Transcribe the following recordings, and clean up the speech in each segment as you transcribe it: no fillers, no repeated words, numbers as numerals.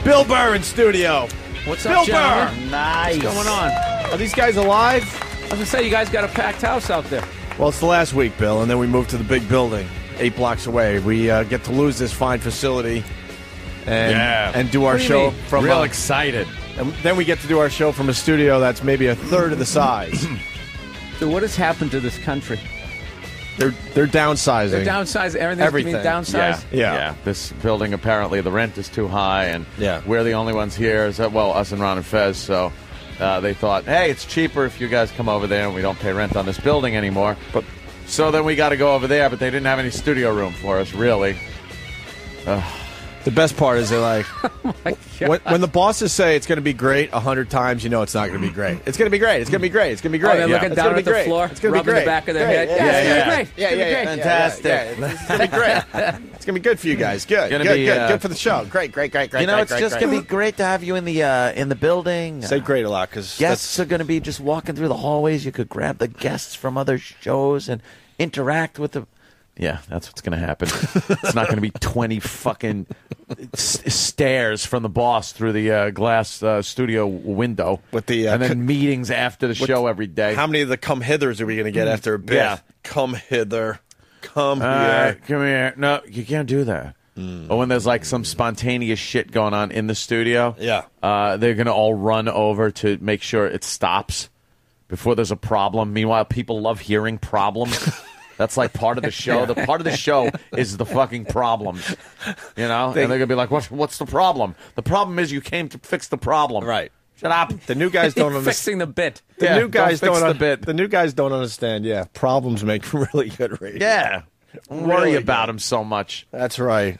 Bill Burr in studio. What's Bill up, gentlemen? Burr. Nice. What's going on? Are these guys alive? I was gonna say, you guys got a packed house out there. Well, it's the last week, Bill, and then we move to the big building 8 blocks away. We get to lose this fine facility and do our What do you show mean? from Real excited. and then we get to do our show from a studio that's maybe a third of the size. Dude, what has happened to this country? They're downsizing. They're downsized. Everything. Being downsized. Yeah. This building, apparently, the rent is too high, and Yeah. we're the only ones here. So, well, us and Ron and Fez, so they thought, hey, it's cheaper if you guys come over there and we don't pay rent on this building anymore. So then we got to go over there, but they didn't have any studio room for us, really. The best part is they're like, My God. when the bosses say it's going to be great 100 times, you know it's not going to be great. It's going to be great. It's going to be great. It's going to be great. Oh, they're looking It's down gonna be at the great. floor, It's going to be rubbing great. the back of their Great. head. Yeah, it's gonna be great. It's gonna be great. Fantastic. It's going to be great. It's going to be good for you guys. Good. Gonna Good. be, Good for the show. Great. You know, it's just going to be great to have you in the building. Say great a lot because Guests are going to be just walking through the hallways. You could grab the guests from other shows and interact with them. Yeah, that's what's going to happen. It's not going to be 20 fucking stares from the boss through the glass studio window. With the, and then meetings after the show every day. How many of the come hithers are we going to get after a bit? Yeah. Come hither. Come All here. right, come here. No, you can't do that. Or when there's like some spontaneous shit going on in the studio, Yeah. they're going to all run over to make sure it stops before there's a problem. Meanwhile, people love hearing problems. That's like part of the show. The part of the show is the fucking problems, you know? And they're going to be like, what's the problem? The problem is you came to fix the problem. Right. Shut up. The new guys don't understand. Fixing the bit. The new guys don't fix don't the bit. The new guys don't understand. Yeah, problems make really good radio. Yeah. Don't worry Really about good. them so much. That's right.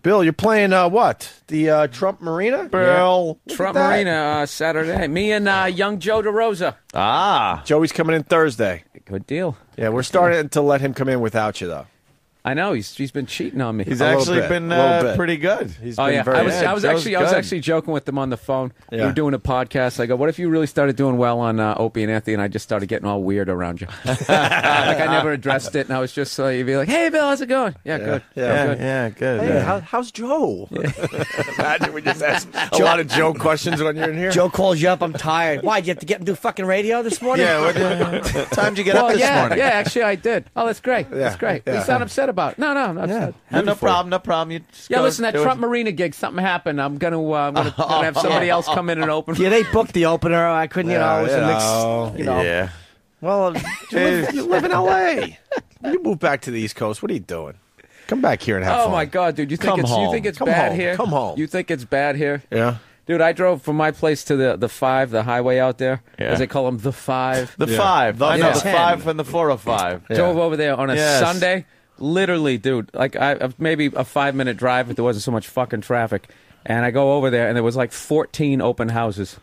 Bill, you're playing what? The Trump Marina? Bill, look Trump at that. Marina Saturday. Me and young Joe DeRosa. Ah. Joey's coming in Thursday. Good deal. Yeah, we're starting to let him come in without you, though. I know he's been cheating on me. He's A little actually bit, been a little bit. pretty good. He's Oh been yeah, very I was Joe's good. actually joking with them on the phone. We Yeah. were doing a podcast. I go, "What if you really started doing well on Opie and Anthony?" And I just started getting all weird around you. Like I never addressed it, and I was just you'd be like, "Hey, Bill, how's it going?" Yeah, good. Yeah. good. Yeah, good. Hey, how's Joe? Imagine we just ask a lot of Joe questions when you're in here. Joe calls you up. I'm tired. Why? Did you have to get him to do fucking radio this morning? Yeah, what time did you get up Well, this yeah, morning? yeah. Actually, I did. Oh, that's great. That's great. yeah. You sound upset about it. No, I'm not upset. No problem, no problem. You just Yeah, go listen, that do it. Trump Marina gig, something happened. I'm gonna have somebody else come in and open. Yeah, they booked the opener. I couldn't, it was a mix. Yeah. Well, you live in L.A. You move back to the East Coast. What are you doing? Come back here and have Oh fun. my God, dude! You Come think home. it's Come bad home. here? Come home. You think it's bad here? Yeah. Dude, I drove from my place to the 5, the highway out there, Yeah. as they call them, the 5. The Yeah. 5. I know, Yeah. the 5 and the 405. Yeah. Drove over there on a Yes. Sunday. Literally, dude, like maybe a 5-minute drive if there wasn't so much fucking traffic. And I go over there, and there was like 14 open houses.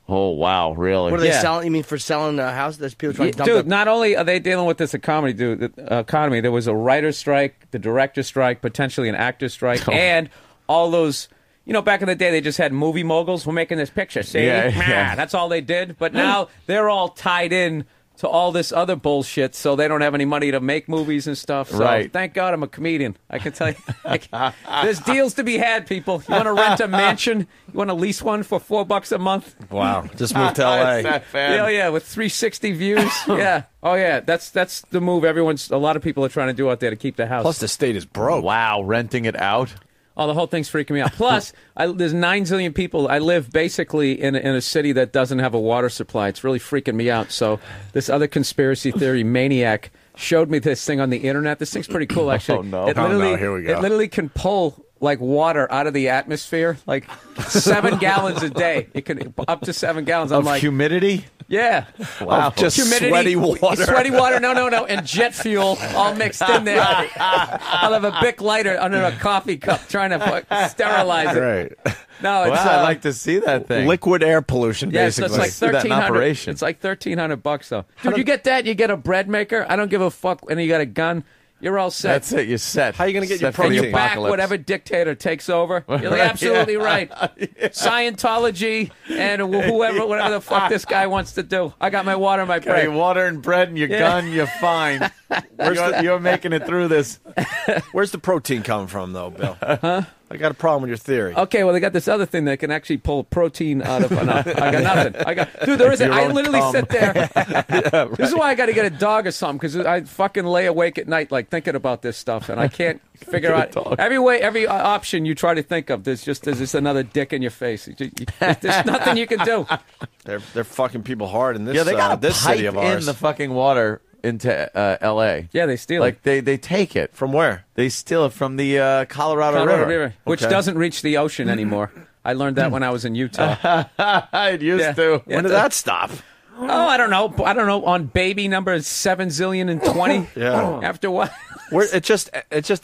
Oh, wow, really? What are they Yeah. selling? You mean for selling a house? There's people trying to dump Dude, their- not only are they dealing with this economy, there was a writer's strike, the director's strike, potentially an actor's strike, and all those. You know, back in the day, they just had movie moguls. We're making this picture. See, Yeah. that's all they did. But now they're all tied in to all this other bullshit, so they don't have any money to make movies and stuff. So Right. thank God I'm a comedian. I can tell you, there's deals to be had, people. You want to rent a mansion? You want to lease one for $4 a month? Wow. Just moved to L.A. Yeah, yeah, with 360 views. Yeah. Oh, yeah. That's the move. A lot of people are trying to do out there to keep the house. Plus, the state is broke. Wow, renting it out? Oh, the whole thing's freaking me out. Plus, there's 9 zillion people. I live basically in a city that doesn't have a water supply. It's really freaking me out. So this other conspiracy theory maniac showed me this thing on the internet. This thing's pretty cool, actually. Oh, no. It Oh, no, literally, here we go. It literally can pull like water out of the atmosphere, like 7 gallons a day. It can up to 7 gallons. I'm Of like, humidity? yeah. Wow. Just Humidity, sweaty water. Sweaty water, no, and jet fuel all mixed in there. I'll have a Bic lighter under a coffee cup trying to sterilize it. Right. No, it's Wow, I'd like to see that thing. Liquid air pollution, yeah, so basically. it's like See that in 1,300. operation. It's like $1,300 though. Dude, you get that? You get a bread maker. I don't give a fuck. And you got a gun. You're all set. That's it. You're set. How you gonna get your Set for the And protein? you back apocalypse. whatever dictator takes over. You're Right, absolutely yeah. right. Scientology whatever the fuck this guy wants to do. I got my water, my Okay, bread. water and bread and your Yeah. gun, you're fine. You're making it through this. Where's the protein coming from, though, Bill? I got a problem with your theory. Okay, well, they got this other thing that can actually pull protein out of. No, I got nothing. Dude, there isn't. I literally sit there. This is why I got to get a dog or something, because I fucking lay awake at night like thinking about this stuff, and I can't figure out every option you try to think of. There's just another dick in your face. There's nothing you can do. They're fucking people hard in this. Yeah, they got this city of ours. in the fucking water into L.A. Yeah, they steal it. Like they take it From where? They steal it from the Colorado River. Which Okay. doesn't reach the ocean anymore. I learned that when I was in Utah. It used to. Yeah. When did that stop? Oh, I don't know. On baby number 7 zillion and 20. Yeah. After what? Where it just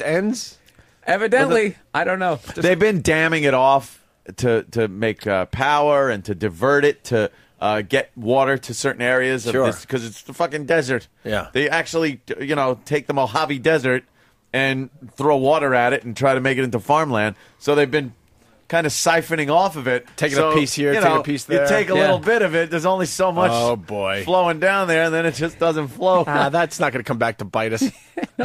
ends? Evidently, I don't know. They've been damming it off to make power and to divert it to get water to certain areas of Sure. this, because it's the fucking desert. Yeah. They actually, take the Mojave Desert and throw water at it and try to make it into farmland. So they've been kind of siphoning off of it. Taking a piece here, taking a piece there. You take a Yeah. little bit of it. There's only so much Oh, boy. flowing down there, and then it just doesn't flow. That's not going to come back to bite us.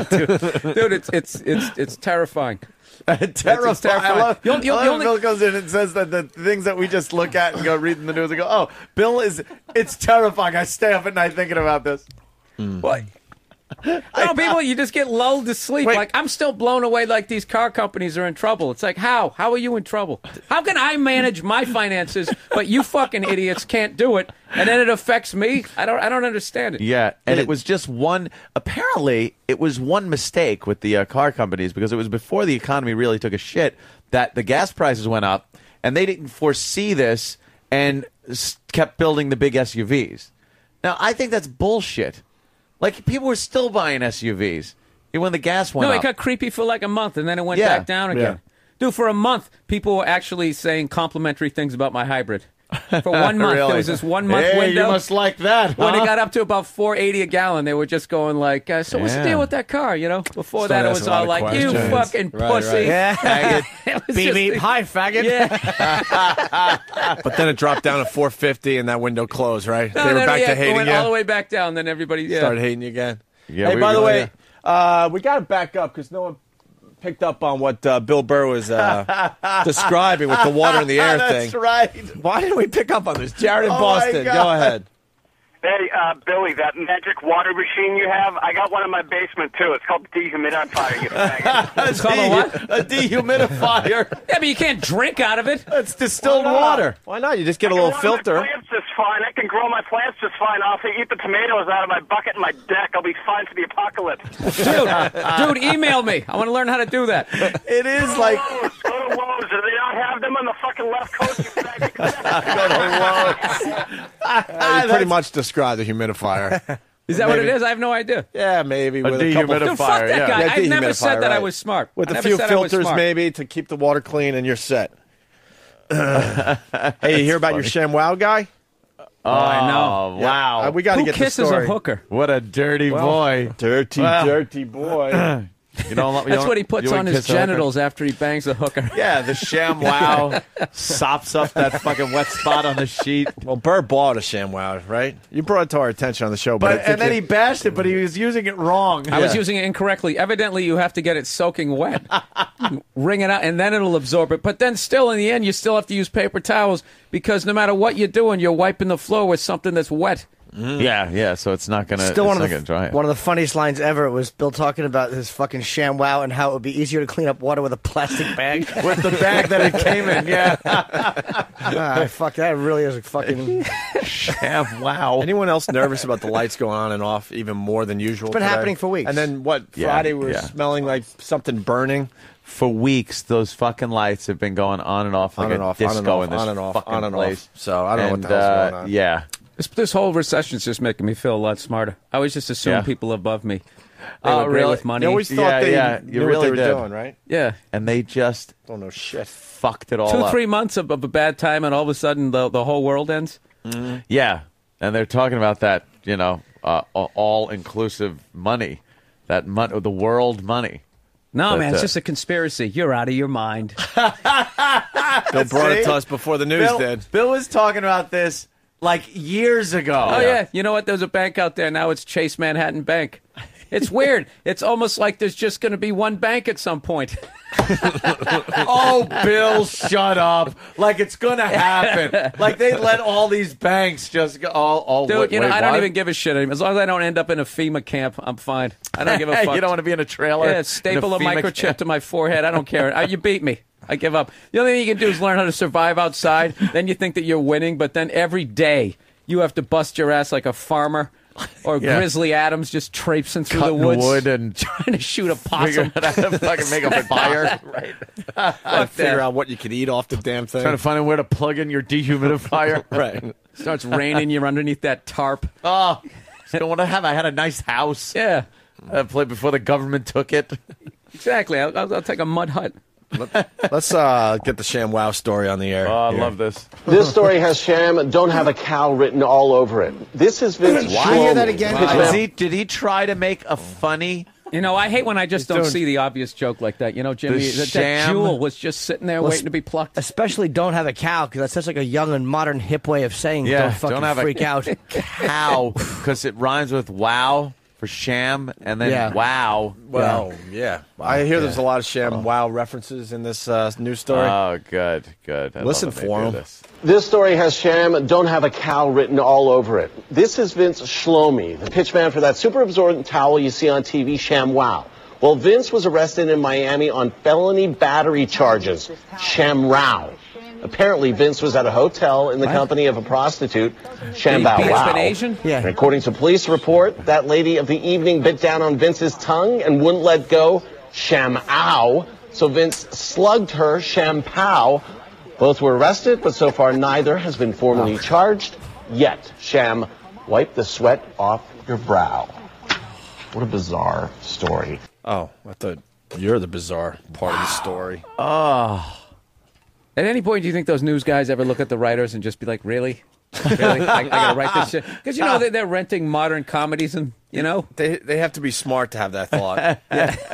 Dude, it's terrifying. Terrifying. I love, You'll I love only- Bill comes in and says that the things that we just look at and go reading the news and go, oh, Bill it's terrifying. I stay up at night thinking about this. What? No, people, you just get lulled to sleep. Wait. Like, I'm still blown away like these car companies are in trouble. It's like, how? How are you in trouble? How can I manage my finances, but you fucking idiots can't do it, and then it affects me? I don't understand it. Yeah, and it was just one. Apparently, it was one mistake with the car companies, because it was before the economy really took a shit that the gas prices went up, and they didn't foresee this and kept building the big SUVs. Now, I think that's bullshit. Like, people were still buying SUVs when the gas went No, up. it got creepy for like a month, and then it went Yeah. back down again. Dude, for a month, people were actually saying complimentary things about my hybrid. For 1 month, Really? there was this 1 month Hey, window. you must like that, When huh? it got up to about $4.80 a gallon, they were just going like, "So what's the Yeah. deal with that car?" You know. Before Started that, it was asking a lot all of like, "You questions. fucking Right, pussy." right. Yeah. It was Beep, just- beep. Hi, faggot. Yeah. But then it dropped down to 450 and that window closed, right? No, They were no, back yeah, to it hating went you. all the way back down. Then everybody Started hating you again. Yeah, Hey, we by the really- way, we got to back up because no one picked up on what Bill Burr was describing with the water in the air thing. That's right. Why didn't we pick up on this? Jared in Oh, my Boston, God. go ahead. Hey, Billy, that magic water machine you have, I got one in my basement, too. It's called dehumidifier, you faggot. It's called a what? A dehumidifier. Yeah, but you can't drink out of it. That's distilled Why not? water. Why not? You just get a I can little grow filter. My plants just fine. I can grow my plants just fine. I'll eat the tomatoes out of my bucket and my deck. I'll be fine for the apocalypse. Dude, email me. I want to learn how to do that. It is like Go to Lowe's. Do they not have them on the fucking left coast, you faggot? You pretty much described the humidifier. Is that what it Maybe. is? I have no idea. Yeah, maybe with a couple Dude, fuck that yeah. guy. Yeah, I never dehumidifier, said that I right. was smart. with I a never few said I was filters smart. maybe to keep the water clean and you're set. Hey, you hear about your ShamWow guy? I know. Wow. We got to Who get the kisses story. a hooker? What a dirty boy. Dirty, Well. dirty boy. You don't, That's what he puts on his genitals after he bangs a hooker. Yeah, the ShamWow sops up that fucking wet spot on the sheet. Well, Burr bought a ShamWow, right? You brought it to our attention on the show, but I But think and then he bashed it, but he was using it wrong. I was using it incorrectly. Evidently, you have to get it soaking wet. Wring it out, and then it'll absorb it. But then still, in the end, you still have to use paper towels because no matter what you're doing, you're wiping the floor with something that's wet. Yeah. So it's not gonna. Still it's one not of gonna dry. one of the funniest lines ever was Bill talking about his fucking ShamWow and how it would be easier to clean up water with a plastic bag. With the bag that it came in. Yeah. Fuck, that really is a fucking. ShamWow. Anyone else nervous about the lights going on and off even more than usual? It's been today? happening for weeks. And then what? Yeah, Friday we're yeah. smelling like something burning. For weeks, those fucking lights have been going on and off like On and a off, disco on and off, in this on and off, fucking on and place. off. So I don't know what the hell's going on. Yeah. This whole recession's just making me feel a lot smarter. I always just assume Yeah. people above me. They Oh, were great really? with money. You always thought Yeah, they yeah, knew you what really they were did. doing, right? Yeah. And they just Don't know shit. fucked it all 2-3 up. months of a bad time, and all of a sudden the whole world ends. Yeah. And they're talking about that, all-inclusive money. That the world money. No, But, man, it's just a conspiracy. You're out of your mind. Bill brought it to us before the news did. Bill was talking about this like years ago. Oh, yeah. You know what? There's a bank out there. Now it's Chase Manhattan Bank. It's weird. It's almost like there's just going to be one bank at some point. Oh, Bill, shut up. Like it's going to happen. Like they let all these banks just go. Dude, wait, I don't what? even give a shit anymore. As long as I don't end up in a FEMA camp, I'm fine. I don't give a fuck. You don't want to be in a trailer? Yeah, staple a in FEMA microchip camp? to my forehead. I don't care. You beat me. I give up. The only thing you can do is learn how to survive outside. Then you think that you're winning, but then every day you have to bust your ass like a farmer or Grizzly Adams just traipsing through Cutting the woods wood and trying to shoot a possum. figuring out how to fucking make a fire. Right. Figure out what you could eat off the damn thing. Trying to find out where to plug in your dehumidifier. Right. Starts raining, you're underneath that tarp. Oh, don't want to have. I had a nice house. Yeah, I played before the government took it. exactly. I'll take a mud hut. Let's get the ShamWow story on the air. Oh, I here. love this. This story has Sham, don't have a cow written all over it. This is Vince Why hear that again? Pitchman. Did he try to make a funny? You know, I hate when I just don't see the obvious joke like that. You know, Jimmy, that sham- jewel was just sitting there waiting to be plucked. Especially don't have a cow, because that's such like a young and modern hip way of saying don't fucking have freak out. Cow, because it rhymes with wow for sham, and then wow. Well, yeah. I hear there's a lot of ShamWow references in this news story. Oh, good. I Listen love when they for do 'em. this. This story has Sham, don't have a cow written all over it. This is Vince Shlomi, the pitchman for that super absorbent towel you see on TV, ShamWow. Well, Vince was arrested in Miami on felony battery charges, ShamWow. Apparently, Vince was at a hotel in the company of a prostitute, ShamWow. Beef's been Asian? Yeah. And according to police report, that lady of the evening bit down on Vince's tongue and wouldn't let go, ShamWow. So Vince slugged her, ShamPow. Both were arrested, but so far neither has been formally charged yet. Sham, wipe the sweat off your brow. What a bizarre story. Oh, I thought you're the bizarre part of the story. At any point, do you think those news guys ever look at the writers and just be like, really? Really? I gotta write this shit? Because, you know, they're renting modern comedies and, you know. They have to be smart to have that thought.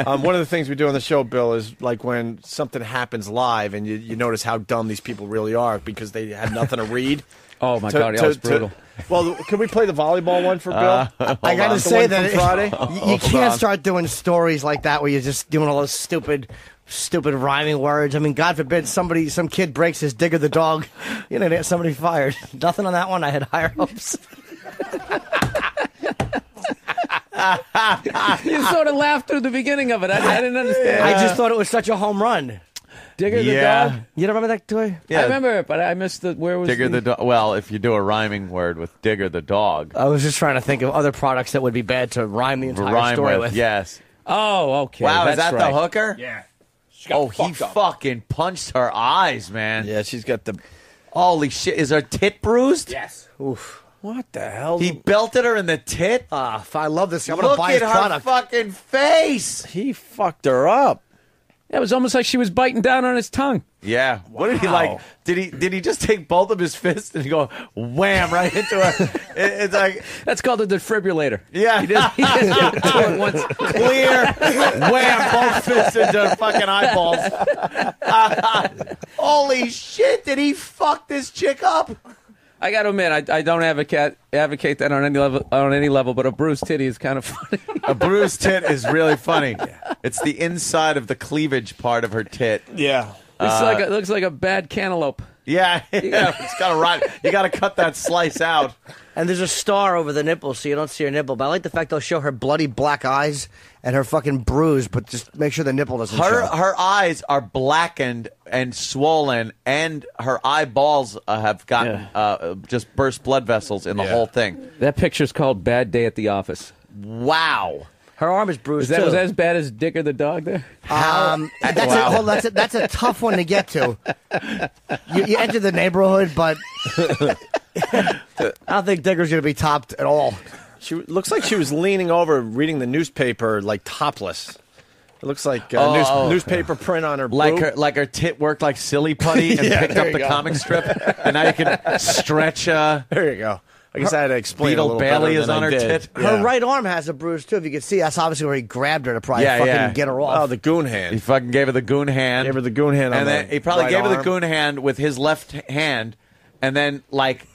One of the things we do on the show, Bill, is like when something happens live and you notice how dumb these people really are because they had nothing to read. Oh, my God, that was brutal. Well, can we play the volleyball one for Bill? I got to The say one that from Friday? you can't start doing stories like that where you're just doing all those stupid rhyming words. I mean, God forbid some kid breaks his Digger the dog. You know, get somebody fired. Nothing on that one. I had higher hopes. You sort of laughed through the beginning of it. I didn't understand. I just thought it was such a home run. Digger the dog? You don't remember that toy? I remember it, but I missed the, where was Digger the dog. Well, if you do a rhyming word with Digger the dog, I was just trying to think of other products that would be bad to rhyme the entire rhyme story with. Yes. Oh, okay. Wow, is that's that right. the hooker? Yeah. Oh, he fucking punched her eyes, man. Yeah, she's got the... Holy shit. Is her tit bruised? Yes. Oof. What the hell? He belted her in the tit? I love this. I'm going to Look buy at his her product. fucking face. He fucked her up. Yeah, it was almost like she was biting down on his tongue. Yeah. What did he like? Did he just take both of his fists and go wham right into her? It's like, That's called a defibrillator. yeah. He just did it two at once. Clear. Wham, both fists into her fucking eyeballs. Holy shit, did he fuck this chick up? I got to admit, I don't advocate that on any level, but a bruised titty is kind of funny. A bruised tit is really funny. It's the inside of the cleavage part of her tit. Yeah. It looks like a bad cantaloupe. Yeah, it's got to rot. You got to cut that slice out. And there's a star over the nipple, so you don't see her nipple. But I like the fact they'll show her bloody black eyes and her fucking bruise, but just make sure the nipple doesn't show. Her eyes are blackened and swollen, and her eyeballs have gotten just burst blood vessels in the whole thing. That picture's called Bad Day at the Office. Wow. Her arm is bruised, Was too. that as bad as Digger the dog there? That's a tough one to get to. You enter the neighborhood, but I don't think Digger's going to be topped at all. She looks like she was leaning over reading the newspaper, like topless. It looks like newspaper print on her boob. Like her tit worked like silly putty and picked there up you the go. comic strip, and now you can stretch. There you go. I guess I had to explain Beetle a little Bailey better is than on I her did. tit. Her right arm has a bruise, too. If you can see, that's obviously where he grabbed her to probably get her off. Oh, the goon He hand. fucking gave her the goon hand. Gave her the goon hand on and then the he probably right gave her the arm. goon hand with his left hand, and then like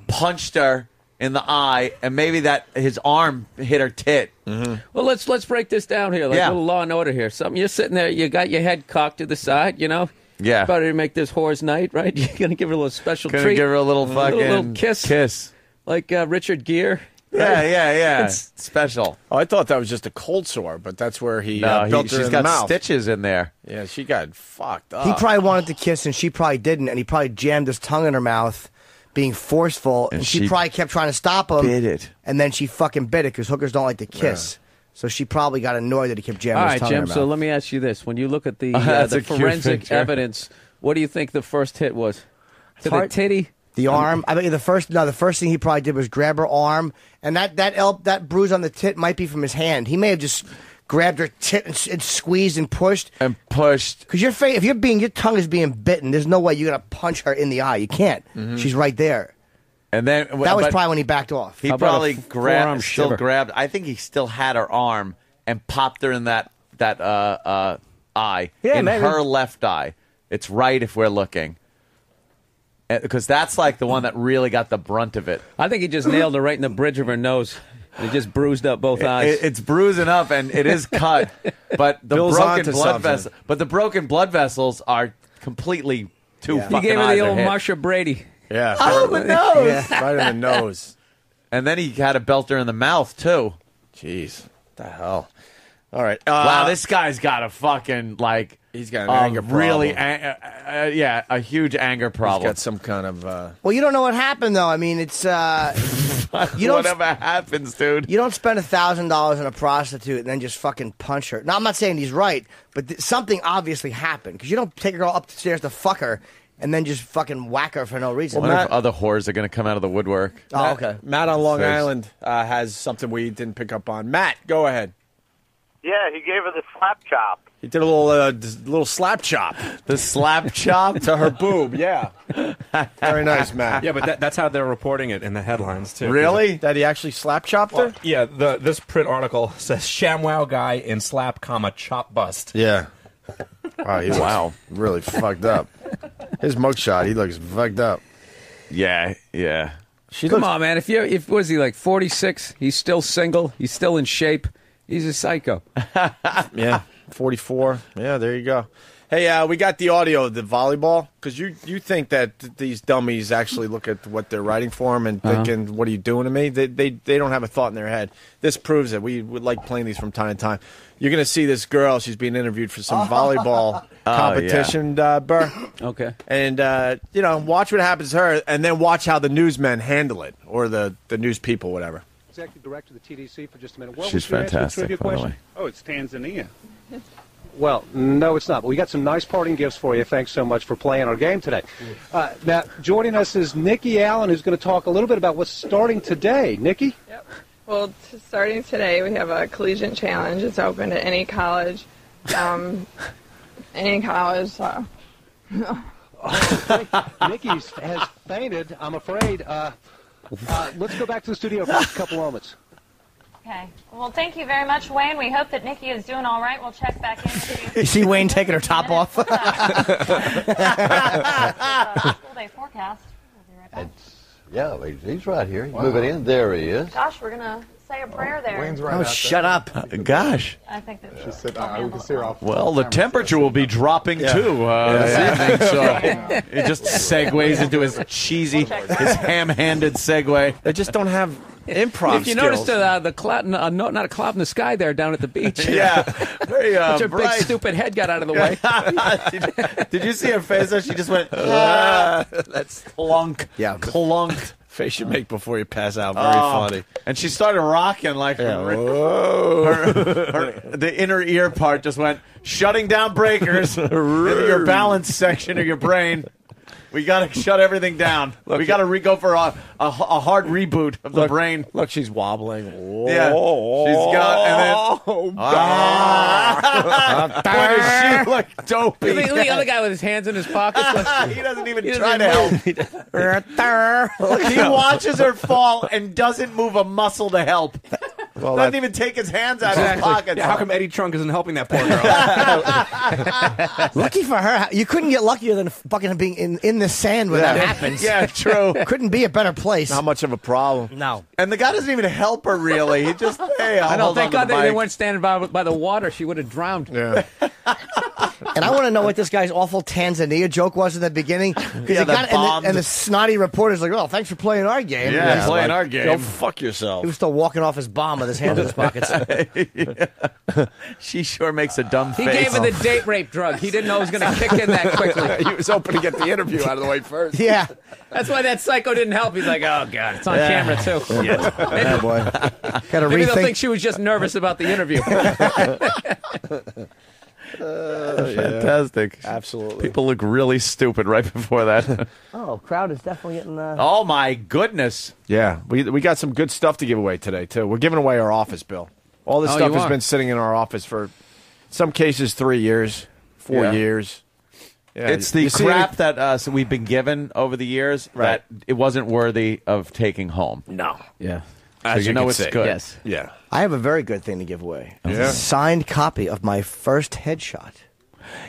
punched her in the eye, and maybe that his arm hit her tit. Well, let's break this down here, like a little Law and Order here. Something you're sitting there, you got your head cocked to the side, you know. Yeah. About to make this whore's night, right? You're gonna give her a little special Gonna treat. give her a little fucking little kiss. Kiss. Like Richard Gere. Yeah. It's special. Oh, I thought that was just a cold sore, but that's where he No, built her she's in got the mouth. stitches in there. Yeah, she got fucked up. He probably wanted to kiss, and she probably didn't, and he probably jammed his tongue in her mouth, being forceful, and she probably kept trying to stop him. Bit it. And then she fucking bit it, because hookers don't like to kiss. So she probably got annoyed that he kept jamming his tongue in her Jim, mouth. so let me ask you this. When you look at the That's a cute forensic picture. evidence, what do you think the first hit was? To the hard- titty? The arm. I bet you the first thing he probably did was grab her arm, and that bruise on the tit might be from his hand. He may have just grabbed her tit and squeezed and pushed. Because if your tongue is being bitten, there's no way you're gonna punch her in the eye. You can't. She's right there. And then That was probably when he backed off. He How about probably a forearm still shiver? grabbed. I think he still had her arm and popped her in that eye, Yeah, in maybe. her left eye. It's right if we're looking, because that's like the one that really got the brunt of it. I think he just nailed her right in the bridge of her nose. It just bruised up both eyes. It's bruising up and it is cut, but the Bill's broken onto blood something. vessels. But the broken blood vessels are completely too. Yeah. He Fucking gave her eyes the are old hit. Marsha Brady. Yeah. Oh, the nose. Right in the nose. And then he had a belter in the mouth too. Jeez. What the hell? All right. Wow, this guy's got a fucking like. He's got an anger problem. really, a huge anger He's problem. got some kind of... Well, you don't know what happened though. I mean, it's you don't Whatever happens, dude. you don't spend $1,000 on a prostitute and then just fucking punch her. Now, I'm not saying he's right, but something obviously happened because you don't take a girl upstairs to fuck her and then just fucking whack her for no reason. I wonder if other whores are going to come out of the woodwork. Oh, okay. Matt on Long Face. Island has something we didn't pick up on. Matt, go ahead. Yeah, he gave her the slap chop. He did a little slap chop The slap chop to her boob. Yeah. Very nice, Matt. Yeah, but that's how they're reporting it in the headlines, too. Really? That he actually slap chopped her? Yeah, this print article says ShamWow guy in slap, chop bust. Yeah. Wow, he looks really fucked up. His mugshot, he looks fucked up. Yeah. Come on, man. If what is he, like 46? He's still single. He's still in shape. He's a psycho. Yeah, 44. Yeah, there you go. Hey, we got the audio of the volleyball because you think that these dummies actually look at what they're writing for them and thinking, "What are you doing to me?" They don't have a thought in their head. This proves it. We would like playing these from time to time. You're going to see this girl. She's being interviewed for some volleyball competition, Burr. Okay. And watch what happens to her, and then watch how the newsmen handle it, or the news people, whatever. Executive Director of the TDC for just a minute. What She's was your answer to the fantastic, trivia by the question? way. Oh, it's Tanzania. Well, no, it's not. But we got some nice parting gifts for you. Thanks so much for playing our game today. Now, joining us is Nikki Allen, who's going to talk a little bit about what's starting today. Nikki? Yep. Well, starting today, we have a collegiate challenge. It's open to any college. Any college. Nikki has fainted, I'm afraid. Let's go back to the studio for just a couple moments. Okay. Well, thank you very much, Wayne. We hope that Nikki is doing all right. We'll check back in with you. You see Wayne taking her top off? Full day forecast. We'll be right back. Yeah, he's right here. You move it in. There he is. Gosh, we're going to say a prayer there. Wayne's right Oh, out shut up. Gosh. I think that there. She said, we can see her off. Well, the temperature will be dropping too this evening, so it just segues into his cheesy, his ham-handed segue. They just don't have improv If you skills. noticed the cloud, not a cloud in the sky there down at the beach. Yeah, very Such a bright. big stupid head got out of the way. Did you see her face? Though? She just went. That's clunk. Yeah. Clunked. Face you make before you pass out. Very funny. And she started rocking like the inner ear part just went shutting down breakers in your balance section of your brain. We got to shut everything down. We got to go for a hard reboot of the brain. Look, she's wobbling. Yeah, she's got and then. Boy, does she look dopey. Look at the other guy with his hands in his pockets. He doesn't even He try doesn't to help. He watches her fall and doesn't move a muscle to help. Well, Doesn't even take his hands out of his pockets. Yeah, how come Eddie Trunk isn't helping that poor girl? Lucky for her. You couldn't get luckier than fucking being in the sand when that happens. Yeah, true. Couldn't be a better place. Not much of a problem. No. And the guy doesn't even help her, really. He just, hey, I I'll don't thank God the they mic. weren't standing by the water. She would have drowned. Yeah. And I want to know what this guy's awful Tanzania joke was in the beginning. Yeah, that bombed. And the snotty reporter's like, "Oh, thanks for playing our game." Yeah, He's playing like, our game. Go fuck yourself. He was still walking off his bomb with his hands in his pockets. She sure makes a dumb He face. gave her the date rape drug. He didn't know it was going to kick in that quickly. He was hoping to get the interview out of the way first. Yeah. That's why that psycho didn't help. He's like, oh, God, it's on camera, too. Yeah, boy. Gotta Maybe they'll rethink. think she was just nervous about the interview. Fantastic. Absolutely. People look really stupid right before that. Oh, crowd is definitely getting. Oh, my goodness. Yeah, we got some good stuff to give away today, too. We're giving away our office, Bill. All this stuff you has are? been sitting in our office for some cases 3 years, 4 years. Yeah, It's the you see crap that so we've been given over the years that it wasn't worthy of taking home. No. Yeah. So you know can it's see. good. Yes. Yeah. I have a very good thing to give away. Yeah. A signed copy of my first headshot.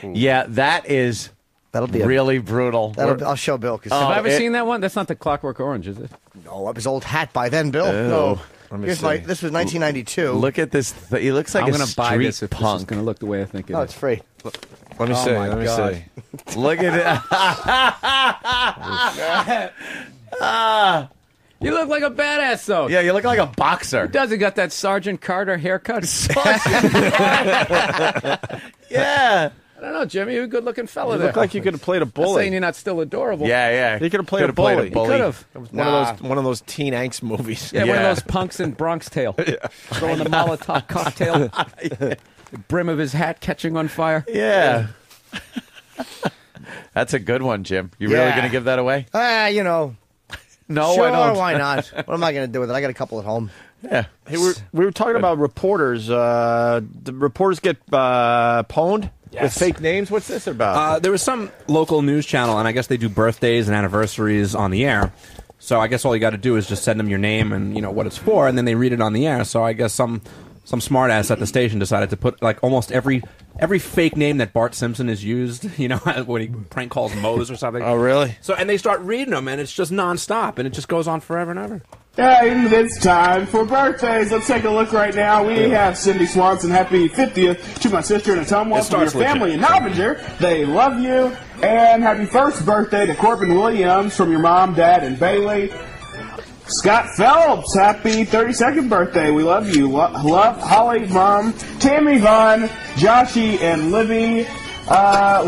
Yeah, that is That'll be really brutal. I'll show Bill. Cause Have I ever seen that one? That's not the Clockwork Orange, is it? No, it was old hat by then, Bill. No. Let me Here's see. this was 1992. Look at this. He looks like I'm a going to buy street this if this is punk. going to look the way I think it No, is. it's free. Let me see. my Let me God. see. Look at it. You look like a badass, though. Yeah, you look like a boxer. He does. He got that Sergeant Carter haircut. Yeah. I don't know, Jimmy. You're a good-looking fella You there. look like you could have played a I'm bully. saying you're not still adorable. Yeah, yeah. You could have played a Could've played bully. You could have. It was one of those teen angst movies. Yeah, one of Yeah. those punks in Bronx Tale. Throwing the Molotov cocktail. The brim of his hat catching on fire. Yeah. That's a good one, Jim. You really going to give that away? You know. No, Sure, I don't. why not? What am I going to do with it? I got a couple at home. Yeah. Hey, we were talking about reporters. The reporters get pwned with fake names. What's this about? There was some local news channel, and I guess they do birthdays and anniversaries on the air. So I guess all you got to do is just send them your name and what it's for, and then they read it on the air. So I guess some smartass at the station decided to put like almost every fake name that Bart Simpson has used, when he prank calls Mose or something. Oh, really? So and they start reading them, and it's just nonstop, and it just goes on forever and ever. And it's time for birthdays. Let's take a look right now. We have Cindy Swanson. Happy 50th to my sister and a Tumwa from your family in Harbinger. They love you. And happy first birthday to Corbin Williams from your mom, dad, and Bailey. Scott Phelps, happy 32nd birthday. We love you. Love Holly, Mom, Tammy Vaughn, Joshy, and Libby.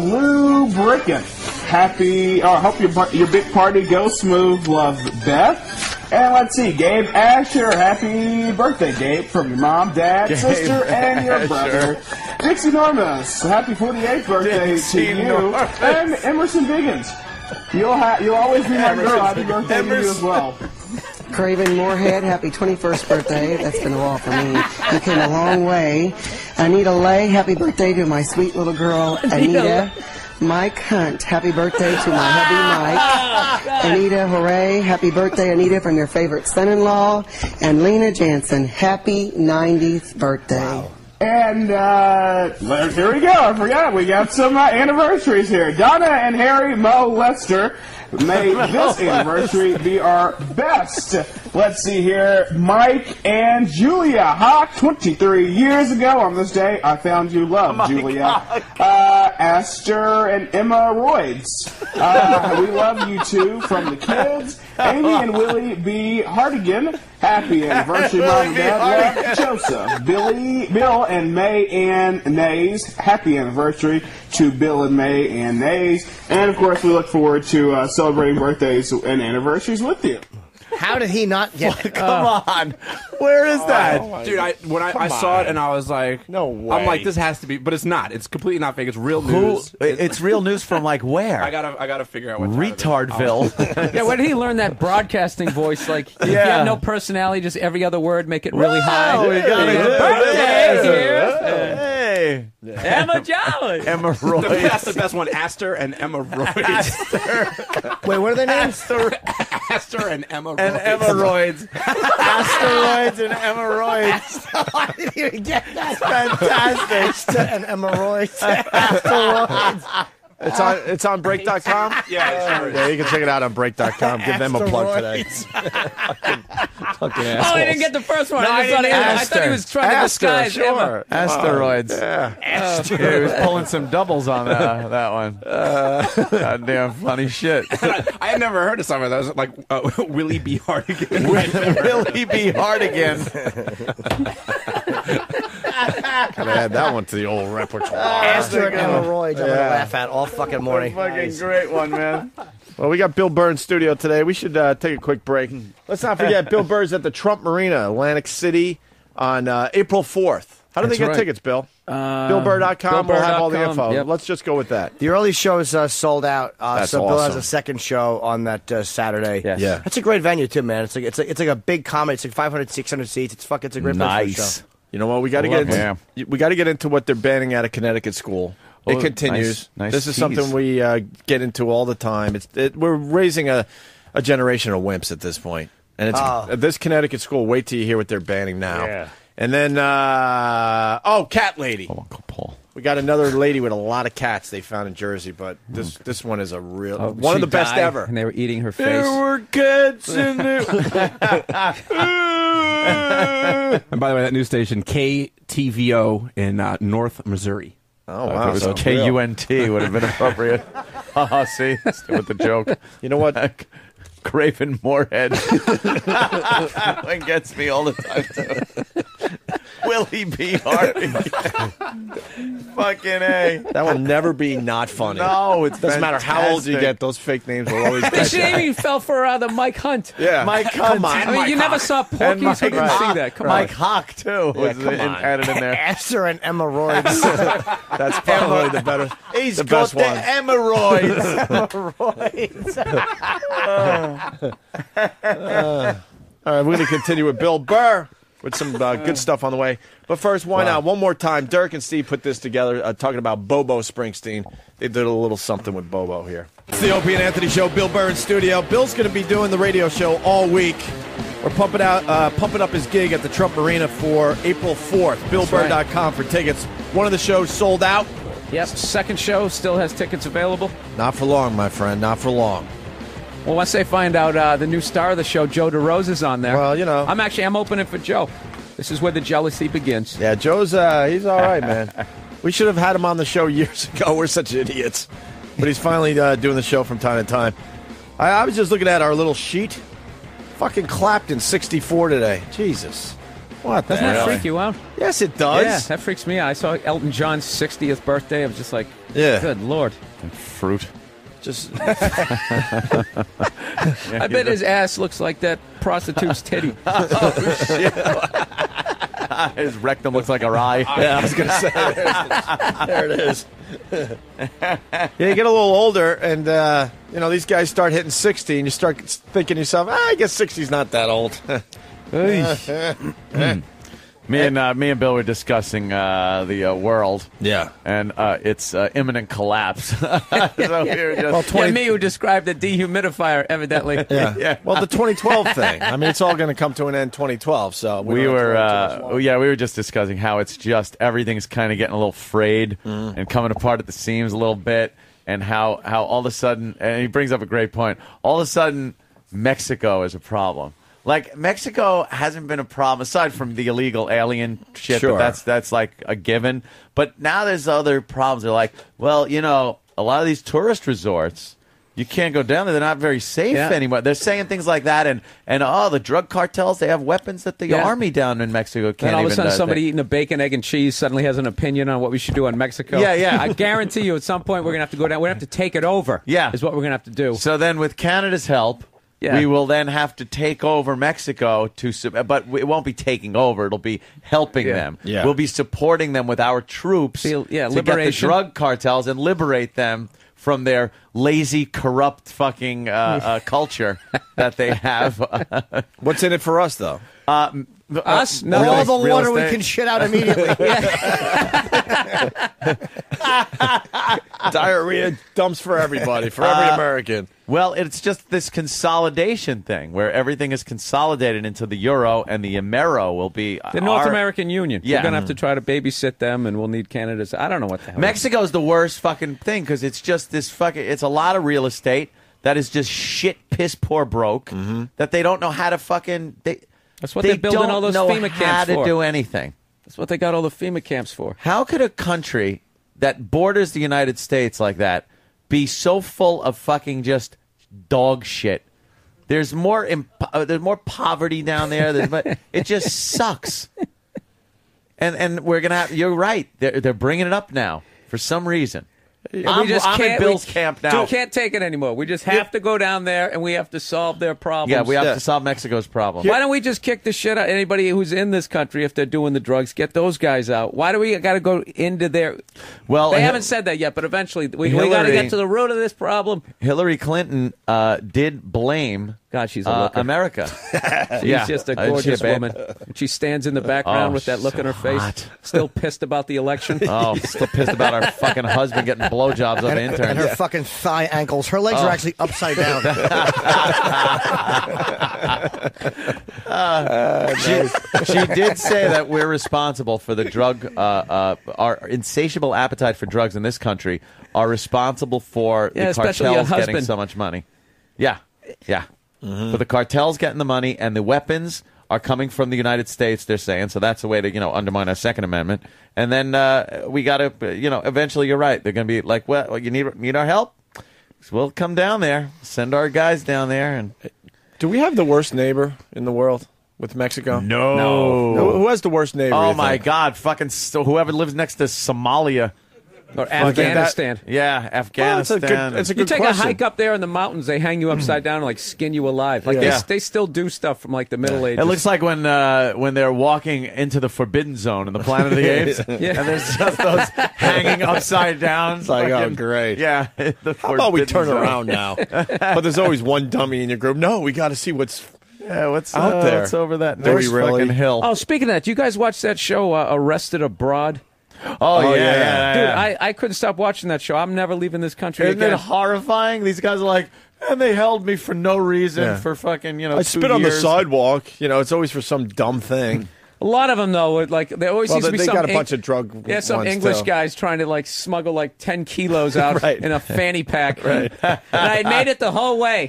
Lou Bricken, happy. Hope your big party goes smooth. Love, Beth. And let's see, Gabe Asher, happy birthday, Gabe, from your mom, dad, sister, and your brother. Dixie Normus, happy 48th birthday to you. And Emerson Biggins, you'll always be my girl. Happy birthday to you as well. Craven Moorhead, happy 21st birthday. That's been a while for me. You came a long way. Anita Lay, happy birthday to my sweet little girl, Anita. Mike Hunt, happy birthday to my hubby Mike. Anita, hooray, happy birthday, Anita, from your favorite son-in-law. And Lena Jansen, happy 90th birthday. Wow. And here we go. I forgot. We got some anniversaries here. Donna and Harry Mo Lester. May this anniversary be our best. Let's see here. Mike and Julia Hawk, 23 years ago on this day, I found you. Love, Julia. Esther and Emma Royds. We love you too from the kids. Amy and Willie B. Hardigan. Happy anniversary, Mom and Dad. Love, Joseph. Bill and May Ann Nays. Happy anniversary to Bill and May Ann Nays. And of course, we look forward to celebrating birthdays and anniversaries with you. How did he not get it? Come on. Where is that? Dude, I saw it and I was like, no way. I'm like, this has to be, but it's not. It's completely not fake. It's real news. It's real news from like where? I gotta figure out what Retardville. Yeah, where did he learn that broadcasting voice? Like, if you have no personality, just every other word, make it really high. We got birthday here. Jolly. Emma Jolly. Hemorrhoids. That's the best one. Aster and Emma Roids. Wait, what are their names? Aster and Emma Roids. And hemorrhoids. Asteroids and hemorrhoids. I didn't even get that. Fantastic. And hemorrhoids. Asteroids. It's on break.com? Yeah, sure. Yeah, you can check it out on break.com. Give them a plug today. Oh, I didn't get the first one. No, I I thought he was trying to disguise sure. Emma. Asteroids. Yeah. Yeah, he was pulling some doubles on that one. Goddamn funny shit. I had never heard of some of those. Like Willie B. Hardigan. Willie B. Hardigan. Gotta add that one to the old repertoire. Aster and hemorrhoids. I'm going to laugh at all fucking morning. Fucking great one, man. Well, we got Bill Burr in studio today. We should take a quick break. Let's not forget, Bill Burr's at the Trump Marina, Atlantic City, on April 4th. How do they get tickets, Bill? BillBurr.com. We'll have all the info. Yep. Let's just go with that. The early show's sold out, That's so Bill has awesome. a second show on that Saturday. Yes. Yeah. That's a great venue too, man. It's like a big comedy. It's like 500, 600 seats. It's a great place for a show. You know what? We got to get into what they're banning out of Connecticut school. It continues. Nice This is tease. something we get into all the time. We're raising a generation of wimps at this point. And it's this Connecticut school. Wait till you hear what they're banning now. Yeah. And then, cat lady. Oh, Uncle Paul. We got another lady with a lot of cats they found in Jersey, but this one is a real one of She the best died, ever. And they were eating her face. There were cats in there. And by the way, that news station, KTVO in North Missouri. Oh, wow. If it was So KUNT would have been appropriate. See? With the joke. You know what? Craven Moorhead. That one gets me all the time, too. Willie B. Hardy. Fucking A. That will never be not funny. No, it doesn't matter how old you fantastic. get. Those fake names will always. They should even fell for the Mike Hunt. Yeah, Mike come Hunt. on. I mean, you never saw Porky, so you didn't see that. Come Mike on. Hawk, too, was come on. added in there. Aster and hemorrhoids. That's probably the better. He's the got best the one. hemorrhoids. All right, we're going to continue with Bill Burr with some good stuff on the way. But first, why not? One more time. Dirk and Steve put this together, talking about Bobo Springsteen. They did a little something with Bobo here. It's the Opie and Anthony Show. Bill Burr in studio. Bill's going to be doing the radio show all week. We're pumping up his gig at the Trump Arena for April 4th. BillBurr.com for tickets. One of the shows sold out. Yes, second show still has tickets available. Not for long, my friend. Not for long. Well, once they find out the new star of the show, Joe DeRosa's on there. Well, you know. I'm opening for Joe. This is where the jealousy begins. Yeah, Joe's he's all right, man. We should have had him on the show years ago. We're such idiots. But he's finally doing the show from time to time. I was just looking at our little sheet. Fucking Clapton 64 today. Jesus. What the Doesn't that hell? freak you out? Yes, it does. Yeah, that freaks me out. I saw Elton John's 60th birthday. I was just like, Yeah. good Lord. Fruit. Just I bet his ass looks like that prostitute's titty. His rectum looks like a rye. Yeah, I was going to say. There it is. Yeah, you get a little older, and, these guys start hitting 60, and you start thinking to yourself, I guess 60's not that old. Me and Bill were discussing the world. Yeah. And its imminent collapse. So we were just, Yeah, me who described the dehumidifier, evidently. Yeah. Well, the 2012 thing. I mean, it's all going to come to an end 2012. So we were just discussing how it's just everything's kind of getting a little frayed and coming apart at the seams a little bit, and how all of a sudden, and he brings up a great point. All of a sudden, Mexico is a problem. Like, Mexico hasn't been a problem, aside from the illegal alien shit, Sure. but that's like a given. But now there's other problems. They're like, well, a lot of these tourist resorts, you can't go down there. They're not very safe anymore. They're saying things like that. And the drug cartels, they have weapons that the army down in Mexico can't And all of a even sudden, do. somebody eating a bacon, egg, and cheese suddenly has an opinion on what we should do in Mexico. Yeah. I guarantee you, at some point, we're going to have to go down. We're going to have to take it over. Yeah. Is what we're going to have to do. So then with Canada's help, we will then have to take over Mexico but it won't be taking over. It'll be helping them. Yeah. We'll be supporting them with our troops to get the liberation. drug cartels and liberate them from their lazy, corrupt fucking culture that they have. What's in it for us, though? Us? No. All the real water we estate? can shit out immediately. Diarrhea dumps for everybody, for every American. Well, it's just this consolidation thing where everything is consolidated into the euro, and the Amero will be The North American Union. Yeah. We're going to have to try to babysit them, and we'll need Canada's. I don't know what the hell. Mexico's the worst fucking thing because it's just this fucking. It's a lot of real estate that is just shit, piss poor broke that they don't know how to fucking. That's what they're building all those FEMA how camps to for. do anything. That's what they got all the FEMA camps for. How could a country that borders the United States like that be so full of fucking just dog shit? There's more poverty down there. But it just sucks. And we're gonna have. You're right. They're bringing it up now for some reason. I'm in Bill's camp now. We can't take it anymore. We just have to go down there, and we have to solve their problems. Yeah, we have to solve Mexico's problem. Why don't we just kick the shit out of anybody who's in this country if they're doing the drugs? Get those guys out. Why do we got to go into their... Well, they haven't said that yet, but eventually we got to get to the root of this problem. Hillary Clinton did blame... God, she's a looker. America. She's just a gorgeous woman. She stands in the background with that look on her face. Hot. Still pissed about the election. Still pissed about our fucking husband getting blowjobs off interns. And her fucking thigh ankles. Her legs are actually upside down. She did say that we're responsible for the drug, our insatiable appetite for drugs in this country are responsible for the cartels getting so much money. Yeah. For the cartels getting the money, and the weapons are coming from the United States, they're saying. So that's a way to, undermine our Second Amendment. And then we got to, eventually you're right. They're going to be like, well, you need our help? So we'll come down there, send our guys down there. And do we have the worst neighbor in the world with Mexico? No. Who has the worst neighbor? Oh, my God. Fucking whoever lives next to Somalia. Or Afghanistan. Afghanistan. It's a good You take question. a hike up there in the mountains, they hang you upside down and like skin you alive. Like they still do stuff from like the Middle Ages. It looks like when they're walking into the Forbidden Zone in the Planet of the Apes, and there's just those hanging upside down. It's like, oh, great. Yeah. How about we turn around now? But there's always one dummy in your group. No, we got to see what's out there. What's over that Do we nice really? fucking hill. Oh, speaking of that, do you guys watch that show, Arrested Abroad? Oh, yeah. Dude, I couldn't stop watching that show. I'm never leaving this country Isn't again. it horrifying? These guys are like, and they held me for no reason for fucking, I spit on the sidewalk. It's always for some dumb thing. A lot of them, though, like there always seems to be they some got a bunch of drug. Yeah, some ones, English too. guys trying to like smuggle like 10 kilos out Right. in a fanny pack. Right. And I made it the whole way.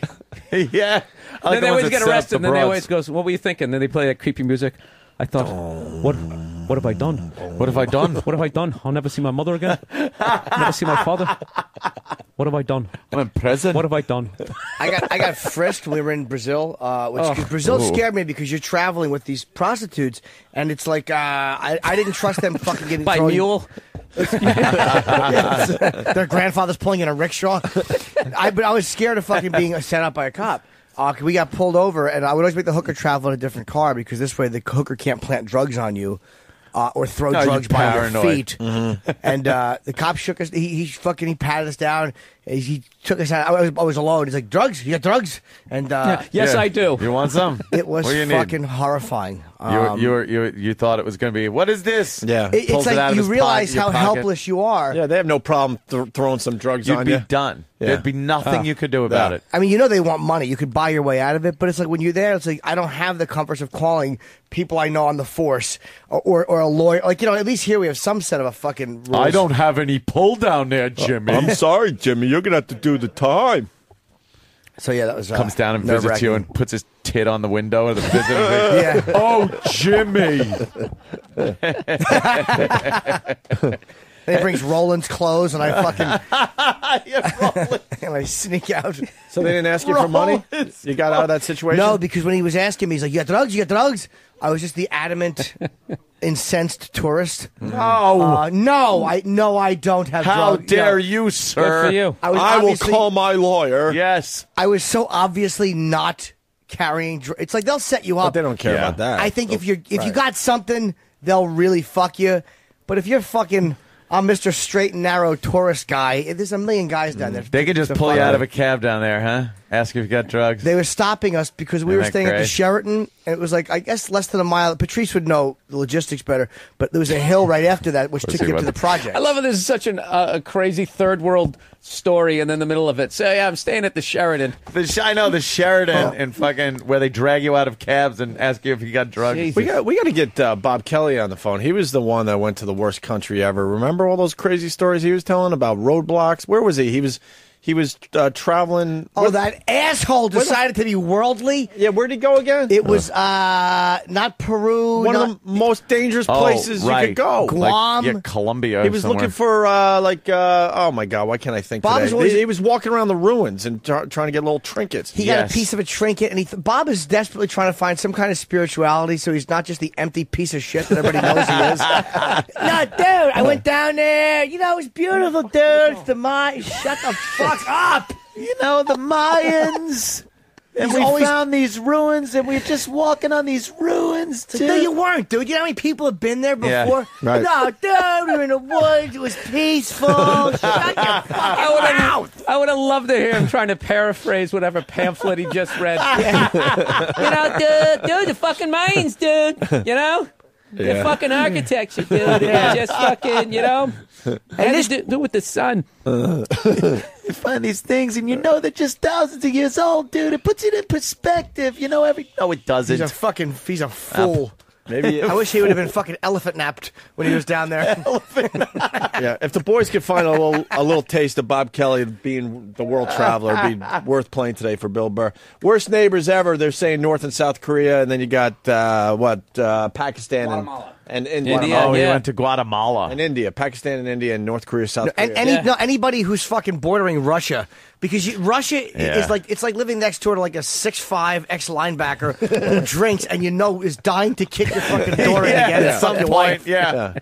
Yeah. Then they always get arrested, and then they always goes, "What were you thinking?" Then they play that creepy music. I thought, what have I done? What have I done? What have I done? I'll never see my mother again. Never see my father. What have I done? I'm in prison. What have I done? I got frisked when we were in Brazil, which Brazil scared me because you're traveling with these prostitutes, and it's like I didn't trust them fucking getting By thrown. mule. Their grandfather's pulling in a rickshaw. But I was scared of fucking being set up by a cop. We got pulled over, and I would always make the hooker travel in a different car because this way the hooker can't plant drugs on you or throw drugs by your feet. Mm-hmm. And the cop shook us. He patted us down. He took us out. I was alone. He's like, "Drugs? You got drugs?" And Yes, I do. You want some? it was What do you need? fucking horrifying. You thought it was going to be, what is this? Yeah. It's Pulls it out like of you his realize your how pocket. helpless you are. Yeah, they have no problem throwing some drugs You'd on be you. done. Yeah. There'd be nothing you could do about it. I mean, they want money. You could buy your way out of it, but it's like when you're there, it's like I don't have the comforts of calling people I know on the force or a lawyer. Like, at least here we have some set of a fucking rules. I don't have any pull down there, Jimmy. I'm sorry, Jimmy. You're going to have to do the time. So, yeah, that was Comes down and visits you and puts his tit on the window of the visitor. Yeah. Oh, Jimmy. And he brings Roland's clothes, and I fucking and I sneak out. So they didn't ask you for money? You got out of that situation? No, because when he was asking me, he's like, "You got drugs? You got drugs?" I was just the adamant, incensed tourist. No. No, I don't have How drugs. dare you, sir? Good for you. I will call my lawyer. Yes. I was so obviously not carrying. It's like they'll set you But up. they don't care about that. I think if you got something, they'll really fuck you. But if you're fucking, I'm Mr. Straight and Narrow tourist guy. There's a million guys down there. They can just pull you out of a cab down there, huh? Ask if you got drugs. They were stopping us because we Isn't were that staying at the great? Sheraton, and it was like, I guess, less than a mile. Patrice would know the logistics better, but there was a hill right after that which took you up to the project. I love it. This is such a crazy third world story, and then the middle of it. So yeah, I'm staying at the Sheraton. I know the Sheridan and fucking where they drag you out of cabs and ask you if you got drugs. We got to get Bob Kelly on the phone. He was the one that went to the worst country ever. Remember all those crazy stories he was telling about roadblocks? Where was he? He was traveling. Oh, that asshole decided to be worldly. Yeah, where'd he go again? It was not Peru. One of the most dangerous places you could go. Guam. Like, Colombia. He was looking for oh my God, why can't I think Bob today? He was walking around the ruins and trying to get little trinkets. He got a piece of a trinket, and Bob is desperately trying to find some kind of spirituality, so he's not just the empty piece of shit that everybody knows he is. No, dude, I went down there. You know, it was beautiful, dude. It's the Mayans. Shut the fuck up. You know, the Mayans. And we found these ruins, and we're just walking on these ruins, dude. No, you weren't, dude. You know how many people have been there before? Yeah, right. No, dude, we were in the woods. It was peaceful. Shut your fucking mouth. I would have loved to hear him trying to paraphrase whatever pamphlet he just read. You know, dude, the fucking Mayans, dude. You know? The fucking architecture, dude. Yeah. Just fucking, you know? And this do with the sun. You find these things, and you know they're just thousands of years old, dude. It puts it in perspective. You know, no, it doesn't. He's a fool. Maybe I wish he would have been fucking elephant napped when he was down there. Yeah, if the boys could find a little taste of Bob Kelly being the world traveler, it'd be worth playing today for Bill Burr. Worst neighbors ever. They're saying North and South Korea, and then you got Pakistan and India. Oh, he went to Guatemala and India, Pakistan and India, and North Korea, South Korea. Anybody who's fucking bordering Russia, because Russia is like it's like living next door to like a 6'5" ex-linebacker who drinks and is dying to kick your fucking door in again at some point. Yeah.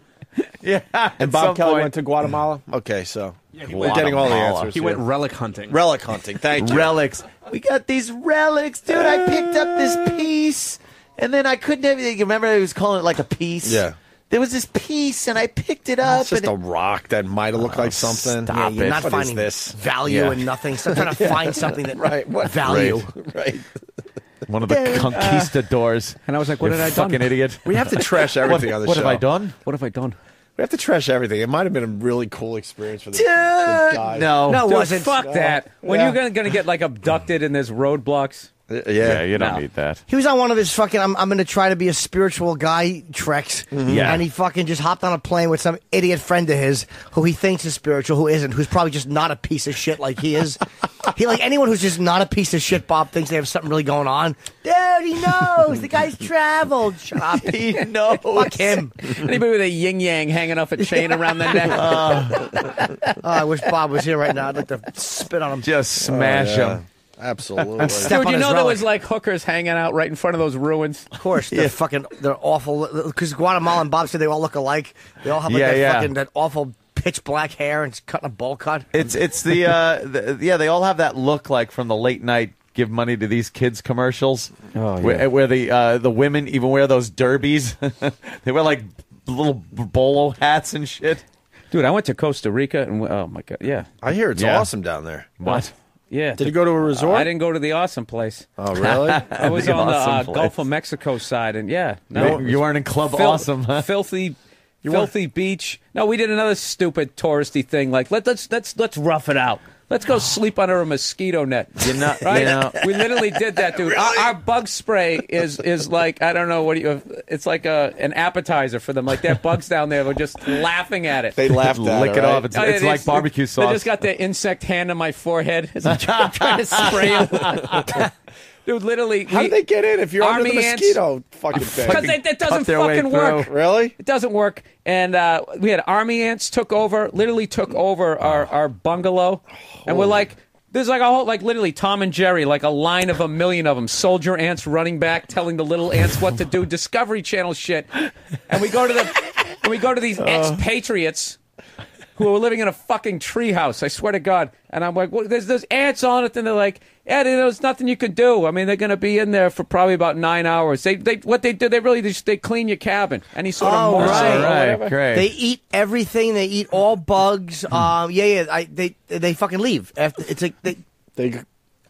And Bob Kelly went to Guatemala. Okay, so we're getting all the answers. He went relic hunting. Relic hunting. Thank you. Relics. We got these relics, dude. I picked up this piece, and then I couldn't have. You remember, I was calling it like a piece. Yeah. There was this piece, and I picked it up. It's just a rock that might have looked like something. Stop You're it. not What finding is this? value in nothing. So I'm trying to find something that What value. Right. One of the conquistadors. And I was like, what You did I done? fucking idiot. We have to trash everything on the What show. have I done? What have I done? We have to trash everything. It might have been a really cool experience for the Dude, guy. no. No, it Dude, wasn't. fuck that. When Yeah. you're gonna get like abducted in this roadblocks. Yeah, you don't need that. He was on one of his fucking I'm going to try to be a spiritual guy treks. Yeah. And he fucking just hopped on a plane with some idiot friend of his who he thinks is spiritual, who isn't, who's probably just not a piece of shit like he is. Anyone who's just not a piece of shit, Bob, thinks they have something really going on. Dude, he knows. The guy's traveled. Shut up. He knows. Fuck him. Anybody with a yin yang hanging off a chain around their neck. Oh, I wish Bob was here right now. I'd like to spit on him. Just smash him. Absolutely. Step Dude, on you his know there relic. was like hookers hanging out right in front of those ruins. Of course, they're awful. Because Guatemala and Bob said they all look alike. They all have that awful pitch black hair and cutting a bowl cut. It's they all have that look like from the late night give money to these kids commercials. Oh, yeah. Where the women even wear those derbies. They wear like little bolo hats and shit. Dude, I went to Costa Rica and oh my god, yeah. I hear it's Yeah. awesome down there. What? Yeah. Did you go to a resort? I didn't go to the awesome place. Oh, really? I was The on awesome the place. Gulf of Mexico side, and no, You weren't in Club Awesome, huh? filthy beach. No, we did another stupid touristy thing. Like let's rough it out. Let's go sleep under a mosquito net. Right? We literally did that, dude. Our bug spray is like I don't know it's like an appetizer for them. Like they have bugs down there. We're just laughing at it. They laughed at Lick it, it right? off. It's like barbecue sauce. They just got the insect hand on my forehead as I'm trying to spray them. Dude, literally. How did they get in if you're under the mosquito fucking thing? Because it doesn't their way fucking work. Really? It doesn't work. And we had army ants took over our bungalow. And we're like, there's like a whole, like literally Tom and Jerry, like a line of 1,000,000 of them. Soldier ants running back, telling the little ants what to do. Discovery Channel shit. And we go to these expatriates who are living in a fucking treehouse. I swear to God. And I'm like, well, there's ants on it. And they're like, yeah, there's nothing you can do. I mean, they're going to be in there for probably about 9 hours. What they do, they clean your cabin. Any sort of morsel or whatever. Great. They eat everything. They eat all bugs. They fucking leave. After it's like They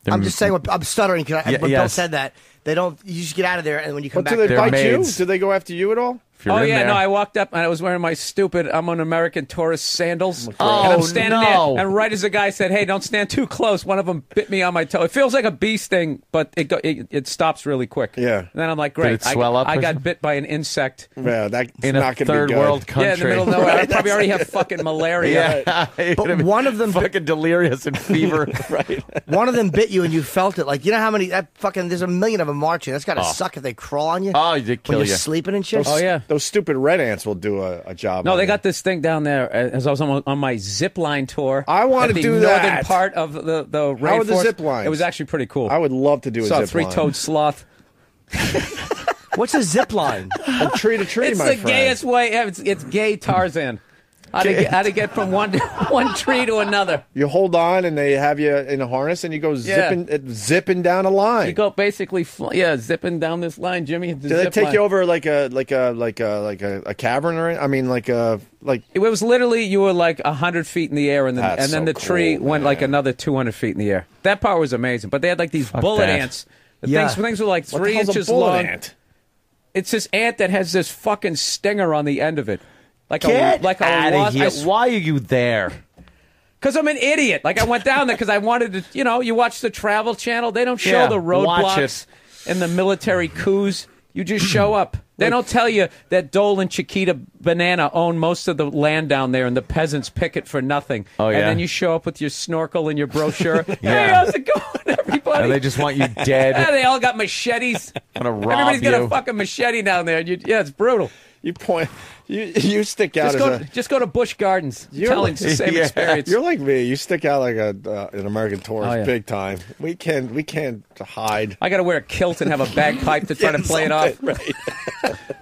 I'm just saying. I'm stuttering because when Bill yes. said that. They don't. You just get out of there, and when you come But back, do they bite maids. you? Do they go after you at all? Oh yeah, no. I walked up and I was wearing my stupid "I'm an American tourist" sandals, and I'm standing there. And right as the guy said, "Hey, don't stand too close," one of them bit me on my toe. It feels like a bee sting, but it stops really quick. Yeah. And then I'm like, great. Did it swell up? I got bit by an insect. Yeah, that's in not a going to be third good. world country. Yeah, in the middle of nowhere. I probably already have fucking malaria. Yeah, but one of them fucking delirious and fever. Right. One of them bit you, and you felt it. Like you know how many that fucking. There's a million of them marching. That's got to suck if they crawl on you. Oh, they kill when you. you're sleeping and shit. Oh yeah. Those stupid red ants will do a job. No, on they you. got this thing down there. As I was on my zip line tour, I want to do the northern that. part of the rainforest. How are the zip lines? It was actually pretty cool. I would love to do a Saw a zip line. three-toed sloth. What's a zip line? From tree to tree, It's my the friend. gayest way. It's gay Tarzan. How to get from one tree to another. You hold on, and they have you in a harness, and you go zipping down a line. You go basically, zipping down this line, Jimmy. Do they take you over like a cavern or? I mean, like. It was literally you were like 100 feet in the air, and then so the tree cool, went like another 200 feet in the air. That part was amazing. But they had like these bullet that. ants. The things were like What the 3 hell's a inches bullet long. ant? It's this ant that has this fucking stinger on the end of it. Like Get a outta wasp. here. Why are you there? Because I'm an idiot. Like, I went down there because I wanted to, you watch the Travel Channel. They don't show Yeah, the watch roadblocks and the military coups. You just show up. They don't tell you that Dole and Chiquita Banana own most of the land down there and the peasants pick it for nothing. Oh, yeah. And then you show up with your snorkel and your brochure. Hey, Yeah. how's it going, everybody? And they just want you dead. Yeah, they all got machetes. Gonna rob Everybody's got you. a fucking machete down there. It's brutal. You point. You stick out Just go to Busch Gardens. Telling it's the same experience. You're like me. You stick out like an American tourist, Oh, yeah. big time. We can't hide. I got to wear a kilt and have a bagpipe to try to play it off. Right.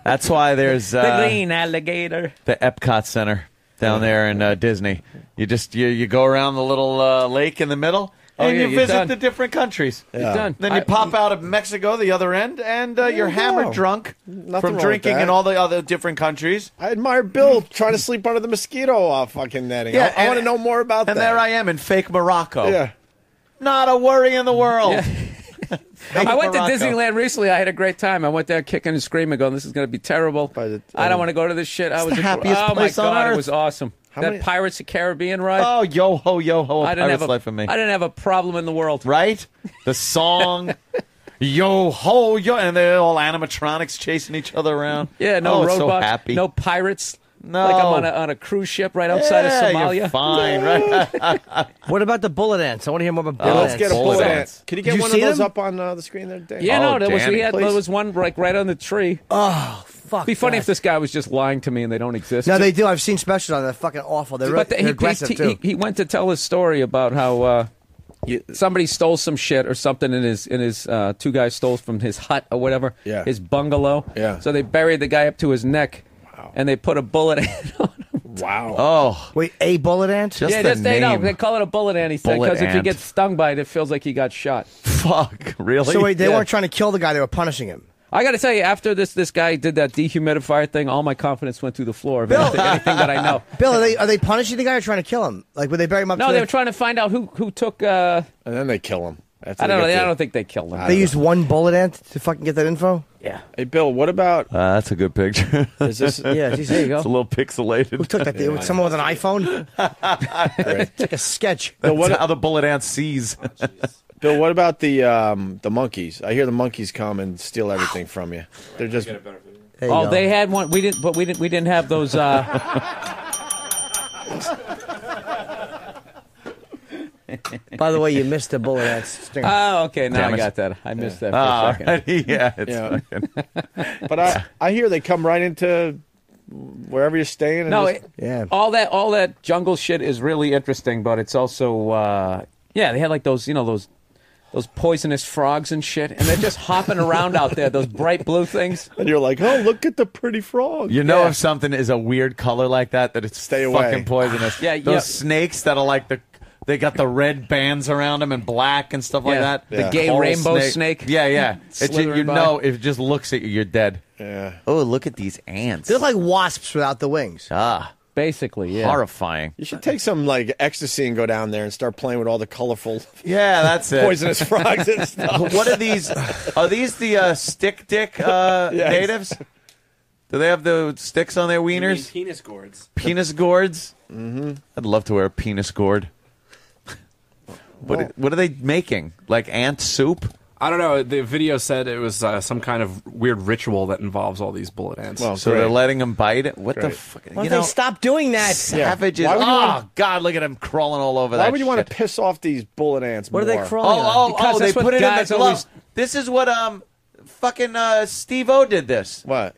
That's why there's The green alligator. the Epcot Center down there in Disney. You go around the little lake in the middle. Oh, And yeah, you you're visit done. the different countries. You're done. Then you pop out of Mexico, the other end, and you're hammered drunk Nothing from wrong with drinking that. in all the other different countries. I admire Bill trying to sleep under the mosquito fucking netting. Yeah, I want to know more about that. And there I am in fake Morocco. Yeah. Not a worry in the world. I went to Morocco. Disneyland recently. I had a great time. I went there kicking and screaming, going, "This is going to be terrible. I don't want to go to this shit." I was the happiest oh my place on god, earth. it was awesome. That Pirates of the Caribbean ride. Oh, yo ho, yo ho! I didn't have Life of me. I didn't have a problem in the world. Right? The song, yo ho, yo, and they're all animatronics chasing each other around. Yeah, no it's so roadblocks, happy. no pirates. No. Like I'm on a cruise ship right outside of Somalia. You're fine, right? What about the bullet ants? I want to hear more about bullet Let's ants. get a bullet Bullet ant. ants. Can you get Did you one of see those them? up on the screen there, Dan? Yeah, Oh, no, Danny, there please. was one like right on the tree. Oh, fuck. Be funny that. if this guy was just lying to me and they don't exist. No, they do. I've seen specials on. They're fucking awful. They're, But they're aggressive too. he went to tell his story about how somebody stole some shit or something in his 2 guys stole from his hut or whatever. Yeah. His bungalow. Yeah. So they buried the guy up to his neck. Wow. And they put a bullet ant on him. Wow. Oh, Wait, a bullet ant? just Yeah, the they name. call it a bullet ant. He said Bullet because if you ant. get stung by it, it feels like you got shot. Fuck, really? So wait, they Yeah. weren't trying to kill the guy. They were punishing him. I got to tell you, after this guy did that dehumidifier thing, all my confidence went through the floor of anything that I know. Bill, are they punishing the guy or trying to kill him? Like, would they bury him up? No, to they the- were trying to find out who took. And then they kill him. I don't know. I don't think they killed him. They used one bullet ant to fucking get that info. Yeah. Hey, Bill, what about... That's a good picture. Is this... Yeah, geez, there you go. It's a little pixelated. Who took that? Someone with an iPhone? It's like a sketch. That's how the bullet ant sees. Bill, what about the monkeys? I hear the monkeys come and steal everything from you. They're just... There you Oh, go. they had one. We didn't, but we didn't have those. By the way, you missed the bullet ant stinger. Oh, okay. Now Damn I it. got that. I missed that for Ah, a second. right. Yeah, it's Yeah. fucking... But I hear they come right into wherever you're staying. And No, just, Yeah. all that jungle shit is really interesting, but it's also they had like those those poisonous frogs and shit, and they're just hopping around out there. Those bright blue things. and you're like, oh, look at the pretty frog. You know if something is a weird color like that it's Stay away. fucking poisonous. Yeah, Those yeah. snakes that are like they got the red bands around them and black and stuff like Yeah, that. the gay Coral rainbow snake. Yeah, yeah. Slithering You by. know, if it just looks at you, you're dead. Yeah. Oh, look at these ants. They're like wasps without the wings. Ah. Basically, yeah. Horrifying. You should take some like ecstasy and go down there and start playing with all the colorful, that's it. poisonous frogs and stuff. What are these? Are these the stick dick natives? Do they have the sticks on their wieners? Penis gourds. Penis gourds? Mm-hmm. I'd love to wear a penis gourd. What are they making? Like ant soup? I don't know. The video said it was some kind of weird ritual that involves all these bullet ants. Well, so they're letting them bite it? What the fuck? Why don't they stop doing that? Savages. God, look at them crawling all over that Why would you want shit. to piss off these bullet ants What more? are they crawling on? Because they that's what put it in the guys glove. always- This is what fucking Steve-O did this. What?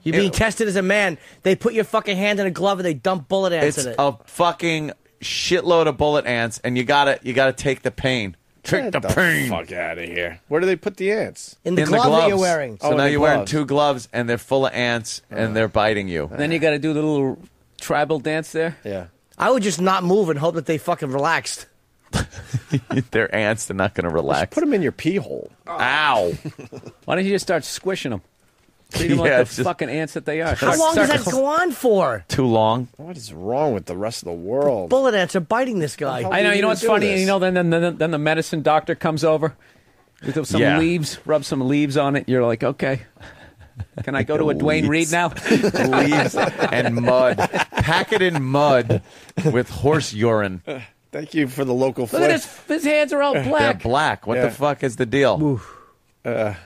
You're being tested as a man. They put your fucking hand in a glove and they dump bullet ants It's in it. a fucking shitload of bullet ants, and you gotta take the pain. Take the pain. Fuck out of here. Where do they put the ants? in the glove gloves that you're wearing. So Oh, now in the you're wearing gloves. 2 gloves, and they're full of ants, and they're biting you. And then you got to do the little tribal dance there. Yeah. I would just not move and hope that they fucking relaxed. They're ants. They're not going to relax. Put them in your pee hole. Ow. Why don't you just start squishing them? Treat them like Yeah, the it's just- fucking ants that they are. How long does that go on for? Too long. What is wrong with the rest of the world? Bullet ants are biting this guy. I know. You know what's do funny? this? You know, then the medicine doctor comes over with some Yeah. leaves, rub some leaves on it. You're like, okay. Can I go to a Dwayne Reed now? Leaves and mud. Pack it in mud with horse urine. Thank you for the local Look at flick. his hands are all They're black. black. What Yeah. the fuck is the deal?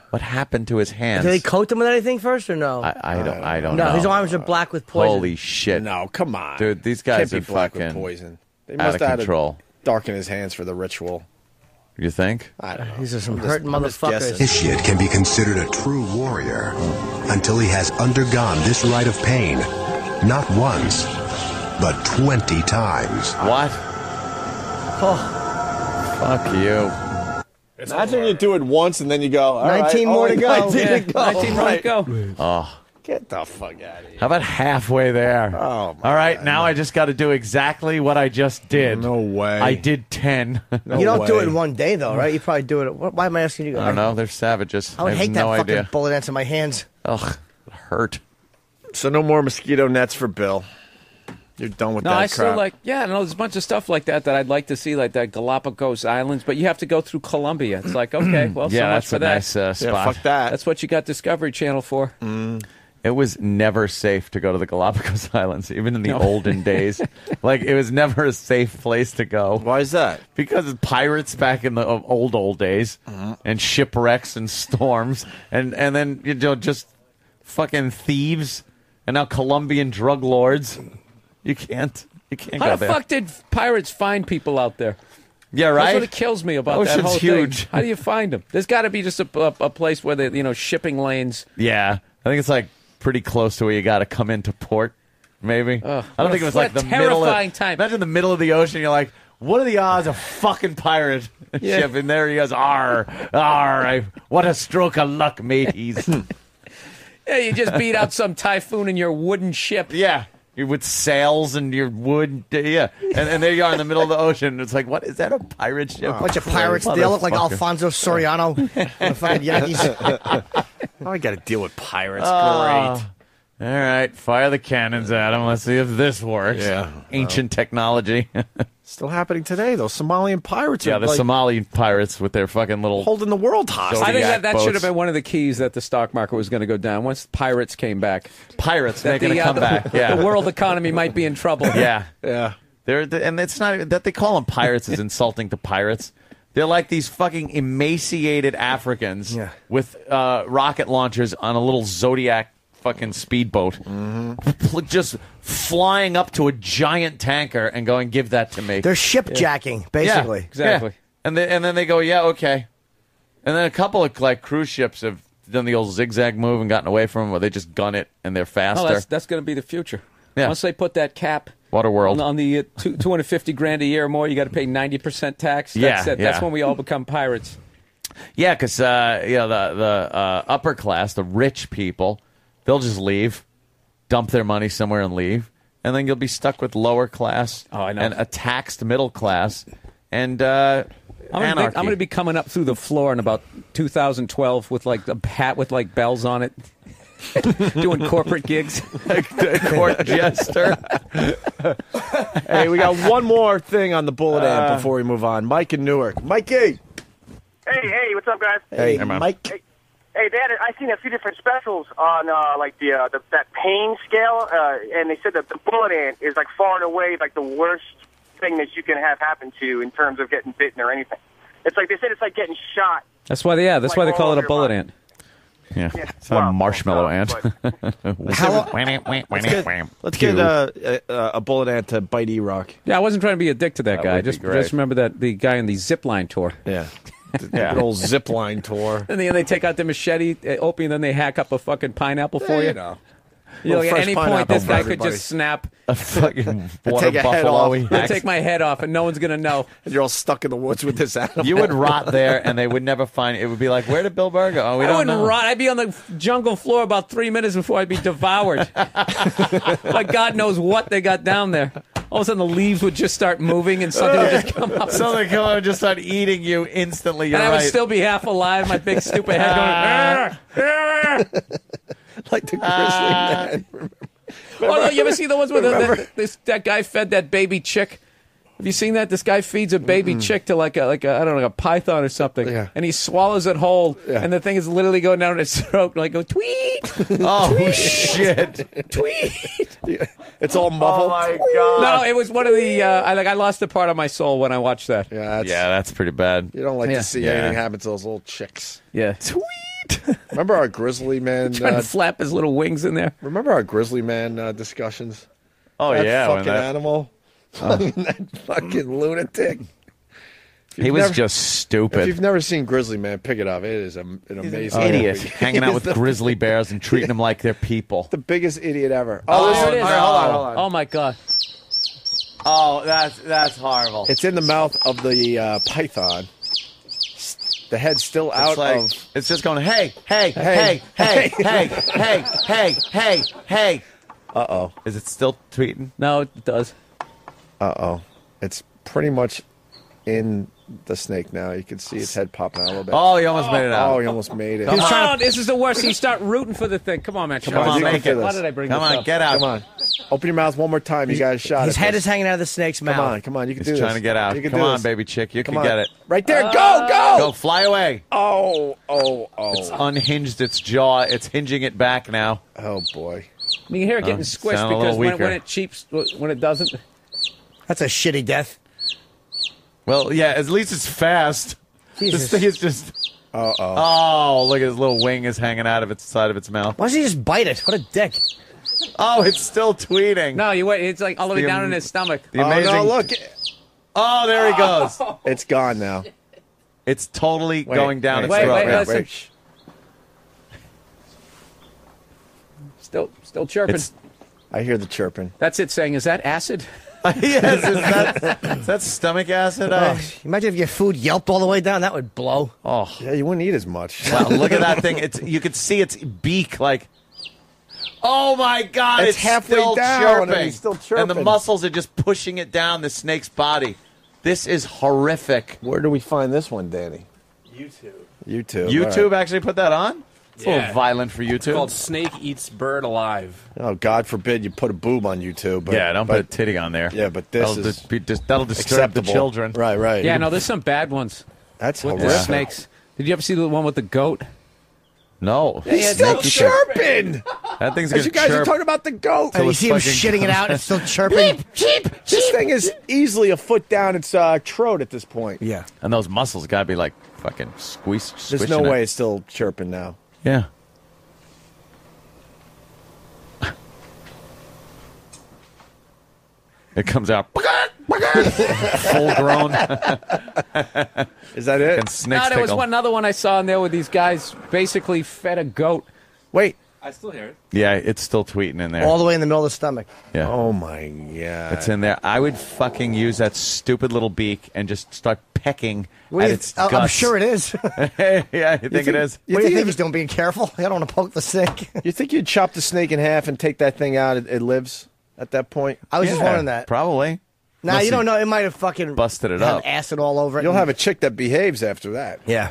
What happened to his hands? Do they coat him with anything first or no? I don't know. No, his arms are black with poison. Holy shit. No, come on. Dude, these guys Can't are be black fucking with poison. They out must of have had to control. darken his hands for the ritual. You think? I don't know. These are some I'm hurting I'm just motherfuckers. guessing. Initiate can be considered a true warrior until he has undergone this rite of pain, not once, but 20 times. What? Fuck you. Imagine you do it once and then you go, all right, 19 more to only go. 19 Yeah, to go. 19 more to Right. go. Oh. Get the fuck out of here. How about halfway there? Oh, my All right, God. now I just got to do exactly what I just did. No way. I did 10. No You don't do way. it in one day, though, right? You probably do it. Why am I asking you? I don't know. They're savages. I would have hate that no fucking idea. bullet ants in my hands. Ugh, it hurt. So no more mosquito nets for Bill. You're done with No, that I crap. still like, yeah, no, there's a bunch of stuff like that I'd like to see, like that Galapagos Islands, but you have to go through Colombia. It's like, okay, well, so Yeah, much that's for a that. nice yeah, spot. fuck that. That's what you got Discovery Channel for. It was never safe to go to the Galapagos Islands, even in the olden days. Like, it was never a safe place to go. Why is that? Because of pirates back in the old days, and shipwrecks and storms, and then just fucking thieves, and now Colombian drug lords. You can't How go the there. fuck did pirates find people out there? Yeah, That's right. what it kills me about that Ocean's whole huge. thing. How do you find them? There's got to be just a place where the shipping lanes. Yeah, I think it's like pretty close to where you got to come into port. Maybe. I don't think it was like the middle. Terrifying time. Imagine the middle of the ocean. You're like, what are the odds of fucking pirate ship? And there he goes, "Arr, what a stroke of luck, mateys." Yeah, you just beat out some typhoon in your wooden ship. Yeah. You're with sails and your wood, yeah, and there you are in the middle of the ocean. It's like, what is that? A pirate ship? Bunch of pirates. They all look like Motherfucker. Alfonso Soriano. The fucking Yankees. I got to deal with pirates. Oh. Great. All right, fire the cannons at him. Let's see if this works. Yeah. Ancient technology. Still happening today. Those Somalian pirates Yeah, are the like Somali pirates with their fucking little holding the world hostage. I think Zodiac that should have boats. been one of the keys that the stock market was going to go down once pirates came back. pirates That making a comeback. Yeah, the world economy might be in trouble. yeah, Yeah. and it's not even, that they call them pirates is insulting to pirates. They're like these fucking emaciated Africans with rocket launchers on a little Zodiac fucking speedboat, just flying up to a giant tanker and going, "Give that to me." They're shipjacking, basically. Yeah, Exactly. yeah. And then they go, "Yeah, okay." And then a couple of like cruise ships have done the old zigzag move and gotten away from them, where they just gun it and they're faster. Oh, that's going to be the future. Yeah. Once they put that cap Waterworld. on the $250,000 a year or more, you got to pay 90% tax. Yeah, That's it. yeah. That's when we all become pirates. Yeah, because the upper class, the rich people, they'll just leave, dump their money somewhere and leave, and then you'll be stuck with lower class and a taxed middle class and anarchy. I'm going to be coming up through the floor in about 2012 with like a hat with like bells on it. Doing corporate gigs. Court jester. Hey, we got one more thing on the bullet ant before we move on. Mike in Newark. Mikey. Hey, what's up, guys? Hey, man. Mike. Hey, Dad, I've seen a few different specials on like that pain scale, and they said that the bullet ant is like far and away like the worst thing that you can have happen to you in terms of getting bitten or anything. It's like they said it's like getting shot. That's why they call it a bullet ant. Yeah, it's not a marshmallow ant. Let's get a bullet ant to bite E-Rock. Yeah, I wasn't trying to be a dick to that guy. would be Just great. remember that the guy in the zip line tour. Yeah. The old zip line tour. And then they take out the machete, Opie, and then they hack up a fucking pineapple for you. You know. You know, Little at any fresh point, this pineapple guy for could everybody. just snap. A fucking Take water a head buffalo. off. He He'll hacks. take my head off, and no one's going to know. And you're all stuck in the woods with this animal. You would rot there, and they would never find it. It would be like, where did Bill Burr go? Oh, we I don't wouldn't know. rot. I'd be on the jungle floor about 3 minutes before I'd be devoured. Like God knows what they got down there. All of a sudden, the leaves would just start moving, and something would just come up. So they come out and just start eating you instantly. You're and I would right. still be half alive, my big stupid head going, Like the grizzly man. Oh, no, you ever see the ones where that guy fed that baby chick? Have you seen that? This guy feeds a baby chick to like a I don't know, a python or something, Yeah. and he swallows it whole, Yeah. and the thing is literally going down his throat, like go tweet, Oh, shit. tweet. It's all muffled. Oh, my God. No, it was one of the. I lost a part of my soul when I watched that. Yeah, That's pretty bad. You don't like Yeah. to see Yeah. anything happen to those little chicks. Yeah, Remember our grizzly man? trying to flap his little wings in there. Remember our grizzly man discussions? Oh, That yeah. fucking animal. That fucking lunatic. If you've He was never- just If stupid. you've never seen Grizzly Man, pick it up. It is an amazing Idiot. movie. Hanging out with He's grizzly bears and treating them like they're people. the biggest idiot ever. Oh, listen. there it is. All right, hold on. Oh my God. Oh, that's horrible. It's in the mouth of the python. The head's still out It's like, of. it's just going, hey, hey, hey, hey, hey, hey, hey, hey, hey. Uh-oh. Is it still tweeting? No, it does. Uh-oh. It's pretty much in the snake now. You can see its head popping out a little bit. Oh, you almost made it out. Oh, he almost made it. Oh, this is the worst. You start rooting for the thing. Come on, man. Come on, you can make do it. this. Why did I bring Come this on, up? get out. Come on. Open your mouth one more time. You got a shot. His at head this. is hanging out of the snake's mouth. Come on. You can He's do this. trying to get out. You can Come do on, this. baby chick. You Come can on. get it. Right there. Go. Go, fly away. Oh. It's unhinged its jaw. It's hinging it back now. Oh, boy. You can hear it getting squished sound a because little when weaker. it cheeps, when it doesn't. That's a shitty death. Well, yeah, at least it's fast. Jesus. This thing is just... Uh-oh. Oh, look at his little wing is hanging out of its side of its mouth. Why doesn't he just bite it? What a dick. Oh, it's still tweeting. No, you wait. It's like all the way The down in his stomach. The amazing... Oh, no, look. Oh, there he goes. It's gone now. It's totally going down its Wait, throat. wait, listen. Still chirping. I hear the chirping. That's it saying, is that acid? Yes, is that stomach acid? Imagine if your food yelped all the way down. That would blow. Oh, Yeah, you wouldn't eat as much. wow, look at that thing. You could see its beak like... Oh, my God. It's halfway still down, chirping. and it's still And the chirping. muscles are just pushing it down the snake's body. This is horrific. Where do we find this one, Danny? YouTube. YouTube actually put that on? It's a little violent for It's YouTube. called Snake Eats Bird Alive. Oh, God forbid you put a boob on YouTube. But, Yeah, don't put a titty on there. Yeah, but this that'll is that'll disturb the acceptable. children. Right. Yeah, no, there's some bad ones That's with the horrific. snakes. Did you ever see the one with the goat? No. He's still chirping. That thing's As gonna you guys are chirp. talking about the goat. And you it's see him fucking shitting it out and it's still chirping. This thing is easily a foot down its throat at this point. Yeah. And those muscles gotta be like fucking There's squishing no it. way it's still chirping now. Yeah. It comes out full grown. Is that it? And snakes No, there was tickle. one another one I saw in there where these guys basically fed a goat. Wait. I still hear it. Yeah, it's still tweeting in there. All the way in the middle of the stomach. Yeah. Oh, my God. It's in there. I would fucking use that stupid little beak and just start pecking Well, at you- its I'm guts. sure it is. Yeah, you think it is? What do you think he's doing? Being careful? I don't want to poke the snake. You think you'd chop the snake in half and take that thing out? It lives at that point? I was just Yeah, wondering that. Probably. Nah, Unless you don't he know. It might have fucking busted it have up. acid all over it. You'll have a chick that behaves after that. Yeah.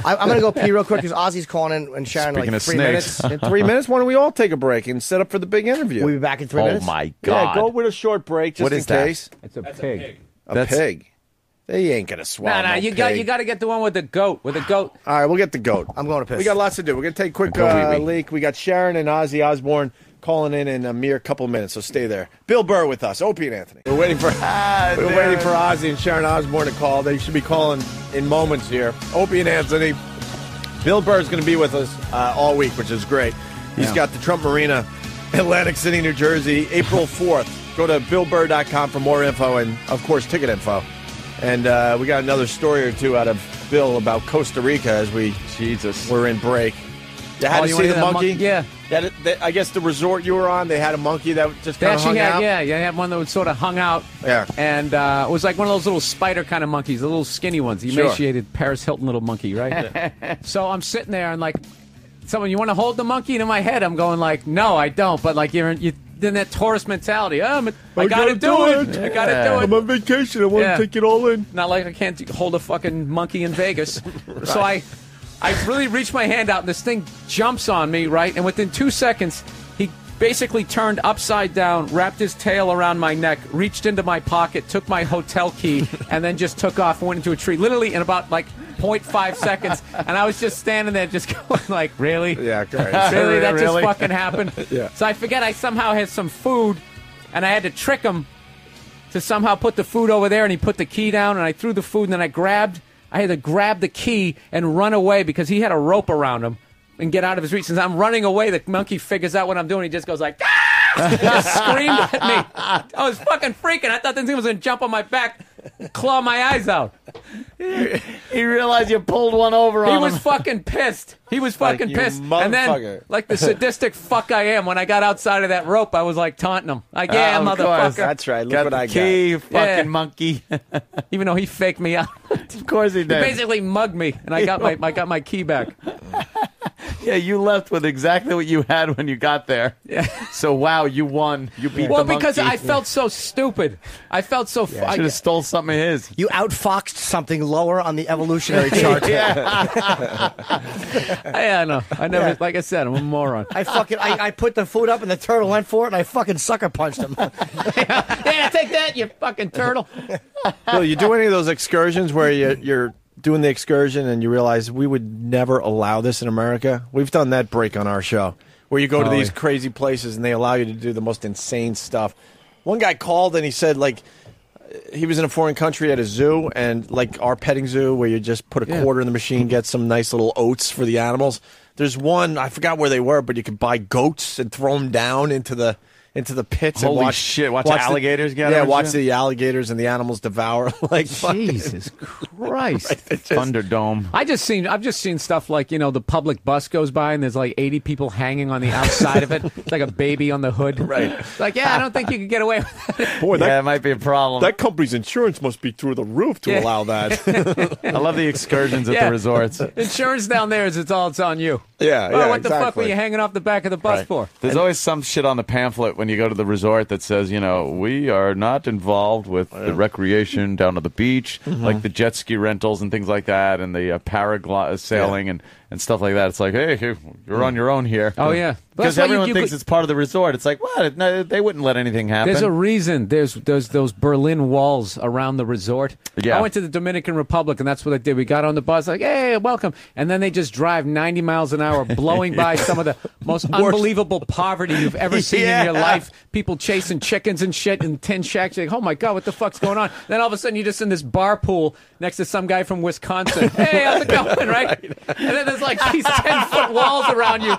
I'm going to go pee real quick because Ozzy's calling in and Sharon Speaking like of 3 snakes. minutes. In 3 minutes, why don't we all take a break and set up for the big interview? We'll be back in 3 minutes. Oh my Yeah, God! go with a short break just What in is that? case. It's a pig. A pig. They ain't gonna swallow. No, you got to get the one with the goat. With the goat. All right, we'll get the goat. I'm going to piss. We got lots to do. We're gonna take a quick leak. We got Sharon and Ozzy Osbourne calling in a mere couple minutes, so stay there. Bill Burr with us, Opie and Anthony. We're waiting for Ozzy and Sharon Osbourne to call. They should be calling in moments here. Opie and Anthony. Bill Burr is going to be with us all week, which is great. He's got the Trump Marina, Atlantic City, New Jersey, April 4th. Go to BillBurr.com for more info and, of course, ticket info. And we got another story or two out of Bill about Costa Rica as we're in break. You had to see the monkey? Yeah. I guess the resort you were on, they had a monkey that just They kind of hung actually out. had, they had one that was sort of hung out. Yeah. And it was like one of those little spider kind of monkeys, the little skinny ones, the emaciated Paris Hilton little monkey, right? So I'm sitting there and like, someone, you want to hold the monkey? And in my head, I'm going like, no, I don't. But like you're in that tourist mentality. I gotta do it. I gotta do it. I'm on vacation. I want to take it all in. Not like I can't hold a fucking monkey in Vegas. Right. So I really reached my hand out, and this thing jumps on me, right? And within 2 seconds, he basically turned upside down, wrapped his tail around my neck, reached into my pocket, took my hotel key, and then just took off and went into a tree. Literally in about like 0.5 seconds. And I was just standing there just going like, really? Yeah, great. Really? That just fucking happened? Yeah. So I forget I somehow had some food, and I had to trick him to somehow put the food over there, and he put the key down, and I threw the food, and then I had to grab the key and run away because he had a rope around him and get out of his reach. Since I'm running away, the monkey figures out what I'm doing. He just goes like, ah! He just screamed at me. I was fucking freaking. I thought this thing was going to jump on my back, claw my eyes out. He realized you pulled one over on him. He was fucking pissed. He was fucking pissed. And then, like the sadistic fuck I am, when I got outside of that rope, I was like taunting him. Like, yeah, motherfucker. That's right. Look Got what the I key, got. fucking monkey. Even though he faked me out. Of course he He did. basically mugged me, and I got my key back. Yeah, you left with exactly what you had when you got there. Yeah. So, wow, you won. You beat the monkey. Well, because I felt so stupid. I felt so... I should have stole something of his. You outfoxed something lower on the evolutionary chart. Yeah, I know. I never... Like I said, I'm a moron. I put the food up and the turtle went for it and I fucking sucker punched him. Yeah, take that, you fucking turtle. Bill, you do any of those excursions where you're doing the excursion and you realize we would never allow this in America? We've done that break on our show where you go to these crazy places and they allow you to do the most insane stuff. One guy called and he said, like, he was in a foreign country at a zoo, and like our petting zoo where you just put a quarter in the machine, get some nice little oats for the animals. There's one, I forgot where they were, but you could buy goats and throw them down into the pits. Holy and watch shit! Watch the alligators get Yeah, them watch and the alligators and the animals devour. Like Jesus Christ! Thunderdome. I've just seen stuff like, the public bus goes by and there's like 80 people hanging on the outside of it. It's like a baby on the hood. Right. It's like, I don't think you could get away with that. Boy, that might be a problem. That company's insurance must be through the roof to allow that. I love the excursions at the resorts. Insurance down there it's on you. Yeah. Oh, what the fuck were you hanging off the back of the bus for? There's always some shit on the pamphlet when you go to the resort that says, we are not involved with the recreation down to the beach, like the jet ski rentals and things like that, and the parasailing and stuff like that. It's like, hey, you're on your own here. Oh, yeah. Because everyone thinks it's part of the resort. It's like, what? No, they wouldn't let anything happen. There's a reason. There's those Berlin walls around the resort. Yeah. I went to the Dominican Republic, and that's what I did. We got on the bus, like, hey, welcome. And then they just drive 90 miles an hour, blowing by some of the most unbelievable poverty you've ever seen in your life. People chasing chickens and shit in tin shacks. You're like, oh, my God, what the fuck's going on? Then all of a sudden, you're just in this bar pool next to some guy from Wisconsin. Hey, how's it going, right? And then there's like these 10-foot walls around you.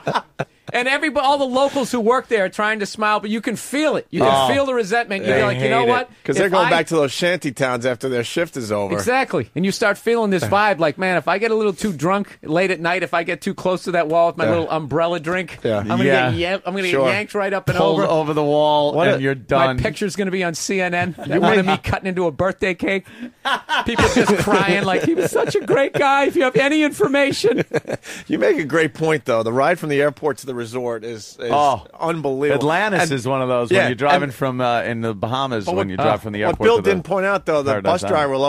And all the locals who work there are trying to smile, but you can feel it. You can feel the resentment. You're like, you know what? Because they're going back to those shanty towns after their shift is over. Exactly. And you start feeling this vibe like, man, if I get a little too drunk late at night, if I get too close to that wall with my little umbrella drink, I'm going to get yanked right up and pulled over the wall, and you're done. My picture's going to be on CNN. That one of me cutting into a birthday cake. People just crying like, he was such a great guy. If you have any information. You make a great point, though. The ride from the airport to the resort is Oh. unbelievable. Atlantis And- is one of those yeah, when you're driving and- from in the Bahamas But when you drive from the airport. What Bill to the didn't point out, though, the Paradise bus driver Island. will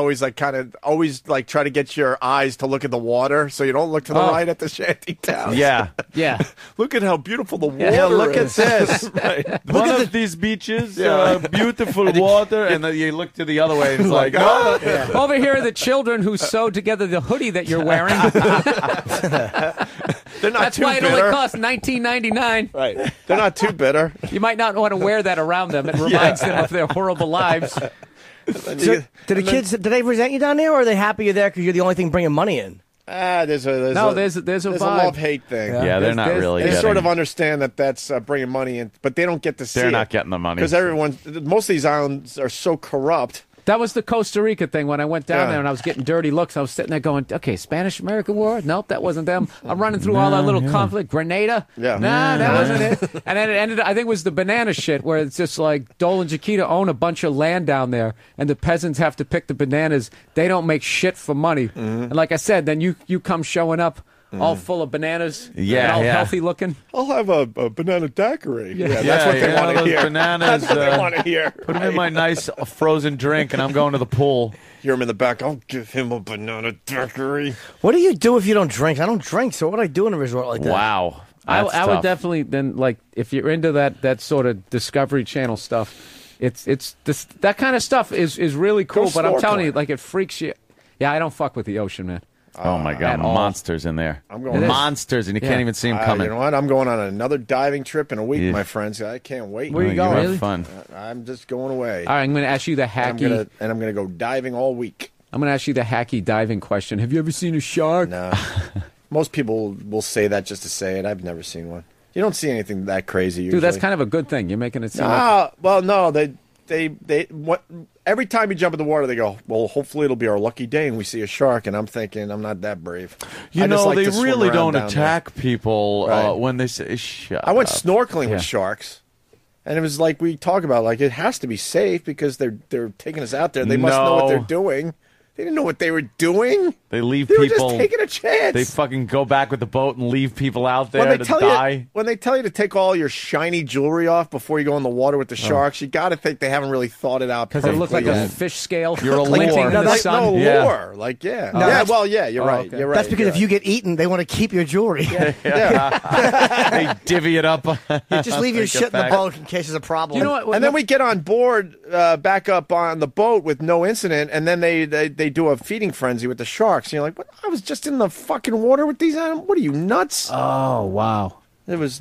always try to get your eyes to look at the water, so you don't look to the right at the shanty town. Yeah. Yeah. Look at how beautiful the water Yeah, look at is. this. Right. One of these beaches, Yeah. beautiful water, and then you look to the other way, and it's like, oh. Over here are the children who sewed together the hoodie that you're wearing. They're not That's too why it bitter. only costs $19.99. Right. They're not too bitter. You might not want to wear that around them. It reminds them of their horrible lives. So, do the kids? Do they resent you down there, or are they happy you're there because you're the only thing bringing money in? There's a vibe. love-hate thing. Yeah, they're not really They getting- sort of understand that that's bringing money in, but they don't get to see They're it. not getting the money. Because most of these islands are so corrupt. That was the Costa Rica thing when I went down Yeah. there and I was getting dirty looks. I was sitting there going, okay, Spanish-American War? Nope, that wasn't them. I'm running through all that little conflict. Grenada? Yeah. Nah, that wasn't it. And then it ended, I think it was the banana shit where it's just like Dole and Chiquita own a bunch of land down there and the peasants have to pick the bananas. They don't make shit for money. Mm-hmm. And like I said, then you come showing up all full of bananas Yeah, and all yeah. healthy looking. I'll have a banana daiquiri. Yeah. That's what they want to those hear. Bananas, That's what they want to hear. Put them in my nice frozen drink, and I'm going to the pool. Hear him in the back. I'll give him a banana daiquiri. What do you do if you don't drink? I don't drink, so what do I do in a resort like that? Wow. I That's would tough. definitely then, like, if you're into that sort of Discovery Channel stuff, it's this, that kind of stuff is really cool. Go But I'm telling you, snorkeling. like, it freaks you. Yeah, I don't fuck with the ocean, man. Oh, my God. at all. Monsters in there. I'm going- Monsters, and you can't even see them coming. You know what? I'm going on another diving trip in a week, Yeah. my friends. I can't wait. Where you going? have Really? fun. I'm just going away. All right, I'm going to ask you the And hacky. I'm gonna go diving all week. I'm going to ask you the hacky diving question. Have you ever seen a shark? No. Most people will say that just to say it. I've never seen one. You don't see anything that crazy usually. Dude, that's kind of a good thing. You're making it seem like... Ah, well, no, every time you jump in the water, they go, well, hopefully it'll be our lucky day and we see a shark. And I'm thinking, I'm not that brave. You I just know, like they to swim really around don't down attack people Right. when they say, shut I went up. snorkeling Yeah. with sharks. And it was like we talk about, like, it has to be safe because they're taking us out there. They must know what they're No. doing. They didn't know what they were doing. They leave They were people. just taking a chance. They fucking go back with the boat and leave people out there when they to tell die. you when they tell you to take all your shiny jewelry off before you go in the water with the sharks, you got to think they haven't really thought it out Because it looked like perfectly a yet. fish scale You're a glinting lure. in No, the that's sun. no Yeah. lure. Like, yeah. No, yeah, that's- well, yeah, you're right. okay. You're right. That's because you're if you get eaten, they want to keep your jewelry. They divvy it up. You just leave your Take it shit in the back. boat in case there's a problem. You know what? And then we get on board, back up on the boat with no incident, and then they do a feeding frenzy with the sharks. And you're like, what? I was just in the fucking water with these animals. What are you, nuts? Oh, wow. It was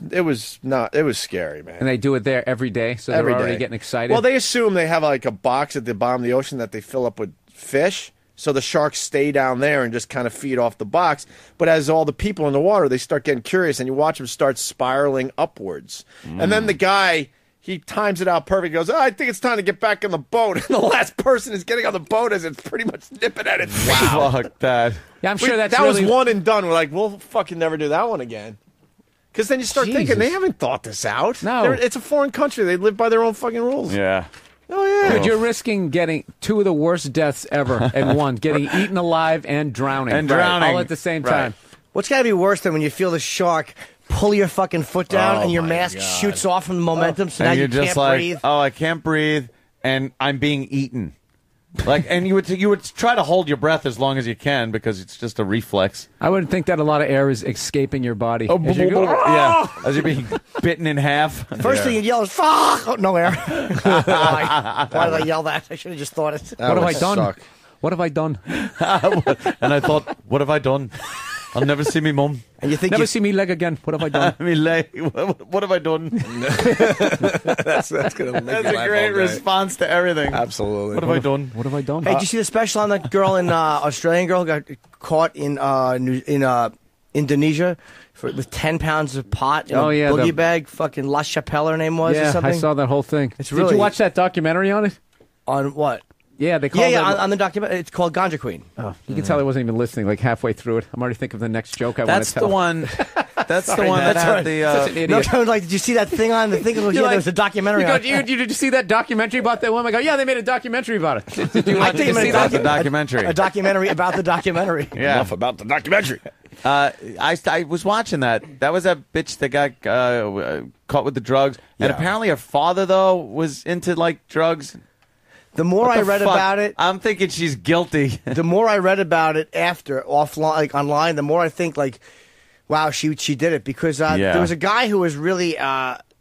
scary, man. And they do it there every day, so they're Every already day. getting excited. Well, they assume they have like a box at the bottom of the ocean that they fill up with fish. So the sharks stay down there and just kind of feed off the box. But as all the people in the water, they start getting curious, and you watch them start spiraling upwards. And then the guy, he times it out perfect. He goes, I think it's time to get back on the boat. And the last person is getting on the boat as it's pretty much nipping at its feet. Fuck that. yeah, I'm sure that's that really... was one and done. We're like, we'll fucking never do that one again. Because then you start thinking, they haven't thought this out. No. It's a foreign country. They live by their own fucking rules. Yeah. Oh, yeah. Dude, you're risking getting two of the worst deaths ever in one, getting eaten alive and drowning. And drowning. All at the same Right. time. What's got to be worse than when you feel the shark pull your fucking foot down Oh, and your my mask God. shoots off from the momentum, so now And you you're just can't like, breathe? oh, I can't breathe, and I'm being eaten. Like, and you would try to hold your breath as long as you can because it's just a reflex. I would think that a lot of air is escaping your body. as you go, Yeah, as you're being bitten in half. First thing you yell is, fuck! Oh, no air. Why did I yell that? I should have just thought it. That what have I would done? suck. What have I done? And I thought, what have I done? I'll never see me mum. And you think Never you, see me leg again. What have I done? I mean, like, what have I done? That's gonna make That's you a laugh great all day. response to everything. Absolutely. What have I done? What have I done? hey, did you see the special on that girl in Australian girl got caught in Indonesia with 10 pounds of pot in Oh, a yeah, boogie the- bag? Fucking La Chapelle, her name was, or yeah, something. I saw that whole thing. It's Did really- you watch that documentary on it? On what? Yeah, they called Yeah, it. on the document. It's called Ganja Queen. Oh, you can tell I wasn't even listening. Like halfway through it, I'm already thinking of the next joke I want That's to tell. the one. That's the one that That's had right. the. Such an No, idiot. I was like, did you see that thing on the thing? Yeah, there was a documentary You on go, it. did you see that documentary about that woman? I go, yeah, they made a documentary about it. Did you, I did think you it see made that? the documentary. A documentary about the documentary. Yeah. Enough about the documentary. I was watching that. That was that bitch that got caught with the drugs. And apparently her father, though, was into, like, drugs. The more I read about it, I'm thinking she's guilty. The more I read about it after, offline, like online, the more I think, like, wow, she did it. Because there was a guy who was really...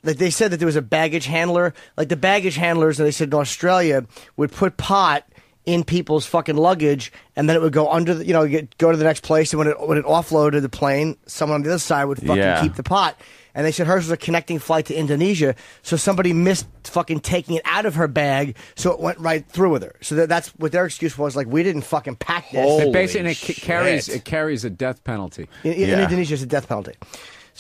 like they said that there was a baggage handler. Like the baggage handlers, they said in Australia, would put pot in people's fucking luggage, and then it would go under the, go to the next place, and when it offloaded the plane, someone on the other side would fucking keep the pot. And they said hers was a connecting flight to Indonesia, so somebody missed fucking taking it out of her bag, so it went right through with her. So that's what their excuse was, like, we didn't fucking pack this. Basically, it carries a death penalty. In Indonesia, it's a death penalty.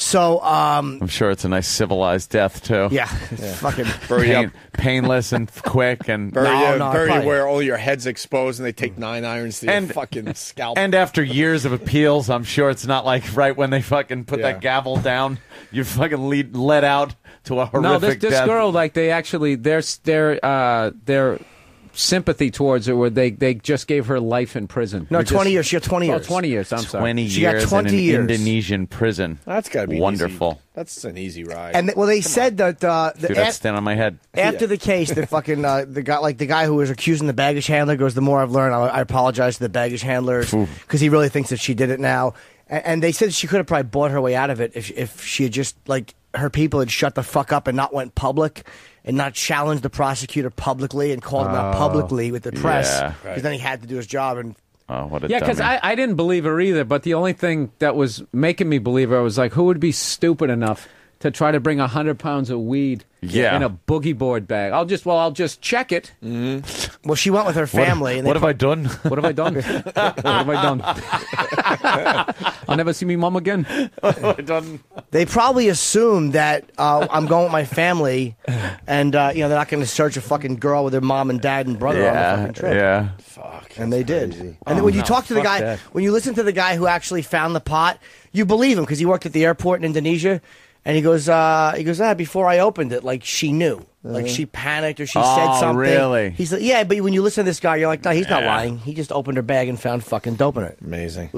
So, I'm sure it's a nice civilized death too. Yeah, fucking painless and quick and bury you where all your head's exposed and they take 9 irons to your fucking scalp. And after years of appeals, I'm sure it's not like right when they fucking put that gavel down, you're fucking let out to a horrific this death. girl, like they actually their sympathy towards her where they just gave her life in prison. No, 20 years. She got 20 years. Oh, 20 years. I'm sorry. 20 She got years 20 in an years. Indonesian prison. That's got to be wonderful. Easy. That's an easy ride. And they said that Dude, that's stand on my head. After the case, the fucking the guy who was accusing the baggage handler goes, the more I've learned, I apologize to the baggage handlers because he really thinks that she did it now. And they said she could have probably bought her way out of it if she had just, like, her people had shut the fuck up and not went public and not challenged the prosecutor publicly and called him out publicly with the press. Because then he had to do his job. And what a because I didn't believe her either, but the only thing that was making me believe her was like, who would be stupid enough to try to bring 100 pounds of weed in a boogie board bag? I'll just check it. Well, she went with her family. What have I done? What have I done? What have I done? I'll never see me mom again. What have I done? They probably assumed that I'm going with my family, and they're not going to search a fucking girl with her mom and dad and brother on the fucking trip. Yeah. Fuck. And they did. And then when you talk to the guy, when you listen to the guy who actually found the pot, you believe him because he worked at the airport in Indonesia. And he goes, before I opened it, like, she knew. Like, she panicked or she said something. Really? He's like, yeah, but when you listen to this guy, you're like, no, he's not lying. He just opened her bag and found fucking dope in it. Amazing.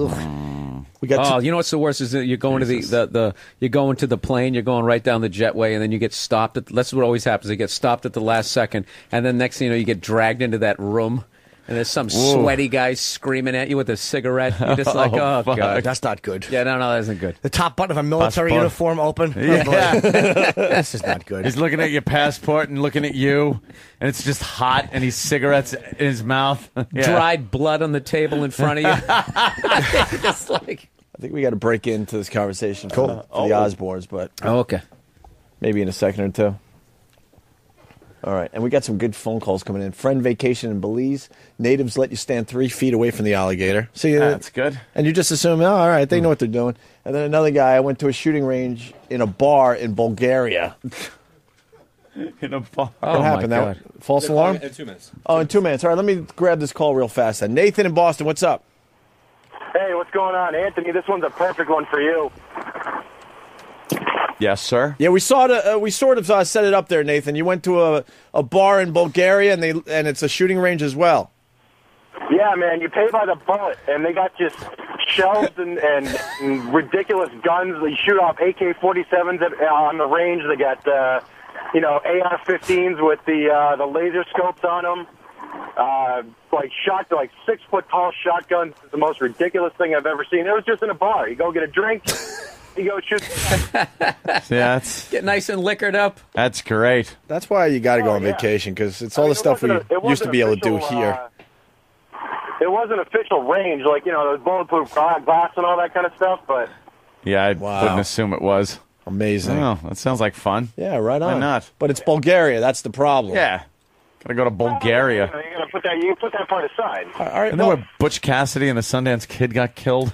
We got you know what's the worst is that you're going to you're going to the plane, you're going right down the jetway, and then you get stopped. That's what always happens. You get stopped at the last second, and then next thing you know, you get dragged into that room. And there's some sweaty guy screaming at you with a cigarette. You're just like, oh, God. That's not good. Yeah, no, that isn't good. The top button of a military uniform open. Yeah. This is not good. He's looking at your passport and looking at you, and it's just hot, and he's cigarettes in his mouth. Dried blood on the table in front of you. Just like... I think we got to break into this conversation for the Osbournes, but okay, maybe in a second or two. All right, and we got some good phone calls coming in. Friend vacation in Belize. Natives let you stand 3 feet away from the alligator. See, that's good. And you just assume, all right, they know what they're doing. And then another guy, I went to a shooting range in a bar in Bulgaria. In a bar? What happened? That false alarm? In 2 minutes. Oh, in 2 minutes. All right, let me grab this call real fast then. Nathan in Boston, what's up? Hey, what's going on, Anthony? This one's a perfect one for you. Yes, sir. Yeah, we sort of set it up there, Nathan. You went to a bar in Bulgaria, and it's a shooting range as well. Yeah, man, you pay by the bullet, and they got just shells and ridiculous guns. They shoot off AK-47s on the range. They got AR-15s with the laser scopes on them. Like 6-foot tall shotguns. It's the most ridiculous thing I've ever seen. It was just in a bar. You go get a drink. You go shoot. Get nice and liquored up. That's great. That's why you got to go on vacation, because it's all the stuff we used to be able to do here. It wasn't official range, like, those bulletproof glass and all that kind of stuff, but... Yeah, I wouldn't assume it was. Amazing. Oh, that sounds like fun. Yeah, right on. Why not? But it's Bulgaria. That's the problem. Yeah. Gotta go to Bulgaria. You gotta put that part aside. All right. Isn't that where Butch Cassidy and the Sundance Kid got killed?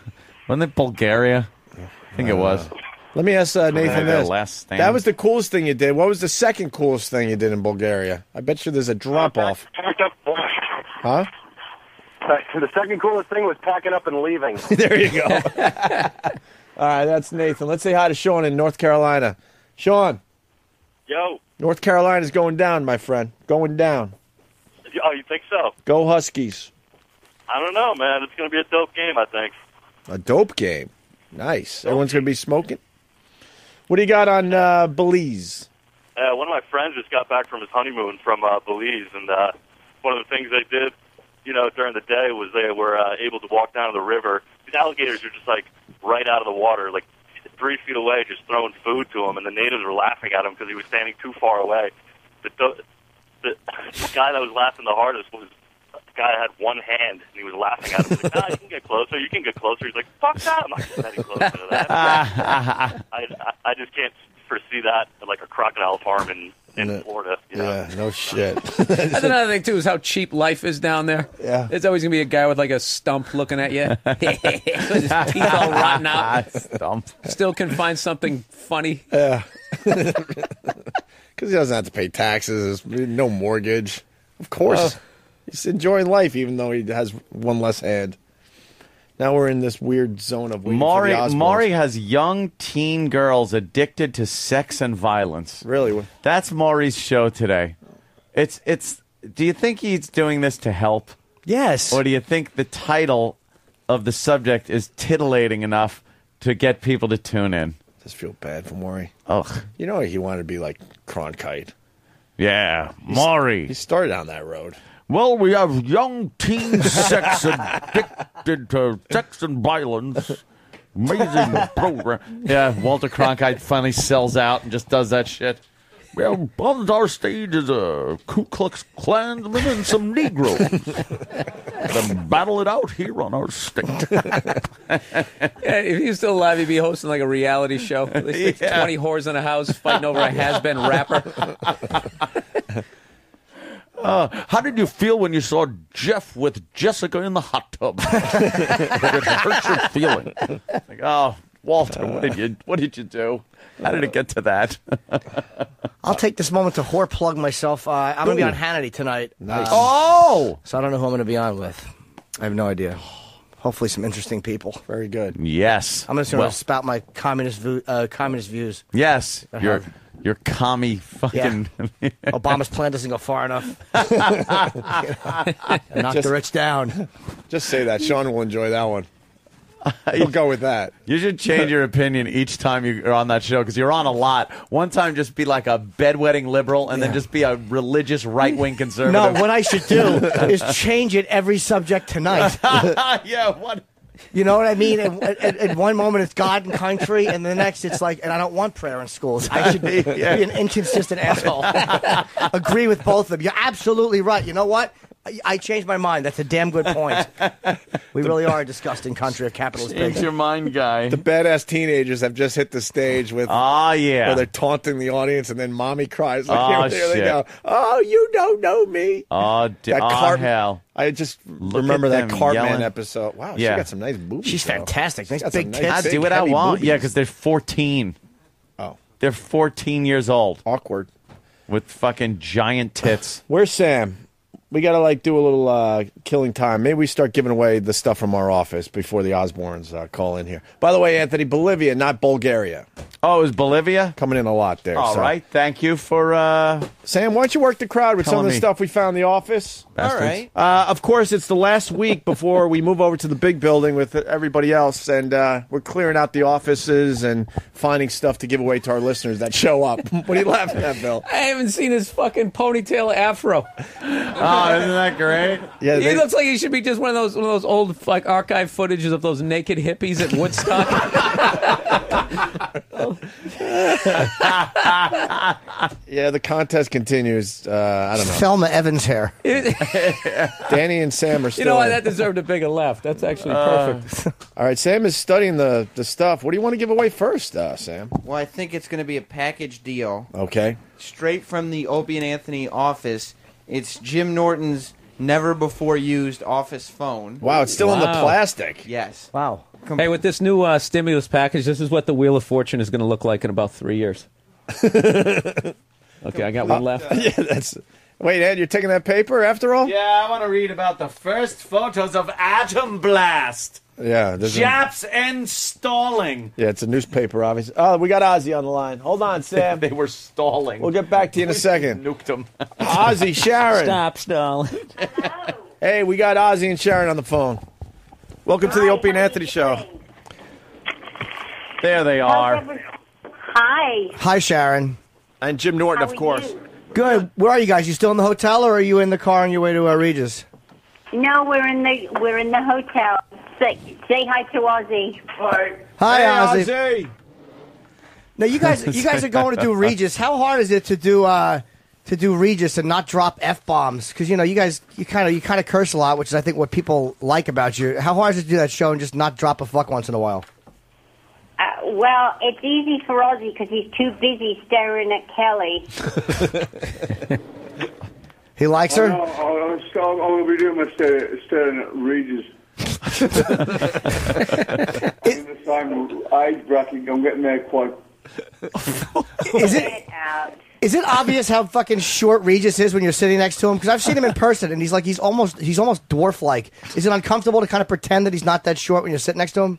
Wasn't it Bulgaria? I think it was. Let me ask Nathan this. Last stand. That was the coolest thing you did. What was the second coolest thing you did in Bulgaria? I bet you there's a drop-off. Huh? The second coolest thing was packing up and leaving. There you go. All right, that's Nathan. Let's say hi to Sharon in North Carolina. Sharon. Yo. North Carolina's going down, my friend. Going down. Oh, you think so? Go Huskies. I don't know, man. It's going to be a dope game, I think. A dope game? Nice. Everyone's going to be smoking. What do you got on Belize? One of my friends just got back from his honeymoon from Belize, and one of the things they did, during the day was they were able to walk down to the river. These alligators are just, right out of the water, 3 feet away, just throwing food to him, and the natives were laughing at him because he was standing too far away. The guy that was laughing the hardest was the guy that had one hand, and he was laughing at him. He's like, you can get closer, you can get closer. He's like, fuck that, I'm not getting closer to that. I just can't foresee that like a crocodile farm in Florida. Yeah, no shit. That's another thing, too, is how cheap life is down there. Yeah. There's always going to be a guy with, a stump looking at you. With his teeth all rotten out. Stump. Still can find something funny. Yeah. Because he doesn't have to pay taxes. There's no mortgage. Of course. He's enjoying life, even though he has one less hand. Now we're in this weird zone of waiting for the Osbournes. Maury has young teen girls addicted to sex and violence. Really? That's Maury's show today. It's. Do you think he's doing this to help? Yes. Or do you think the title of the subject is titillating enough to get people to tune in? I just feel bad for Maury. Ugh. You know he wanted to be like Cronkite. Yeah, Maury. He started down that road. Well, we have young teen sex addicted to sex and violence. Amazing program. Yeah, Walter Cronkite finally sells out and just does that shit. Well, on our stage is a Ku Klux Klansman and some Negroes. Then battle it out here on our stage. If he was still alive, he'd be hosting a reality show. At least 20 whores in a house fighting over a has-been rapper. How did you feel when you saw Jeff with Jessica in the hot tub? Did it hurt your feeling? Walter, what did you do? How did it get to that? I'll take this moment to whore plug myself. I'm going to be on Hannity tonight. Nice. So I don't know who I'm going to be on with. I have no idea. Hopefully some interesting people. Very good. Yes. I'm just going to spout my communist views. Yes. Your commie fucking... Yeah. Obama's plan doesn't go far enough. Knock the rich down. Just say that. Sean will enjoy that one. He'll go with that. You should change your opinion each time you're on that show because you're on a lot. One time just be like a bedwetting liberal and then just be a religious right-wing conservative. No, what I should do is change it every subject tonight. Yeah, what... You know what I mean? At one moment it's God and country, and the next it's and I don't want prayer in schools. I should be an inconsistent asshole. Agree with both of them. You're absolutely right. You know what? I changed my mind. That's a damn good point. We really are a disgusting country of capitalist pigs. Change your mind, guy. The badass teenagers have just hit the stage with where they're taunting the audience, and then mommy cries. There they go. Oh, you don't know me. Hell. I just remember that Cartman episode. Wow, she got some nice boobies. She's fantastic. Nice big tits. I do what I want. Boobies. Yeah, because they're 14. Oh. They're 14 years old. Awkward. With fucking giant tits. Where's Sam? We got to do a little killing time. Maybe we start giving away the stuff from our office before the Osbournes call in here. By the way, Anthony, Bolivia, not Bulgaria. Oh, is Bolivia? Coming in a lot there. All right. Thank you for... Sam, why don't you work the crowd with some of the stuff we found in the office? Bastards. All right. Of course, it's the last week before we move over to the big building with everybody else, and we're clearing out the offices and finding stuff to give away to our listeners that show up. What are you laughing at, Bill? I haven't seen his fucking ponytail afro. Oh, isn't that great? Yeah, he looks like he should be just one of those old archive footages of those naked hippies at Woodstock. Yeah, the contest continues. I don't know. Thelma Evans hair. Danny and Sam are still. You know why that deserved a bigger laugh? That's actually perfect. All right, Sam is studying the stuff. What do you want to give away first, Sam? Well, I think it's going to be a package deal. Okay. Straight from the Opie and Anthony office. It's Jim Norton's never-before-used office phone. Wow, it's still in the plastic. Yes. Wow. Hey, with this new stimulus package, this is what the Wheel of Fortune is going to look like in about 3 years. Okay, I got one left. Yeah, that's. Wait, Ed, you're taking that paper after all? Yeah, I want to read about the first photos of Atom Blast. Yeah. Japs installing. Yeah, it's a newspaper, obviously. Oh, we got Ozzy on the line. Hold on, Sam. They were stalling. We'll get back to you in a second. Nuked them. Ozzy, Sharon. Stop stalling. Hey, we got Ozzy and Sharon on the phone. Welcome to the Opie and Anthony show. There they are. Hi. Hi, Sharon. And Jim Norton, How of are course. you? Good. Where are you guys? You still in the hotel, or are you in the car on your way to Regis? No, we're in the hotel. Say hi to Ozzy. Hi. Hi, Hey, Ozzy. Now you guys are going to do Regis. How hard is it to do Regis and not drop F-bombs? Because you guys you kind of curse a lot, which is I think what people like about you. How hard is it to do that show and just not drop a fuck once in a while? Well, it's easy for Ozzy because he's too busy staring at Kelly. He likes her? I'm going to be doing my staring at Regis. In the same age bracket, I'm getting there quite... Is it obvious how fucking short Regis is when you're sitting next to him? Because I've seen him in person, and he's almost dwarf-like. Is it uncomfortable to kind of pretend that he's not that short when you're sitting next to him?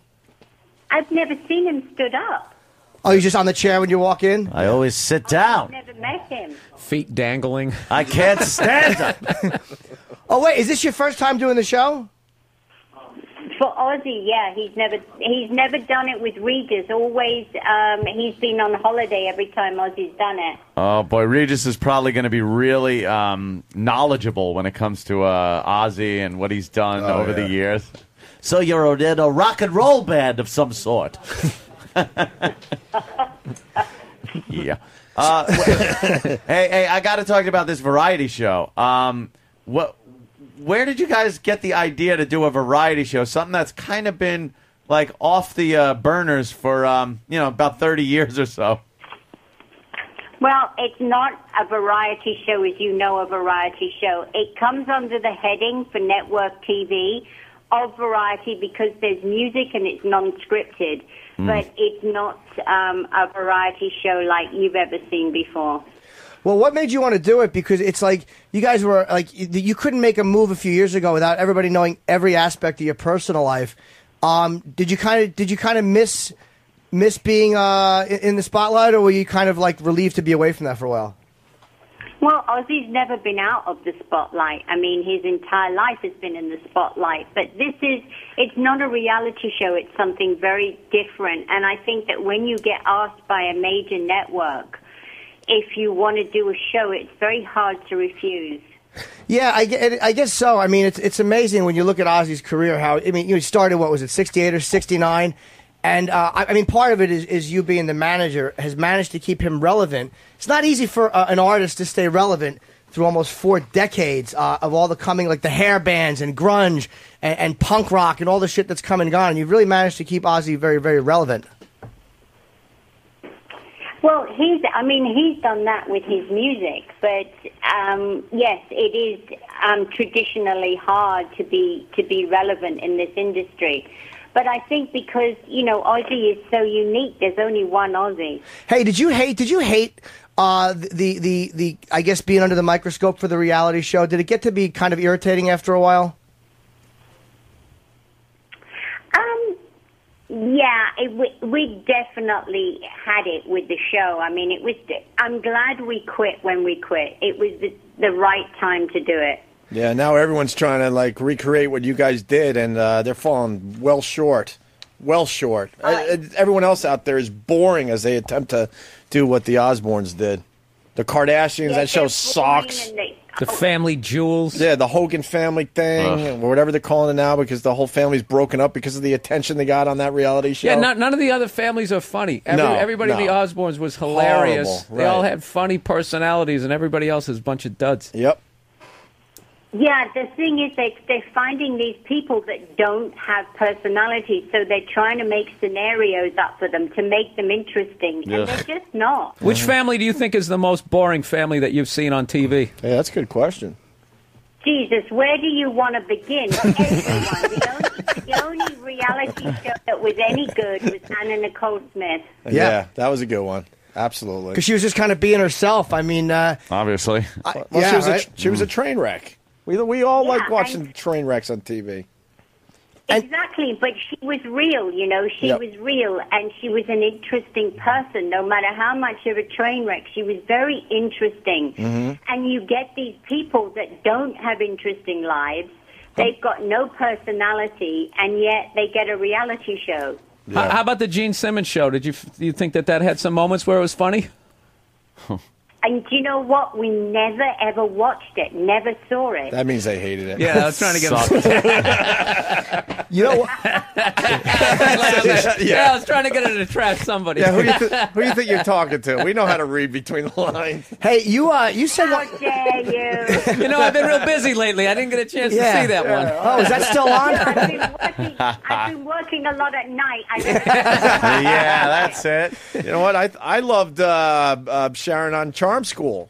I've never seen him stood up. Oh, you're just on the chair when you walk in? I always sit down. I've never met him. Feet dangling. I can't stand up. Oh, wait, is this your first time doing the show? For Ozzy, yeah, he's never done it with Regis. Always, he's been on holiday every time Ozzy's done it. Oh, boy, Regis is probably going to be really knowledgeable when it comes to Ozzy and what he's done over the years. So you're in a rock and roll band of some sort. Yeah. Hey, I got to talk about this variety show. Where did you guys get the idea to do a variety show? Something that's kind of been like off the burners for about 30 years or so. Well, it's not a variety show, as you know, a variety show. It comes under the heading for network TV of variety because there's music and it's non-scripted, but it's not a variety show like you've ever seen before. Well, what made you want to do it? Because it's like you guys were like you couldn't make a move a few years ago without everybody knowing every aspect of your personal life. Did you kind of miss being in the spotlight, or were you kind of like relieved to be away from that for a while? Well, Ozzy's never been out of the spotlight. I mean, his entire life has been in the spotlight. But it's not a reality show. It's something very different. And I think that when you get asked by a major network, if you want to do a show, it's very hard to refuse. Yeah, I guess so. I mean, it's amazing when you look at Ozzy's career. He started, what was it, 68 or 69? And, I mean, part of it is you being the manager has managed to keep him relevant. It's not easy for an artist to stay relevant through almost 4 decades of all the coming, like the hair bands and grunge and punk rock and all the shit that's come and gone. And you've really managed to keep Ozzy very, very relevant. Well, he's done that with his music, but yes, it is traditionally hard to be relevant in this industry. But I think because, Ozzy is so unique, there's only one Ozzy. Hey, did you hate the I guess being under the microscope for the reality show? Did it get to be kind of irritating after a while? Yeah, we definitely had it with the show. I mean, I'm glad we quit when we quit. It was the right time to do it. Yeah, now everyone's trying to like recreate what you guys did, and they're falling well short. Well short. Everyone else out there is boring as they attempt to do what the Osbournes did. The Kardashians, that show sucks. The family jewels. Yeah, the Hogan family thing, or whatever they're calling it now, because the whole family's broken up because of the attention they got on that reality show. Yeah, none of the other families are funny. Everybody in the Osbournes was hilarious. Horrible, They all had funny personalities, and everybody else is a bunch of duds. Yep. Yeah, the thing is they're finding these people that don't have personality, so they're trying to make scenarios up for them to make them interesting, and they're just not. Which family do you think is the most boring family that you've seen on TV? Hey, that's a good question. Jesus, where do you want to begin? Everyone. The only reality show that was any good was Anna Nicole Smith. Yeah, that was a good one. Absolutely. Because she was just kind of being herself. I mean, obviously. She was a train wreck. We all like watching train wrecks on TV. Exactly, but she was real, She was real, and she was an interesting person. No matter how much of a train wreck, she was very interesting. Mm-hmm. And you get these people that don't have interesting lives. They've got no personality, and yet they get a reality show. How about the Gene Simmons show? Do you think that had some moments where it was funny? And do you know what? We never, ever watched it. Never saw it. That means they hated it. Yeah, I was trying to get You know what? I was trying to get it to trash somebody. Yeah, who do you think you're talking to? We know how to read between the lines. Hey, you said How dare you? You know, I've been real busy lately. I didn't get a chance to see that one. Oh, is that still on? I've been working a lot at night. Yeah, that's it. You know what? I loved Sharon on Charm School.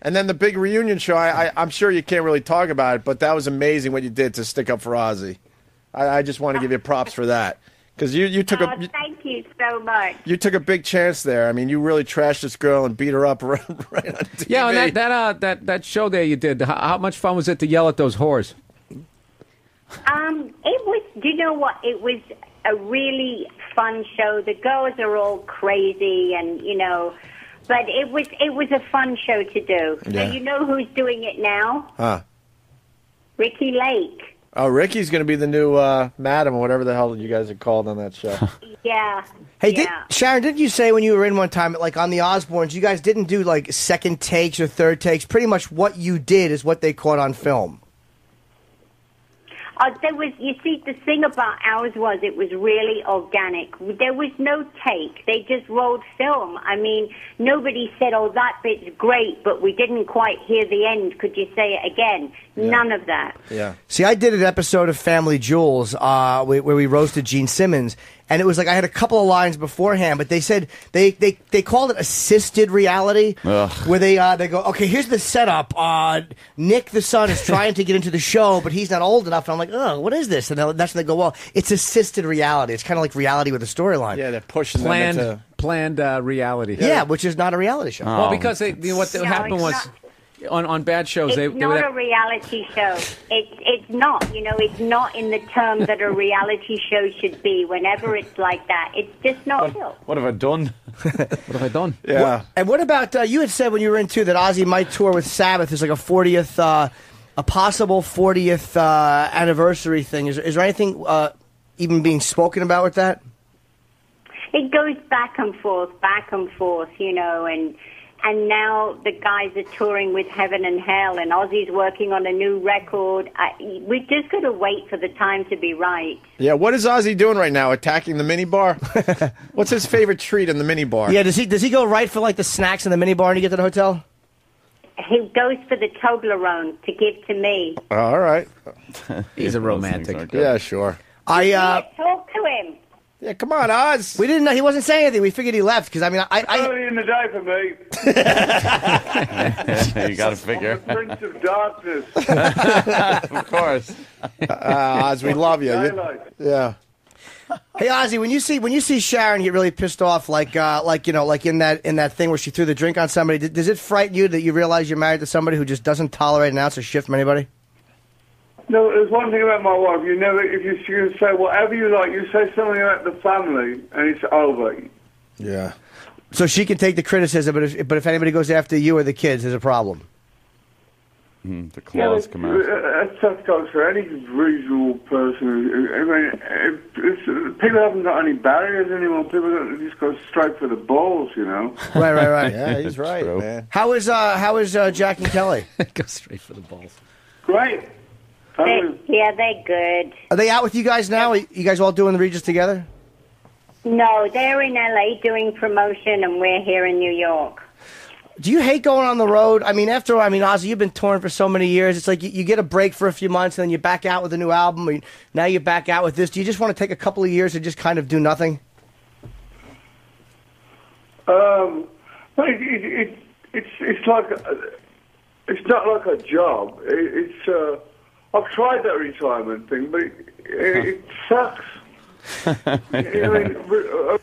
And then the big reunion show, I'm sure you can't really talk about it, but that was amazing what you did to stick up for Ozzy. I just want to give you props for that. Because you took thank you so much. You took a big chance there. I mean, you really trashed this girl and beat her up right on TV. Yeah, and that show there you did, how much fun was it to yell at those whores? It was, do you know what? It was a really fun show. The girls are all crazy and, you know, but it was a fun show to do. Yeah. And you know who's doing it now? Huh. Ricky Lake. Oh, Ricky's going to be the new madam or whatever the hell you guys are called on that show. Yeah. Hey, Sharon, didn't you say when you were in one time, like on the Osbournes, you guys didn't do like second takes or third takes? Pretty much what you did is what they caught on film. There was, you see, the thing about ours was it was really organic. There was no take. They just rolled film. I mean, nobody said, oh, that bit's great, but we didn't quite hear the end. Could you say it again? Yeah. None of that. Yeah. See, I did an episode of Family Jewels where we roasted Gene Simmons, and it was like I had a couple of lines beforehand, but they said they called it assisted reality, where they go, okay, here's the setup. Nick, the son, is trying to get into the show, but he's not old enough. And I'm like, oh, what is this? And that's when they go, well, it's assisted reality. It's kind of like reality with a storyline. Yeah, they're pushing them into planned reality. Yeah, which is not a reality show. Well, because what happened was on bad shows, it's not a reality show. It's not. You know, it's not in the term that a reality show should be. Whenever it's like that, it's just not real. What have I done? What have I done? Yeah. And what about you had said when you were in too that Ozzy might tour with Sabbath? There's like a 40th, a possible 40th anniversary thing. Is there anything even being spoken about with that? It goes back and forth, you know, and now the guys are touring with Heaven and Hell, and Ozzy's working on a new record. We just got to wait for the time to be right. Yeah, what is Ozzy doing right now? Attacking the minibar? What's his favorite treat in the minibar? Yeah, does he go right for like the snacks in the minibar when you get to the hotel? He goes for the Toblerone to give to me. All right. He's a romantic. Yeah, sure. Talk to him. Yeah, come on, Oz. We didn't know he wasn't saying anything. We figured he left because I mean, early in the day for me. You got to figure. I'm the Prince of Darkness. Of course. Oz, we love you. Yeah. Hey, Ozzy, when you see Sharon get really pissed off, like you know, like in that thing where she threw the drink on somebody, does it frighten you that you realize you're married to somebody who just doesn't tolerate an ounce of shit from anybody? No, there's one thing about my wife. You never, if you say whatever you like, you say something about the family, and it's over. Yeah. So she can take the criticism, but if anybody goes after you or the kids, there's a problem. The claws come out. That's tough goes for any reasonable person. I mean, people haven't got any barriers anymore. People just go straight for the balls, you know. Right. Yeah, he's right, man. How is Jack and Kelly? Go straight for the balls. Great. They're good. Are they out with you guys now? Are you guys all doing the Regis together? No, they're in LA doing promotion, and we're here in New York. Do you hate going on the road? Ozzy, you've been touring for so many years. It's like you get a break for a few months, and then you back out with a new album. And now you're back out with this. Do you just want to take a couple of years and just kind of do nothing? It's like it's not like a job. I've tried that retirement thing, but it sucks. I mean, how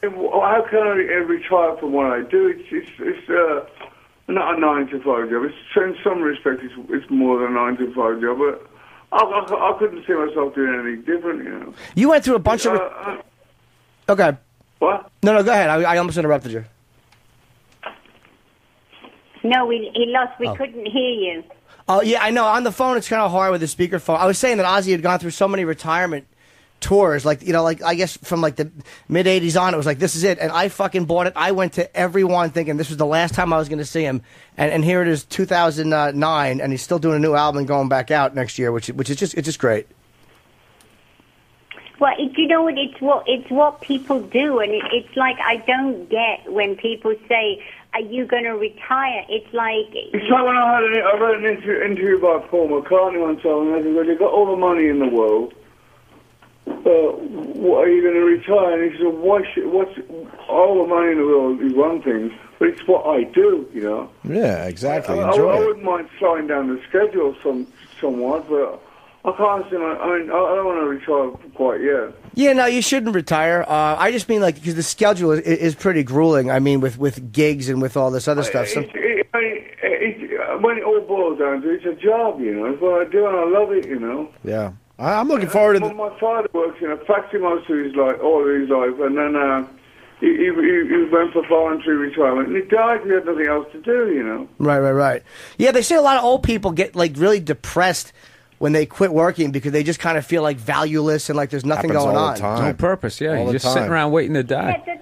can I retire from what I do? It's not a 9-to-5 job. In some respects, it's more than a 9-to-5 job. But I couldn't see myself doing anything different. You know. You went through a bunch of. Okay. What? No, go ahead. I almost interrupted you. No, we couldn't hear you. Oh, yeah, I know. On the phone, it's kind of hard with the speakerphone. I was saying that Ozzy had gone through so many retirement tours, like I guess from like the mid '80s on, it was like this is it, and I fucking bought it. I went to every one thinking this was the last time I was going to see him, and here it is, 2009, and he's still doing a new album going back out next year, which is just great. Well, you know what? It's what people do, and it's like I don't get when people say, "Are you going to retire?" It's like when I read an interview by Paul McCartney one time, and they said, "Well, you've got all the money in the world. What are you going to retire?" And he said, "What's all the money in the world is one thing, but it's what I do, you know." Yeah, exactly. I Enjoy it. wouldn't mind slowing down the schedule somewhat, but I can't see. I don't want to retire quite yet. Yeah, no, you shouldn't retire. I just mean because the schedule is pretty grueling. I mean, with gigs and with all this other stuff. So. When it all boils down to it, it's a job, you know. It's what I do, and I love it, you know. Yeah, I'm looking forward to. My father works in a factory most of his life, all of his life, and then he went for voluntary retirement, and he died. He had nothing else to do, you know. Right. Yeah, they say a lot of old people get really depressed when they quit working because they just kind of feel like valueless and like there's nothing Happens going all on. the time. No purpose, yeah. All You're the just sitting time. around waiting to die. Yeah,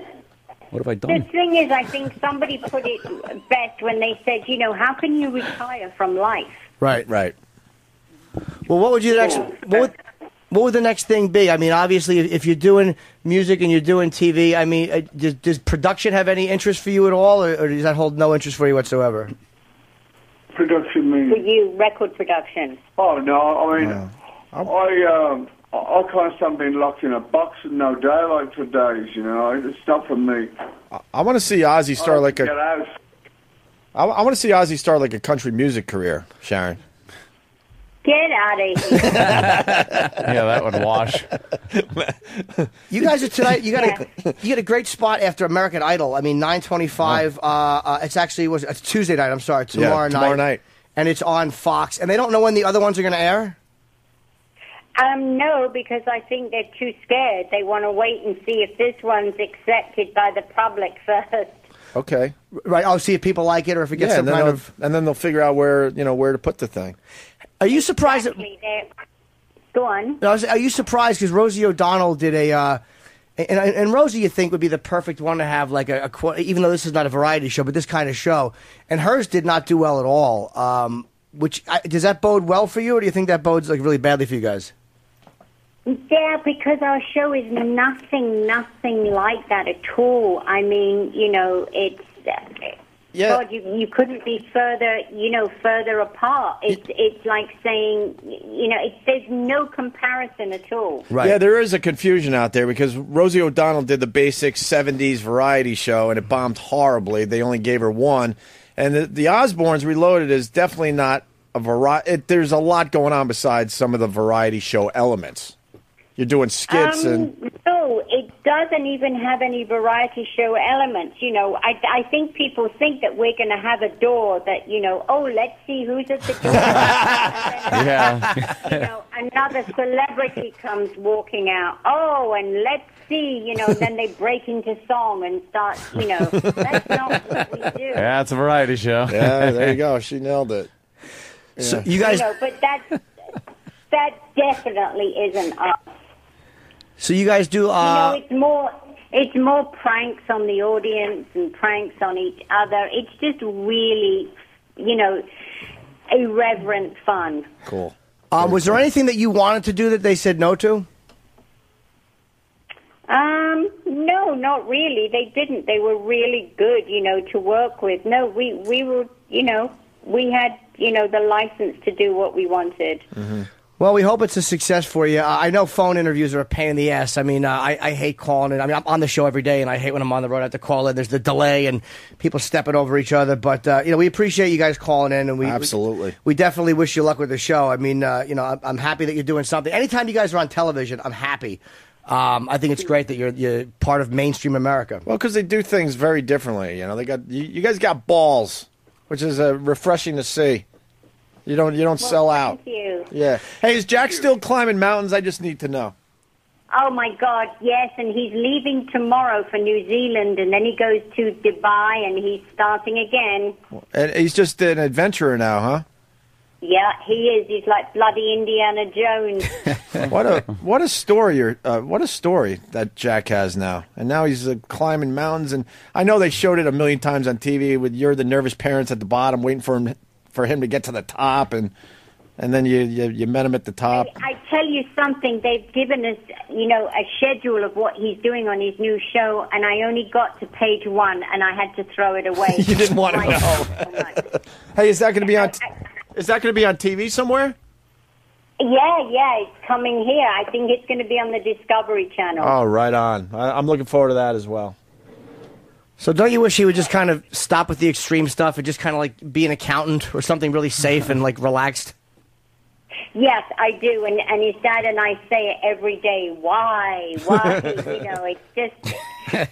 What have I the done? thing is, I think somebody put it best when they said, how can you retire from life? Right. Well, what would the next thing be? I mean, obviously, if you're doing music and you're doing TV, I mean, does production have any interest for you at all, or does that hold no interest for you whatsoever? Production means For you, record production. Oh no, I mean, I can't stand being locked in a box with no daylight for days. You know, it's not for me. I want to see Ozzy start like Get out. I want to see Ozzy start like a country music career, Sharon. Get out of here. Yeah, that would wash. You guys are tonight. You got a great spot after American Idol. I mean, 9:25. It's actually it's Tuesday night. I'm sorry, tomorrow night, and it's on Fox. And they don't know when the other ones are going to air. No, because I think they're too scared. They want to wait and see if this one's accepted by the public first. Okay. Right. I'll see if people like it or if it gets some kind of. And then they'll figure out where to put the thing. Are you surprised? Go on. Are you surprised because Rosie O'Donnell did and Rosie you think would be the perfect one to have like even though this is not a variety show, but this kind of show, and hers did not do well at all. Does that bode well for you, or do you think that bodes like really badly for you guys? Yeah, because our show is nothing like that at all. I mean, it's. Yeah. God, you couldn't be further apart. It's like saying, there's no comparison at all. Right. Yeah, there is a confusion out there because Rosie O'Donnell did the basic 70s variety show and it bombed horribly. They only gave her one. And the Osbournes Reloaded is definitely not a variety. There's a lot going on besides some of the variety show elements. You're doing skits and... No, it doesn't even have any variety show elements. I think people think that we're going to have a door that, let's see who's at the door. Yeah. Another celebrity comes walking out. Oh, and let's see, then they break into song and start, that's not what we do. Yeah, it's a variety show. Yeah, there you go. She nailed it. Yeah. So you guys... but that definitely isn't us. So you guys do... It's more pranks on the audience and pranks on each other. It's just really, irreverent fun. Cool. Was there anything that you wanted to do that they said no to? No, not really. They didn't. They were really good, to work with. No, we were, we had, the license to do what we wanted. Mm-hmm. Well, we hope it's a success for you. I know phone interviews are a pain in the ass. I mean, I hate calling it. I mean, I'm on the show every day, and I hate when I'm on the road. I have to call in. There's the delay, and people stepping over each other. But, we appreciate you guys calling in. And Absolutely. We definitely wish you luck with the show. I mean, I'm happy that you're doing something. Anytime you guys are on television, I'm happy. I think it's great that you're part of mainstream America. Well, because they do things very differently. They got you guys got balls, which is refreshing to see. You don't sell out. Thank you. Yeah. Hey, is Jack still climbing mountains? I just need to know. Oh, my God, yes, and he's leaving tomorrow for New Zealand, and then he goes to Dubai, and he's starting again. And he's just an adventurer now, huh? Yeah, he is. He's like bloody Indiana Jones. What a story! What a story that Jack has now. And now he's climbing mountains. And I know they showed it a million times on TV. With you're the nervous parents at the bottom waiting for him to get to the top, and then you met him at the top. I tell you something. They've given us, a schedule of what he's doing on his new show, and I only got to page 1, and I had to throw it away. You didn't want to know. Hey, is that going to be on? Is that going to be on TV somewhere? Yeah, it's coming here. I think it's going to be on the Discovery Channel. Oh, right on. I'm looking forward to that as well. So don't you wish he would just kind of stop with the extreme stuff and just kind of like be an accountant or something really safe and like relaxed? Yes, I do, and his dad and I say it every day. Why? It's just.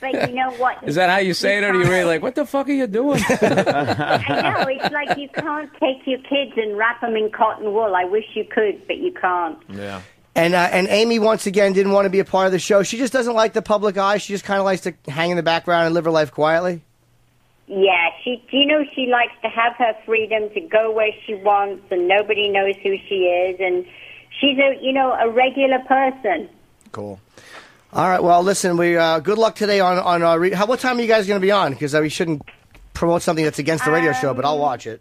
But you know what? Is that how you say it, or are you really like, what the fuck are you doing? I know. It's like you can't take your kids and wrap them in cotton wool. I wish you could, but you can't. Yeah. And Amy, once again, didn't want to be a part of the show. She just doesn't like the public eye. She just kind of likes to hang in the background and live her life quietly. Yeah, she likes to have her freedom to go where she wants, and nobody knows who she is, and she's a regular person. Cool. All right. Well, listen. We good luck today on what time are you guys going to be on? Because we shouldn't promote something that's against the radio show, but I'll watch it.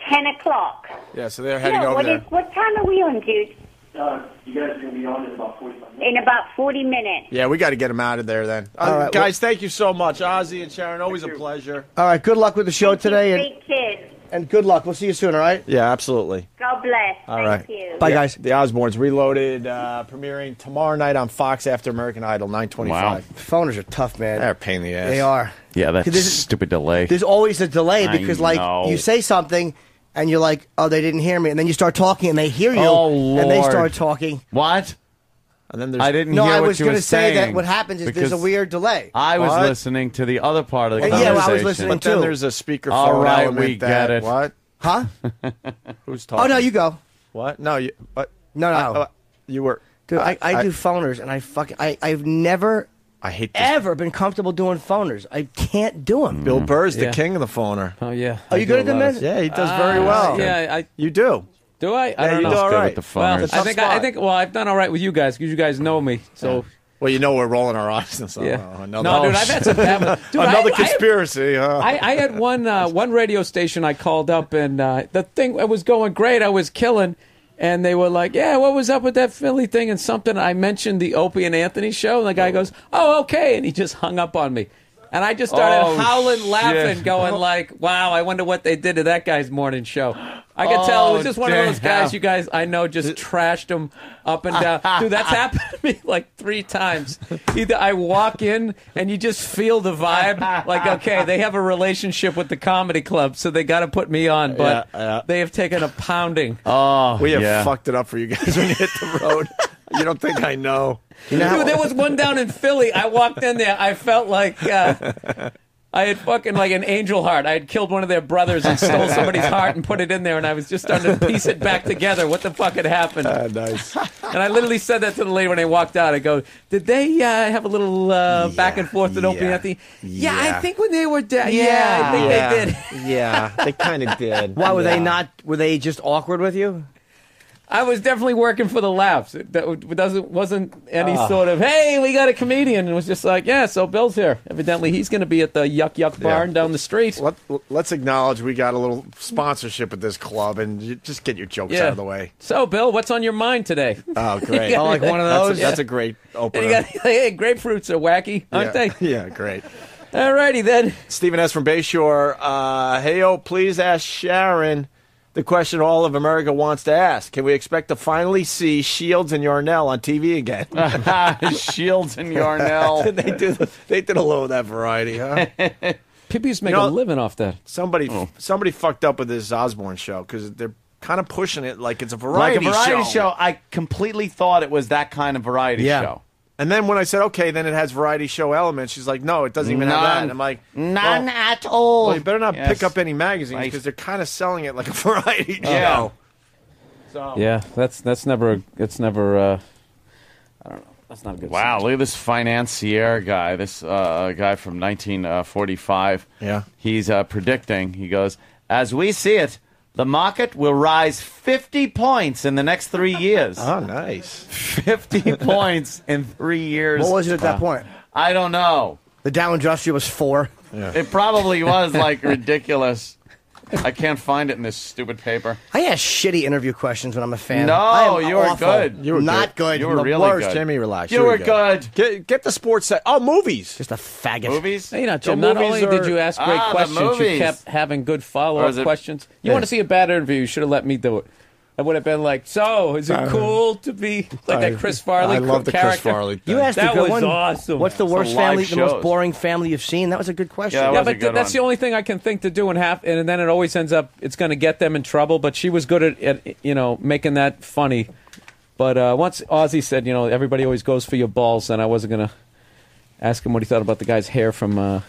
10 o'clock. Yeah. So they're heading over there. What time are we on, dude? You guys are going to be on in about 45 minutes. In about 40 minutes. Yeah, we got to get him out of there then. All right, guys, thank you so much. Ozzy and Sharon, always a pleasure. All right. Good luck with the show today, Big kids. and good luck. We'll see you soon. All right. Yeah, absolutely. God bless. All right. Thank you. Bye, guys. The Osbournes Reloaded, premiering tomorrow night on Fox after American Idol, 9:25. Wow. Phoners are tough, man. They're a pain in the ass. They are. Yeah, that's 'Cause there's- stupid delay. There's always a delay I because, know. you say something and you're like, oh, they didn't hear me. And then you start talking and they hear you. Oh, And they Lord. start talking. What? And then there's I didn't No, hear I what was you going were to say saying that what happens is there's a because weird delay. I was What? listening to the other part of the Yeah, conversation. well, I was listening But then too. there's a speakerphone All right, element we that, get it. What? Huh? Who's talking? Oh, no, you go. What? No, you. What? No. You were. Dude, I do phoners, and I've never I hate this. ever been comfortable doing phoners. I can't do them. Bill Burr's the Yeah. king of the phoner. Oh, yeah. Are you good at them, man? Yeah, he does very well. Yeah, You do. do I? I Yeah, don't you know. do all Good right. with the Well, phoners. Tough I spot. think. Well, I've done all right with you guys because you guys know me. So Well, you know we're rolling our eyes. And so, yeah. another, No, dude, I've had some bad. Dude, another I- conspiracy. huh? I had one radio station I called up, and the thing it was going great. I was killing, and they were like, "Yeah, what was up with that Philly thing?" And something I mentioned the Opie and Anthony show, and the guy goes, "Oh, okay," and he just hung up on me. And I just started Oh, howling, laughing, shit. going like, "Wow, I wonder what they did to that guy's morning show." I could tell it was just one of those damn. guys you guys I know just trashed him up and down. Dude, that's happened to me like 3 times. Either I walk in and you just feel the vibe, like, okay, they have a relationship with the comedy club, so they got to put me on, but Yeah. they have taken a pounding. Oh, We have yeah. fucked it up for you guys when you hit the road. You don't think I know. You know how- Dude, there was one down in Philly. I walked in there. I felt like I had fucking like an angel heart. I had killed one of their brothers and stole somebody's heart and put it in there, and I was just starting to piece it back together. What the fuck had happened? Nice. And I literally said that to the lady when I walked out. I go, did they have a little back and forth with Opie and Anthony? Yeah, I think when they were dead. Yeah, I think they did. Yeah, they kind of did. Why were they not? Were they just awkward with you? I was definitely working for the laughs. Wasn't any sort of, hey, we got a comedian. It was just like, yeah, so Bill's here. Evidently, he's going to be at the Yuck Yuck Barn down the street. Let's acknowledge we got a little sponsorship at this club, and you just get your jokes out of the way. So, Bill, what's on your mind today? Oh, great. Oh, like one of those? That's a great opener. You got, hey, grapefruits are wacky, aren't they? Yeah, great. All righty, then. Stephen S. from Bayshore. Hey, please ask Sharon the question all of America wants to ask. Can we expect to finally see Shields and Yarnell on TV again? Shields and Yarnell. They did a little of that variety, huh? People used to make a living off that. Somebody fucked up with this Osbourne show because they're kind of pushing it like it's a variety show. I completely thought it was that kind of variety show. And then when I said, okay, then it has variety show elements, she's like, no, it doesn't even have that. And I'm like, none at all. Well, you better not pick up any magazines because they're kind of selling it like a variety show. So. Yeah, that's never. It's never. I don't know. That's not a good. Wow, look at this financier guy. This guy from 1945. Yeah, he's predicting. He goes, as we see it, The market will rise 50 points in the next 3 years. Oh, nice. 50 points in 3 years. What was it at that point? I don't know. The Dow Industrial was 4. Yeah. It probably was like ridiculous. I can't find it in this stupid paper. I ask shitty interview questions when I'm a fan. No, you were good. You were not good. You were The really worst. good. Jimmy, relax. You were good. Get the sports set. Oh, movies. Just a faggot. Movies? Hey, not, So Jim, not movies only did are- you ask great the questions, you movies. kept having good Or follow-up is it- questions. You want to see a bad interview, you should have let me do it. I would have been like, so, is it cool to be like that Chris Farley I love the Chris character? Farley thing. You asked That a good was one. awesome. What's the It's worst the live family, the most shows. boring family you've seen? That was a good question. Yeah, that Yeah, was a but good that's one. the only thing I can think to do, and then it always ends up it's going to get them in trouble. But she was good at making that funny. But once Ozzy said, everybody always goes for your balls, then I wasn't going to ask him what he thought about the guy's hair from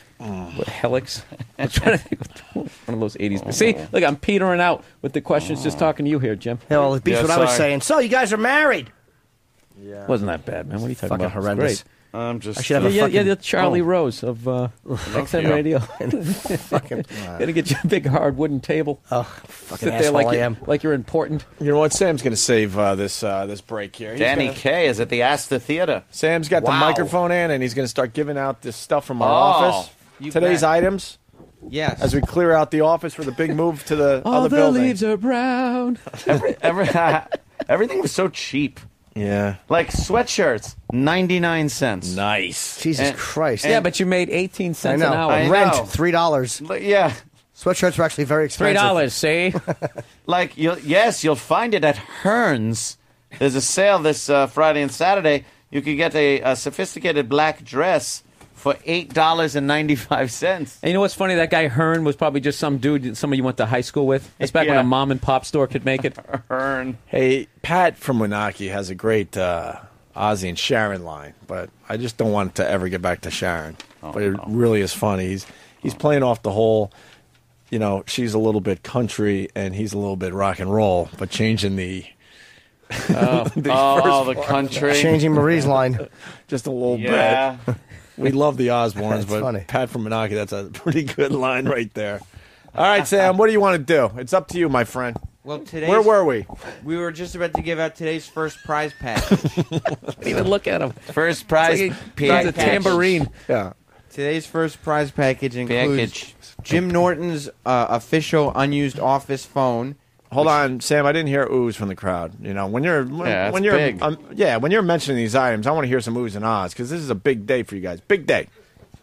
Helix. I'm trying to think of one of those 80s. See, look, I'm petering out with the questions just talking to you here, Jim. Yeah, well, it beats Yeah, what I was sorry. saying. So, you guys are married. Yeah. Wasn't that bad, man? What are you talking Fucking about? It was horrendous. great. I'm just. I should have a Yeah, fucking... the Charlie Rose of XM you. Radio. fucking... Gonna get you a big hard wooden table. Oh, fucking Sit there asshole like I am. like you're important. You know what? Sam's going to save this break here. He's Danny gonna- Kaye is at the Astor Theater. Sam's got the Wow. microphone in, and he's going to start giving out this stuff from our Oh. office. You Today's bet. items Yes. as we clear out the office for the big move to the All other the building. leaves are brown. Everything was so cheap. Yeah. Like sweatshirts, 99 cents. Nice. Jesus And- Christ. Yeah, but you made 18 I cents know. an hour. I Rent, know. $3. Yeah. Sweatshirts were actually very expensive. $3, see? Like, you'll find it at Hearn's. There's a sale this Friday and Saturday. You could get a sophisticated black dress for $8.95. And you know what's funny? That guy Hearn was probably just some dude somebody you went to high school with. It's back when Yeah. a mom and pop store could make it. Hearn. Hey, Pat from Winaki has a great Ozzy and Sharon line, but I just don't want to ever get back to Sharon. But it really is funny. He's playing off the whole, she's a little bit country and he's a little bit rock and roll, but changing the the country. Changing Marie's line. just a little Yeah. bit. We love the Osbournes, That's but funny. Pat from Menaki, that's a pretty good line right there. All right, Sam, what do you want to do? It's up to you, my friend. Well, today's, Where were we? We were just about to give out today's first prize pack. Can't even look at him. First prize It's a tambourine. Yeah. Today's first prize package includes Package. Jim Norton's official unused office phone. Hold on, Sam. I didn't hear oohs from the crowd. When you're it's when you're big. when you're mentioning these items, I want to hear some oohs and ahs because this is a big day for you guys. Big day.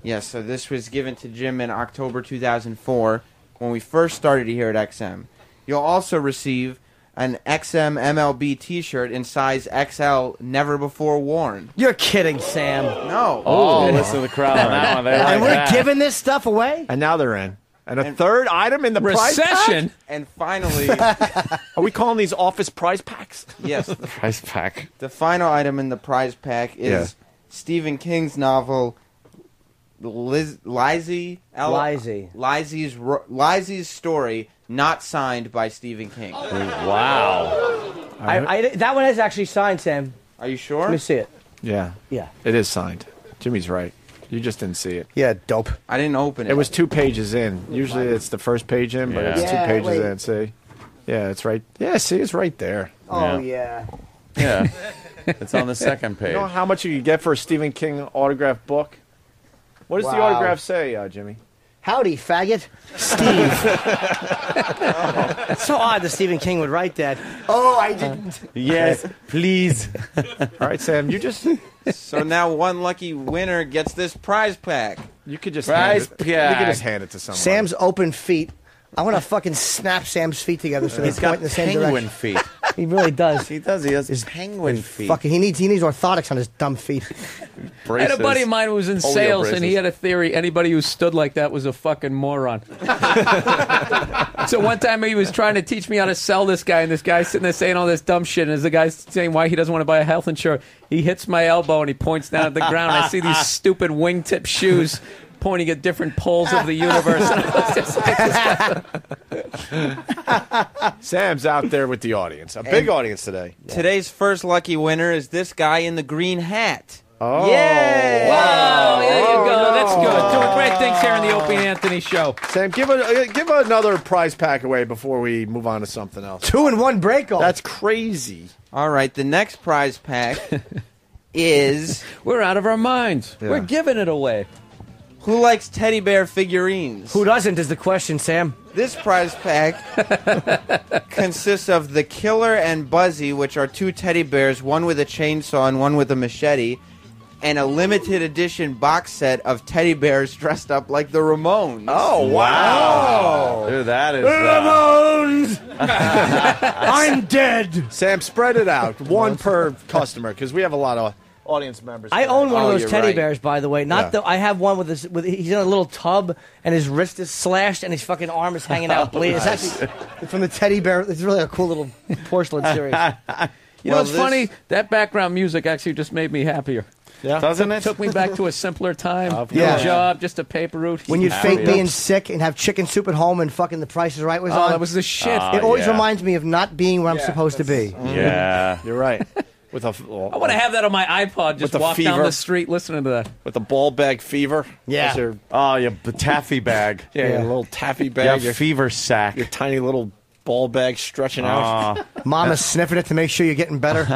Yes, so this was given to Jim in October 2004 when we first started here at XM. You'll also receive an XM MLB T-shirt in size XL, never before worn. You're kidding, Sam. No. Oh, listen to the crowd on that one. They like And we're that. giving this stuff away? And now they're in. And a third item in the prize Recession. pack? And finally, Are we calling these office prize packs? yes, Prize pack. the final item in the prize pack is Yeah. Stephen King's novel Lizzie's story, not signed by Stephen King. Wow. That one is actually signed, Sam. Are you sure? Let me see it. Yeah. Yeah. It is signed. Jimmy's right. You just didn't see it. Yeah, dope. I didn't open it. It was 2 pages in. Usually it's the first page in, but it's 2 Yeah, pages wait. in. See? Yeah, it's right. Yeah, see, it's right there. Oh, yeah. Yeah. It's on the second page. You know how much you could get for a Stephen King autograph book? What does the Wow. autograph say, Jimmy? Howdy, faggot. Steve. It's so odd that Stephen King would write that. Oh, I didn't. Yes, please. All right, Sam, you just So now one lucky winner gets this prize pack. you could just Prize hand it. You could pack. just hand it to someone. Sam's open feet. I want to fucking snap Sam's feet together so they He's point got in the same penguin direction. feet. He really does. He does. He has penguin feet. Fucking, he needs Oh, orthotics on his dumb feet. I had a buddy of mine who was in Polio sales, and he braces. had a theory anybody who stood like that was a fucking moron. So one time he was trying to teach me how to sell this guy, and this guy's sitting there saying all this dumb shit, and as the guy's saying why he doesn't want to buy a health insurance, he hits my elbow and he points down at the ground. I see these stupid wingtip shoes pointing at different poles of the universe. And I was just like, Sam's out there with the audience. A big audience today. Today's first lucky winner is this guy in the green hat. Oh. Yeah! Wow, there you go. That's good. Doing great things here on the Opie and Anthony Show. Sam, give another prize pack away before we move on to something else. 2-in-1 break off. That's crazy. All right, the next prize pack is... We're out of our minds. Yeah. We're giving it away. Who likes teddy bear figurines? Who doesn't is the question, Sam. This prize pack consists of the Killer and Buzzy, which are 2 teddy bears, one with a chainsaw and one with a machete, and a limited edition box set of teddy bears dressed up like the Ramones. Oh, wow. Dude, that is... Ramones! I'm dead. Sam, spread it out. One per customer, because we have a lot of audience members. I own one of those you're teddy right. bears, by the way. I have one with he's in a little tub, and his wrist is slashed, and his fucking arm is hanging out bleeding. It's actually from the teddy bear. It's really a cool little porcelain series. You know what's funny? That background music actually just made me happier. Yeah. Doesn't it? Took me back to a simpler time. Yeah. No job, just a paper route. When you'd fake being sick and have chicken soup at home and fucking The Price is Right was on. That was the shit. It always yeah. reminds me of not being where I'm supposed to be. Yeah. You're right. With a, I want to have that on my iPod. Just With the walk down fever. the street listening to that. with the ball bag fever. Yeah. That's your, The taffy bag. your little taffy Yeah, bag. Your, fever sack. your tiny little ball bag stretching out. Mom is sniffing it to make sure you're getting better.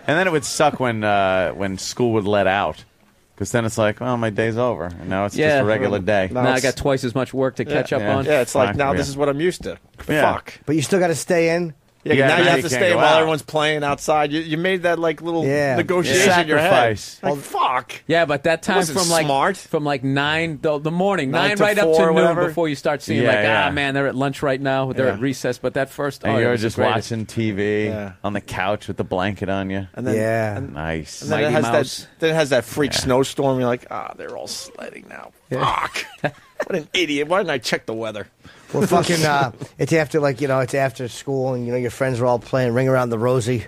And then it would suck when school would let out. Because then it's like, well, my day's over. And now it's just a regular day. Now I got twice as much work to catch up on. Yeah, it's like Fuck, now yeah. this is what I'm used to. Yeah. Fuck. But you still got to stay in. Yeah, Yeah, now you now have you to can't stay go while out. everyone's playing outside. You made that like little negotiation in your head. Sacrifice. Like, fuck. Yeah, but that time Wasn't smart. from like 9 the morning, 9 9 to right up 4 to or noon whatever. before you start seeing Yeah, yeah. man, they're at lunch right now, they're Yeah. at recess. But that first, And it you're was the just greatest. watching TV Yeah. on the couch with the blanket on you. And then, Yeah. Nice. And then it Mighty has Mouse. that freak snowstorm. You're like, they're all sledding now. Fuck. What an idiot. Why didn't I check the weather? We're fucking. It's after it's after school, and your friends are all playing Ring Around the Rosie, 'cause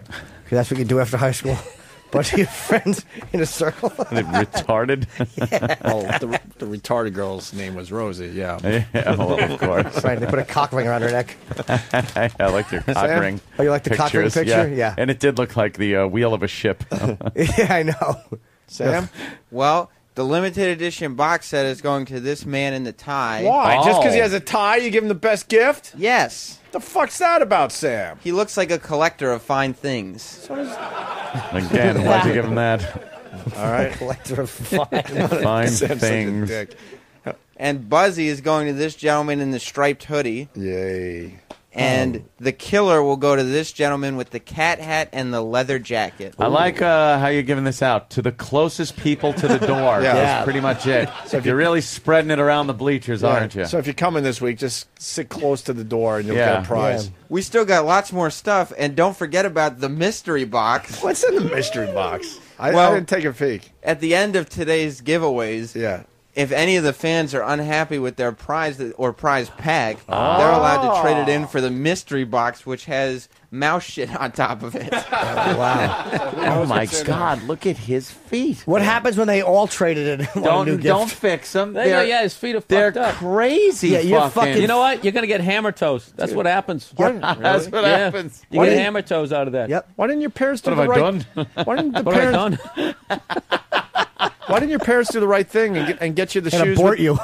that's what you do after high school. Bunch of your friends in a circle. Retarded? Oh, the retarded girl's name was Rosie. Yeah. Yeah, well, of course. Right, they put a cock ring around her neck. I like your cock Sam? ring. Oh, you like the cock ring pictures. picture? Yeah. And it did look like the wheel of a ship. Yeah, I know. Sam? Well, the limited edition box set is going to this man in the tie. Why? Just because he Oh. has a tie, you give him the best gift? Yes. The fuck's that about, Sam? He looks like a collector of fine things. Again, why'd you give him that? All right. Collector of fine. Fine Sam's such a things. dick. And Buzzy is going to this gentleman in the striped hoodie. Yay. And the Killer will go to this gentleman with the cat hat and the leather jacket. I like how you're giving this out to the closest people to the door. Yeah. That's pretty much it. So you're really spreading it around the bleachers, aren't you? So if you're coming this week, just sit close to the door and you'll Yeah. get a prize. We still got lots more stuff, and don't forget about the mystery box. What's in the mystery box? I Well- didn't take a peek. At the end of today's giveaways, Yeah. if any of the fans are unhappy with their prize or prize pack, they're allowed to trade it in for the mystery box, which has mouse shit on top of it. Wow. Oh my God! Look at his feet. What happens when they all traded it? Don't fix them. Yeah, his feet are They're fucked up. crazy. Yeah, you're fucking- You know what? You're gonna get hammer toes. That's what happens. That's what Yeah. happens. You get hammer toes out of that. Yep. Why didn't your parents do What the have I right? done? Why didn't the What have I parents? done? Why didn't your parents do the right thing and get you the And shoes? abort you.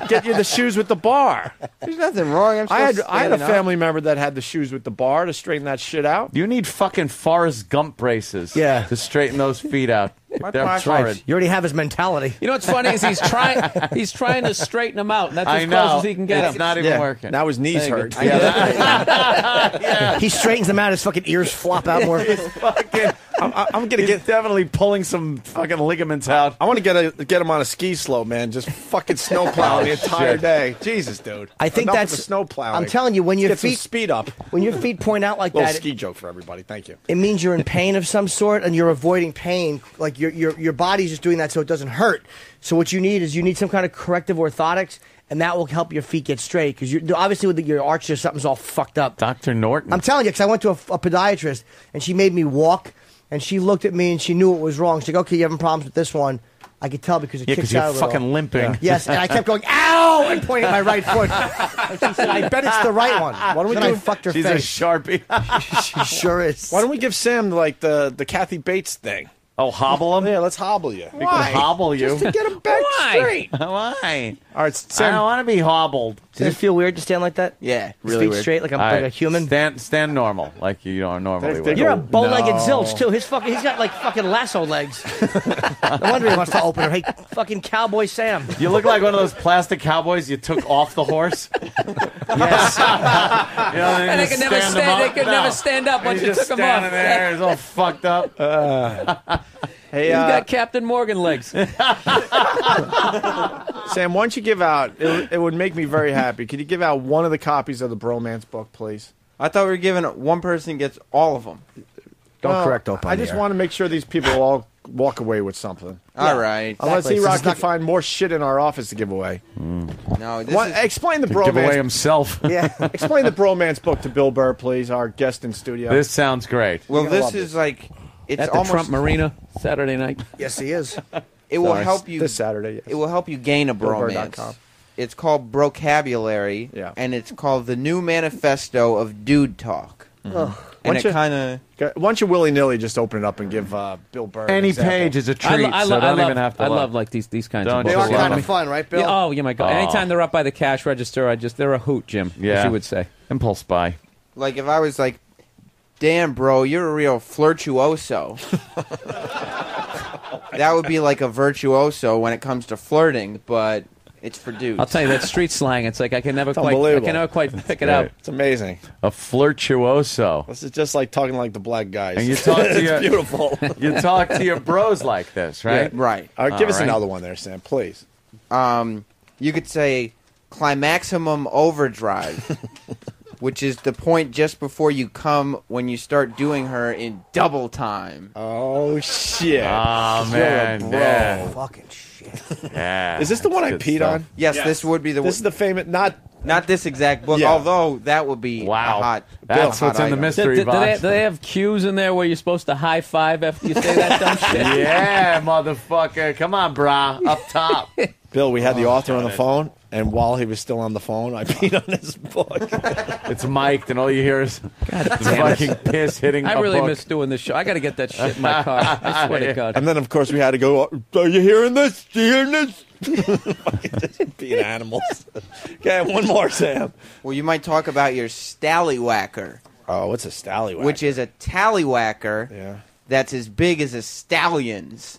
Get you the shoes with the bar. There's nothing wrong. I had a family member that had the shoes with the bar to straighten that shit out. You need fucking Forrest Gump braces. Yeah. To straighten those feet out. They're price- horrid. You already have his mentality. You know what's funny is he's trying to straighten them out, and that's I as know. close as he can get It's them. not even working. Now his knees There you hurt. go. He straightens them out. His fucking ears flop out more. I'm gonna He's definitely pulling some fucking ligaments out. I want to get him on a ski slope, man. Just fucking snow plowing the entire shit. day. Jesus, dude. I think Enough that's with the snow plowing. I'm telling you, when your Get some feet speed up. when your feet point out like Little that, ski joke for everybody. Thank you. it means you're in pain of some sort and you're avoiding pain. Like your body's just doing that so it doesn't hurt. So what you need is some kind of corrective orthotics, and that will help your feet get straight because obviously with your arch or something's all fucked up. Dr. Norton. I'm telling you, because I went to a podiatrist and she made me walk, and she looked at me and she knew what was wrong. She's like, "Okay, you having problems with this one? I could tell because it Yeah, kicks because you're out a little. fucking limping. Yes, and I kept going, ow, and pointing at my right foot. And she said, I bet it's the right one. Why don't we then do? I fucked her She's a face. Sharpie. She sure is. Why don't we give Sam like the Kathy Bates thing? Oh, hobble him? Yeah, let's hobble you. We can hobble you. Just to get him back straight. Why? All right, I Sam. don't want to be hobbled. Does it feel weird to stand like that? Yeah, Really weird. straight, like All like right, a human? Stand normal, like you are normally. would. You're a bow-legged No. zilch, too. He's got, like, fucking lasso legs. No wonder he wants to open her. Hey, fucking Cowboy Sam. You look like one of those plastic cowboys you took off the horse. Yes. And they could never stand. They could never stand up once you took them off. There, it's all fucked up. Hey, He's got Captain Morgan legs. Sam, why don't you give out? It would make me very happy. Could you give out one of the copies of the Bromance book, please? I thought we were giving one person gets all of them. Don't correct Dope on I the just air. want to make sure these people all walk away with something. All right. Unless Exactly. E-Rock This is can not- find more shit in our office to give away. No, this What, is explain the Give away Bromance. himself. Yeah, explain the Bromance book to Bill Burr, please, our guest in studio. This sounds great. well. You're gonna This love is like it's At the almost. Trump Marina Saturday night. Yes, he is. It will Sorry, help you. this Saturday. Yes. It will help you gain a bromance. BillBurr.com. It's called Brocabulary, Yeah. and it's called the New Manifesto of Dude Talk. Why And don't it you- kind of Why don't you willy-nilly just open it up and give Bill Burr an Any example? page is a treat, so don't even have to I look. love like these kinds Don't of They books. are Just kind love of fun, right, Bill? Yeah, oh, yeah, my God. Oh. Anytime they're up by the cash register, they're a hoot, Jim, as Yeah. you would say. Impulse buy. like if I was like, "Damn, bro, you're a real flirtuoso." That would be like a virtuoso when it comes to flirting, but it's for dudes. I'll tell you, that street slang, it's like I can never unbelievable. quite pick it great. up. It's amazing. A flirtuoso. This is just like talking like the black guys. And you talk to it's your beautiful. You talk to your bros like this, right? Right. All right, give All us right. another one there, Sam, please. You could say climaximum overdrive, which is the point just before you come when you start doing her in double time. Oh shit! Oh You're a man, bro. yeah. Fucking shit. Yeah. Is this the one I That's peed good stuff. on? Yes, this would be the This is the famous. Not this exact book, Yeah. although that would be Wow. a hot. That's hot what's in the item. mystery Do box. they have cues in there where you're supposed to high five after you say that dumb shit? Yeah, motherfucker. Come on, brah. Up top. Bill. We had the author on the phone, and while he was still on the phone, I peed on his book. It's mic'd, and all you hear is the fucking piss hitting I a just book. miss doing this show. I got to get that shit in my car. I swear to God. And then, of course, we had to go. Are you hearing this? Do you hearing this? Just being animals. Okay, one more, Sam. Well, you might talk about your stallywhacker, Oh, what's a stallywhack? which is a tallywhacker Yeah. that's as big as a stallion's.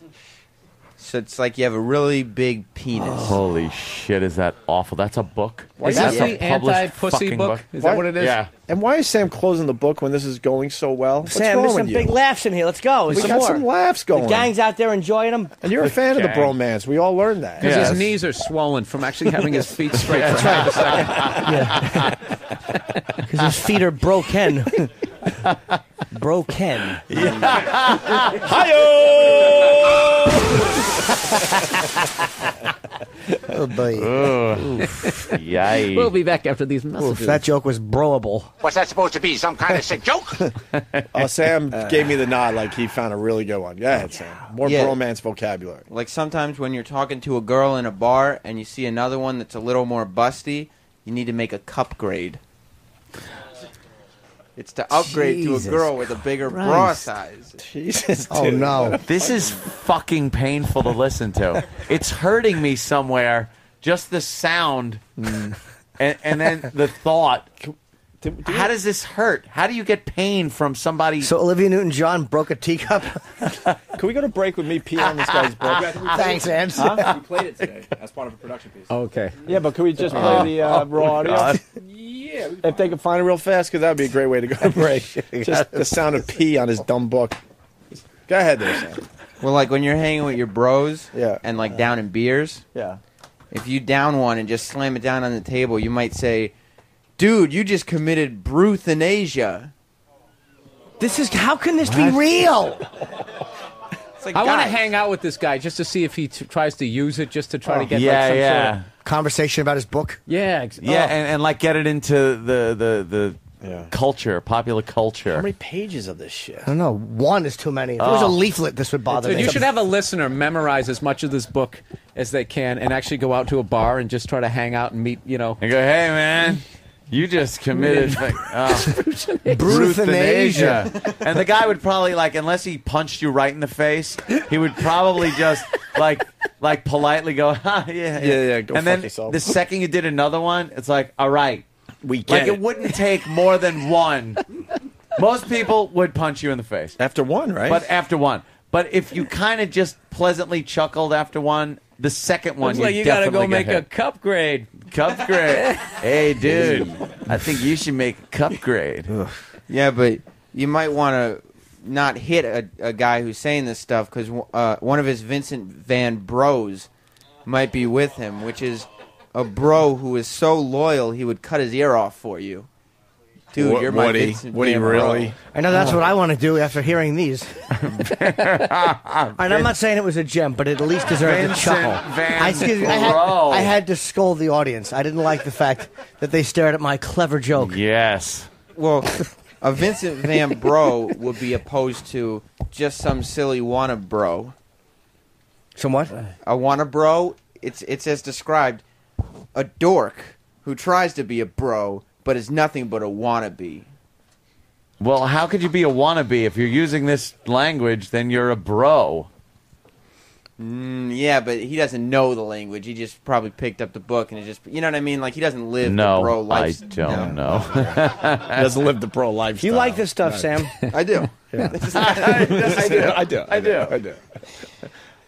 So it's like you have a really big penis. Holy shit, is that awful? That's a book? Is That's that a the anti-pussy fucking book? Is that what it is? Yeah. And why is Sam closing the book when this is going so well? What's Sam, wrong there's with some you? big laughs in here. Let's go. We Some got more. some laughs going. The gang's out there enjoying them. And you're a fan of the gang. bromance. We all learned that. Because Yes. his knees are swollen from actually having his feet straight for half a second. Because his feet are broken. Broken. Oh, boy. Yay. We'll be back after these Oof, messages. that joke was broable. What's that supposed to be? Some kind of sick joke? Sam gave me the nod like he found a really good one. Go ahead, Sam. More Yeah. bromance vocabulary. Like sometimes when you're talking to a girl in a bar and you see another one that's a little more busty, you need to make a cup grade. It's to upgrade Jesus to a girl with a bigger bra Christ. size. Jesus, Oh, dude. no. This is fucking painful to listen to. It's hurting me somewhere. Just the sound, and then the thought. How does this hurt? How do you get pain from somebody? So Olivia Newton-John broke a teacup. Can we go to break with me peeing on this guy's book? Thanks, Ed. We played it today as part of a production piece. Okay. Yeah, but can we just play the raw audio? God. Yeah. If they could find it real fast, because that would be a great way to go to break. Just the sound of pee on his dumb book. Go ahead there, Sam. Well, like when you're hanging with your bros Yeah. and like down in beers, Yeah. if you down one and just slam it down on the table, you might say, "Dude, you just committed bruthanasia." How can this be real? It's like, I want to guys, hang out with this guy just to see if he tries to use it, just to try to get yeah, like some yeah. sort of... Conversation about his book. Yeah. Yeah, and like get it into the culture, popular culture. How many pages of this shit? I don't know. One is too many. If it was a leaflet, this would bother Dude, me. you should have a listener memorize as much of this book as they can and actually go out to a bar and just try to hang out and meet, And go, hey, man, you just committed Bruthanasia. And the guy would probably, unless he punched you right in the face, he would probably just, politely go, yeah, go and fuck then yourself. the second you did another one, it's like, all right. We get it wouldn't take more than one. Most people would punch you in the face. After one, right? But after one. But if you kind of just pleasantly chuckled after one, the second one, Looks like you gotta go make a cup grade. Cup grade. Hey, dude, I think you should make a cup grade. Yeah, but you might want to not hit a guy who's saying this stuff because one of his Vincent Van Bros might be with him, which is a bro who is so loyal he would cut his ear off for you. Dude, you're my Vincent Van really? Bro. I know that's what I want to do after hearing these. And I'm not saying it was a gem, but it at least deserved a chuckle. I had to scold the audience. I didn't like the fact that they stared at my clever joke. Yes. Well, a Vincent Van Bro would be opposed to just some silly wanna bro. Some what? A wanna bro, it's as described, a dork who tries to be a bro but is nothing but a wannabe. Well, how could you be a wannabe if you're using this language? Then you're a bro. Yeah, but he doesn't know the language. He just probably picked up the book and it just, you know what I mean? Like he doesn't live the bro life. I don't know. He doesn't live the bro lifestyle. You like this stuff, Right. Sam? I do. I do.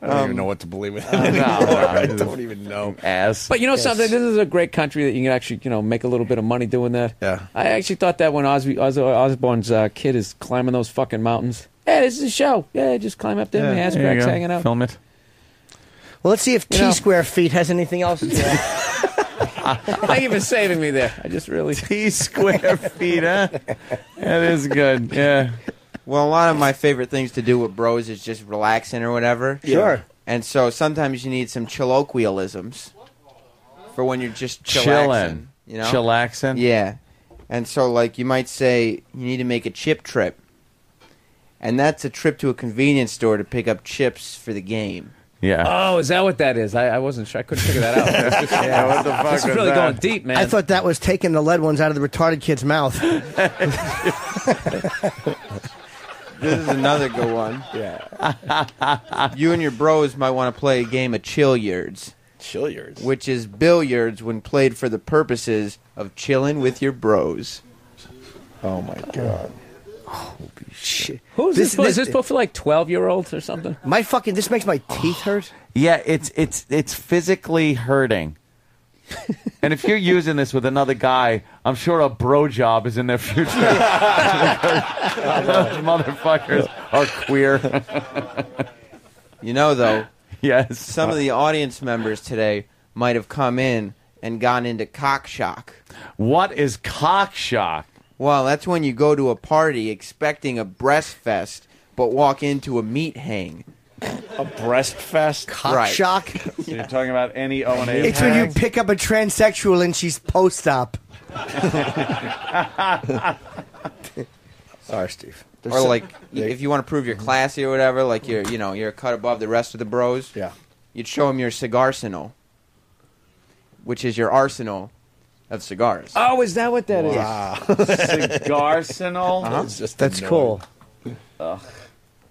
I don't even know what to believe with I don't even know. Ass. But you know something? This is a great country that you can actually, make a little bit of money doing that. Yeah. I actually thought that when Ozzy Osbourne's kid is climbing those fucking mountains. Hey, this is a show. Yeah, just climb up there. Ass cracks hanging out. Film it. Well, let's see if T-Square Feet has anything else. Thank you for saving me there. I just really T-Square Feet, huh? That is good. Yeah. Well, a lot of my favorite things to do with bros is just relaxing or whatever. Sure. And so sometimes you need some colloquialisms for when you're just Chilling. chillaxing. Chillaxing? Yeah. And so, you might say you need to make a chip trip. And that's a trip to a convenience store to pick up chips for the game. Yeah. Oh, is that what that is? I wasn't sure. I couldn't figure that out. What the fuck This is was really that? going deep, man. I thought that was taking the lead ones out of the retarded kid's mouth. This is another good one. Yeah. You and your bros might want to play a game of chilliards. Chilliards. Which is billiards when played for the purposes of chilling with your bros. Oh, my God. Holy shit. Who's this? Is this book for 12-year-olds or something? This makes my teeth hurt. Yeah, it's physically hurting. And if you're using this with another guy, I'm sure a bro job is in their future. Those motherfuckers are queer. Though, yes, some of the audience members today might have come in and gone into cock shock. What is cock shock? Well, that's when you go to a party expecting a breast fest, but walk into a meat hang. A breast fest? Cock shock? So you're talking about any O&A It's when you pick up a transsexual and she's post-op. Sorry, Steve. Or if you want to prove you're classy or whatever, you're a cut above the rest of the bros. Yeah. You'd show them your cigarsenal, which is your arsenal of cigars. Oh, is that what that is? Wow. Cigarsenal? That's cool. Ugh.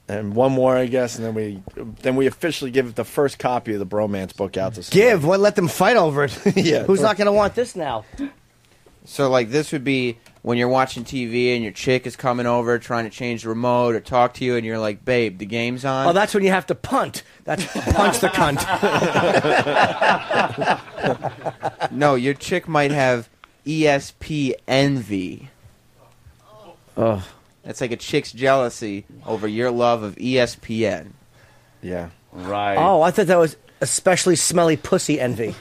And one more, I guess, and then we officially give the first copy of the Bromance book out to somebody. Let them fight over it. Yeah. Who's not going to want this now? So, this would be when you're watching TV and your chick is coming over trying to change the remote or talk to you, and you're like, babe, the game's on. Oh, that's when you have to punt. That's punch the cunt. No, your chick might have ESP envy. Ugh. That's like a chick's jealousy over your love of ESPN. Yeah. Right. Oh, I thought that was especially smelly pussy envy.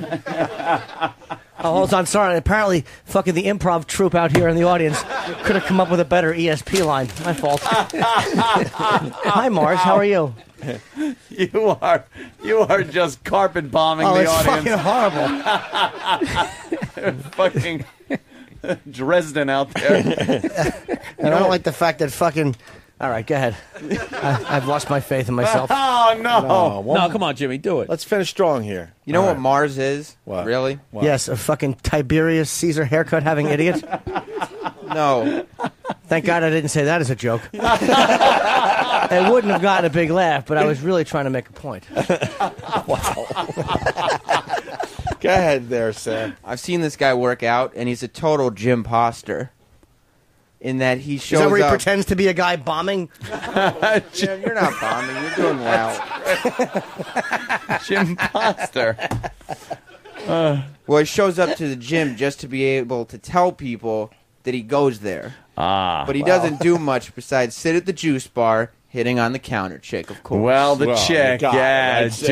Oh, hold on, sorry. Apparently, fucking the improv troupe out here in the audience could have come up with a better ESP line. My fault. Hi, Mars. How are you? You are just carpet bombing the it's audience. fucking horrible. Fucking Dresden out there. And I don't like the fact that fucking. All right, go ahead. I've lost my faith in myself. Oh no! No, come on, Jimmy, do it. Let's finish strong here. You know what Mars is? What? Really? What? Yes, a fucking Tiberius Caesar haircut having idiot. No. Thank God I didn't say that as a joke. It wouldn't have gotten a big laugh, but I was really trying to make a point. Go ahead there, Sam. I've seen this guy work out, and he's a total gym poster. In that he shows Is that where he up. pretends to be a guy bombing? Yeah, you're not bombing. You're doing well. Jim Poster. Well, he shows up to the gym just to be able to tell people that he goes there. But he doesn't do much besides sit at the juice bar, hitting on the counter chick, of course. Well, the chick, God, yeah, right, Sam.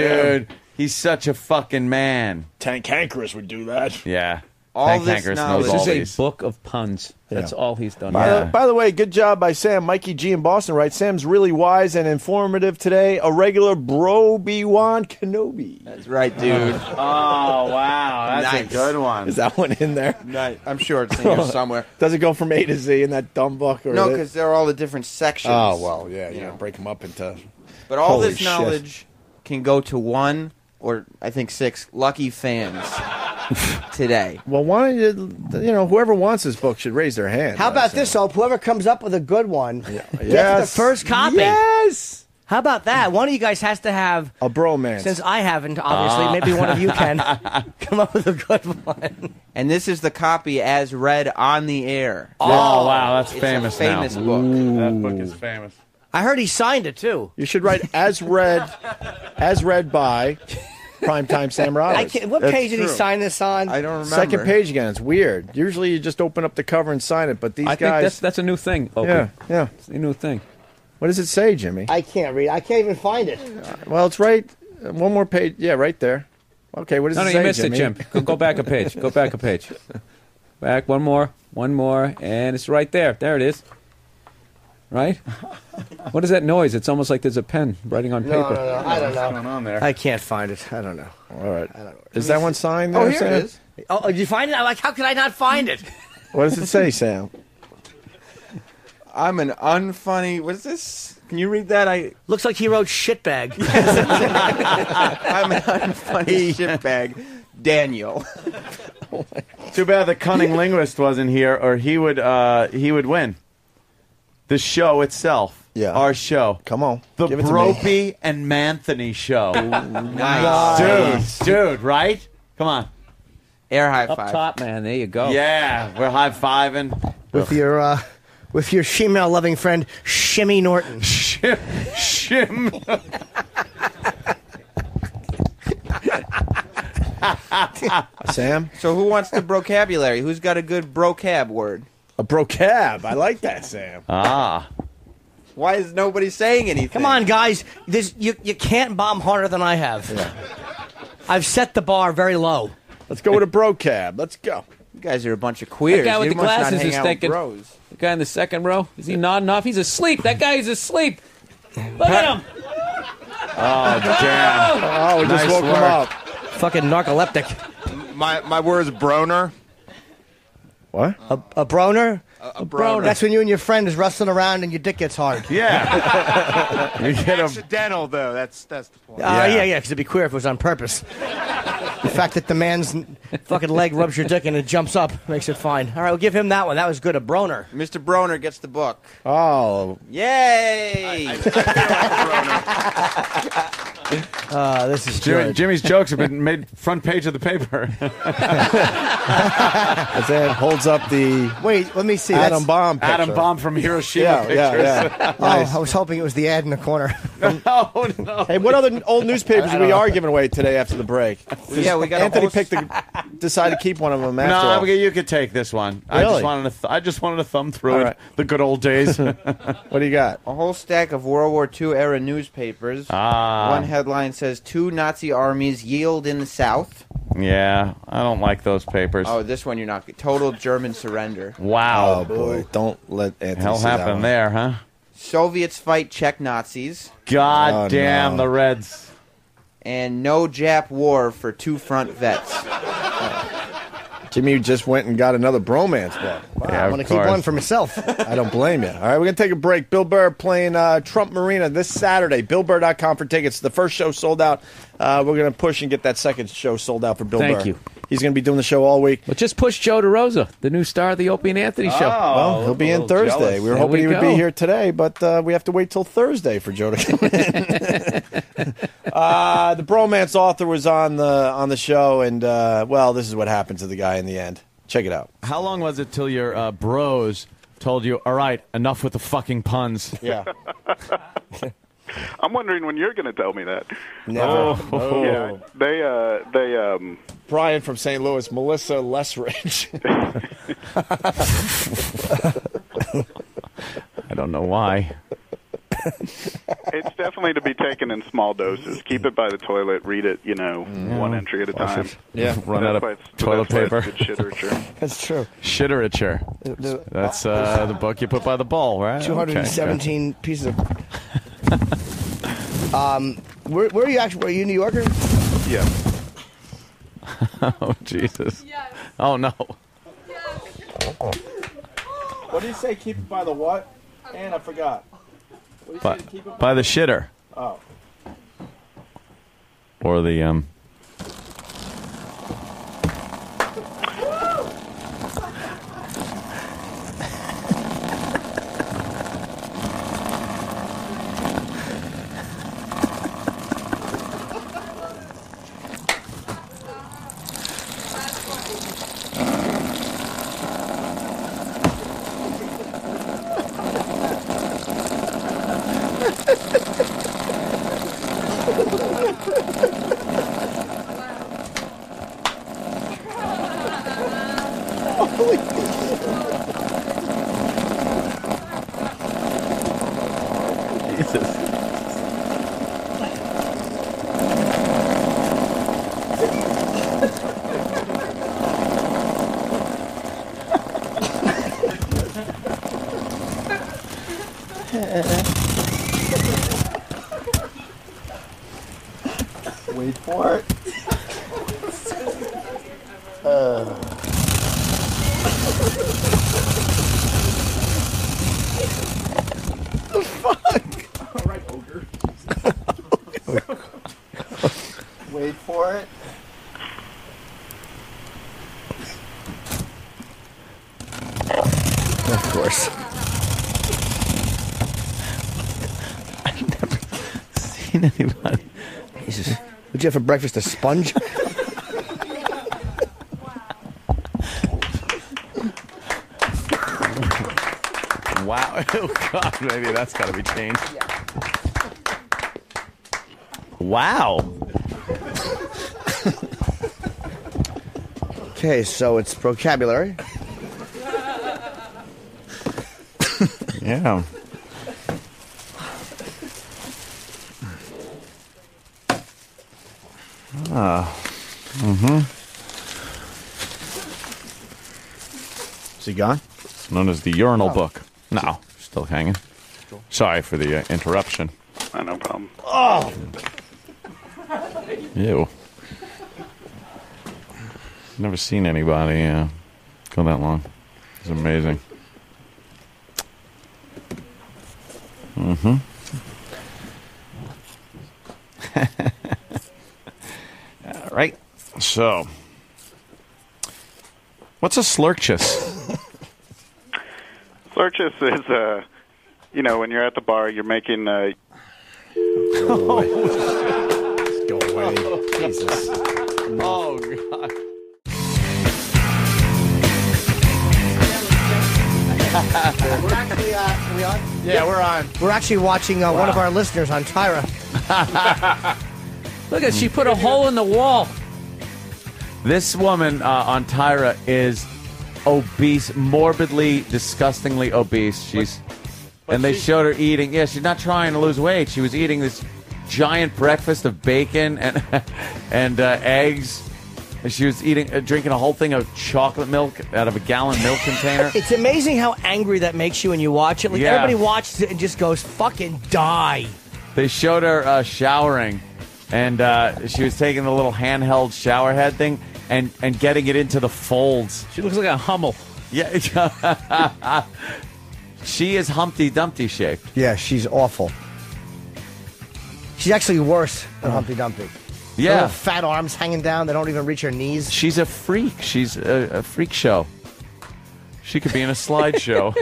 dude. He's such a fucking man. Tank Hankerus would do that. Yeah. All Hank this Hankers knowledge- knows all This these. is a book of puns. That's all he's done. By the way, good job by Sam. Mikey G in Boston writes, Sam's really wise and informative today. A regular Obi-Wan Kenobi. That's right, dude. Oh, wow. That's Nice. a good one. Is that one in there? Nice. I'm sure it's in here somewhere. Does it go from A to Z in that dumb book? Or No, is it- because they're all the different sections. Oh, well, yeah, You know. break them up into... But all Holy this shit. knowledge can go to one, or I think 6, lucky fans today. Well, why don't you, whoever wants this book should raise their hand. How about this, Hope? Whoever comes up with a good one gets Yes. the first copy. Yes. How about that? One of you guys has to have, A bromance. since I haven't, obviously, maybe one of you can come up with a good one. And this is the copy as read on the air. Oh, wow. That's It's famous a famous now. book. That book is famous. I heard he signed it, too. You should write as read by Primetime Sam Roberts. What That's page did he true. sign this on? I don't remember. Second page again. It's weird. Usually you just open up the cover and sign it, but these I think guys... that's a new thing. Okay. Yeah. It's a new thing. What does it say, Jimmy? I can't read. I can't even find it. Well, it's right... One more page. Yeah, right there. Okay, what does No, it no, say, you missed Jimmy? it, Jim. Go back a page. Go back a page. Back one more, and it's right there. There it is. Right? What is that noise? It's almost like there's a pen writing on paper. No, I don't know. What's going on there? I can't find it. I don't know. All right. Is that one signed there, Oh, here Sam? it is. Oh, did you find it? I'm like, how could I not find it? What does it say, Sam? I'm an unfunny... What's this? Can you read that? Looks like he wrote shitbag. I'm an unfunny shitbag. Daniel. Too bad the cunning linguist wasn't here, or he would win. The show itself. Yeah. Our show. Come on. The Give it to me. Brophy and Manthony show. Nice. Dude, right? Come on. Air high Up five. top, man. There you go. Yeah, we're high-fiving. with your shemale loving friend Shimmy Norton. Shim. Sam? So who wants the vocabulary? Who's got a good brocab word? A brocab. I like that, Sam. Ah. Why is nobody saying anything? Come on, guys. You can't bomb harder than I have. Yeah. I've set the bar very low. Let's go with a brocab. Let's go. You guys are a bunch of queers. That guy with You the must not glasses hang is out with thinking. bros. The guy in the second row, is he nodding off? He's asleep. That guy is asleep. Look at him. Oh, damn. Oh, we just Nice woke him work. up. Fucking narcoleptic. My word is broner. What? A broner? A broner. That's when you and your friend is wrestling around and your dick gets hard. Yeah. You get him. Accidental though. That's the point. Yeah, because it'd be queer if it was on purpose. The fact that the man's fucking leg rubs your dick and it jumps up makes it fine. All right, we'll give him that one. That was good. A broner. Mr. Broner gets the book. Oh. Yay! This is good. Jimmy's jokes have been made front page of the paper. As Ed holds up the Wait, let me see. Atom Bomb picture. Atom Bomb from Hiroshima pictures. Yeah. Oh, I was hoping it was the ad in the corner. Oh, no. Hey, what other old newspapers we are giving away today after the break? Yeah, we got Anthony decided to keep one of them after all. No, you could take this one. Really? I just wanted to thumb through All it. right. The good old days. What do you got? A whole stack of World War II era newspapers. Ah. One headline says 2 Nazi armies yield in the South. Yeah, I don't like those papers. Oh, this one you're not. Total German surrender. Wow. Oh, boy. Don't let Anthony Hell see that happened one. there, huh? Soviets fight Czech Nazis. God damn no. the Reds. And no Jap war for 2 front vets. Jimmy just went and got another bromance ball. Wow, I'm going to keep one for myself. I don't blame you. All right, we're going to take a break. Bill Burr playing Trump Marina this Saturday. BillBurr.com for tickets. The first show sold out. We're going to push and get that second show sold out for Bill Burr. Thank you. He's going to be doing the show all week. But just push Joe DeRosa, the new star of the Opie and Anthony show. Well, he'll be in Thursday. jealous. We were There hoping he would go. be here today, but we have to wait till Thursday for Joe to come in. The bromance author was on the show, and well, this is what happened to the guy in the end. Check it out. How long was it till your bros told you, all right, enough with the fucking puns? Yeah. I'm wondering when you're going to tell me that. Never. Yeah, they Brian from St. Louis, Melissa Lessridge. I don't know why. It's definitely to be taken in small doses. Keep it by the toilet. Read it, one entry at a time. Yeah. Run out of toilet paper. Shiterature. That's true. Shiterature. That's the book you put by the bowl, right? 217 pieces of... where are you actually? Are you a New Yorker? Yeah. Oh, Jesus. Yes. Oh, no. What do you say? Keep it by the what? And I forgot. What do you say? Keep it By the shitter. Oh. Or the, Wait for it. The fuck? All right, ogre. Wait for it. Of course. I've never seen anybody. Jesus. What'd you have for breakfast? A sponge? Wow. Oh, God, maybe that's got to be changed. Wow. Okay, so it's vocabulary. Yeah. Is he gone? It's known as the urinal book. No, still hanging. Sorry for the interruption. No problem. Oh! Ew. Never seen anybody go that long. It's amazing. Mm-hmm. All right. So, what's a slurchus? Slurchus is, when you're at the bar, you're making... Go away. Jesus. Oh, God. We're actually, are we on? Yeah, we're on. We're actually watching one of our listeners on Tyra. Look at she put a hole in the wall. This woman on Tyra is obese, morbidly, disgustingly obese. And they showed her eating. Yeah, she's not trying to lose weight. She was eating this giant breakfast of bacon and eggs. And she was drinking a whole thing of chocolate milk out of a gallon milk container. It's amazing how angry that makes you when you watch it. Like, Yeah. everybody watches it and just goes, fucking die. They showed her showering, and she was taking the little handheld shower head thing, and getting it into the folds. She looks like a Hummel. Yeah. She is Humpty Dumpty shaped. Yeah, she's awful. She's actually worse than Humpty Dumpty. Yeah. Her little fat arms hanging down. They don't even reach her knees. She's a freak. She's a freak show. She could be in a slideshow.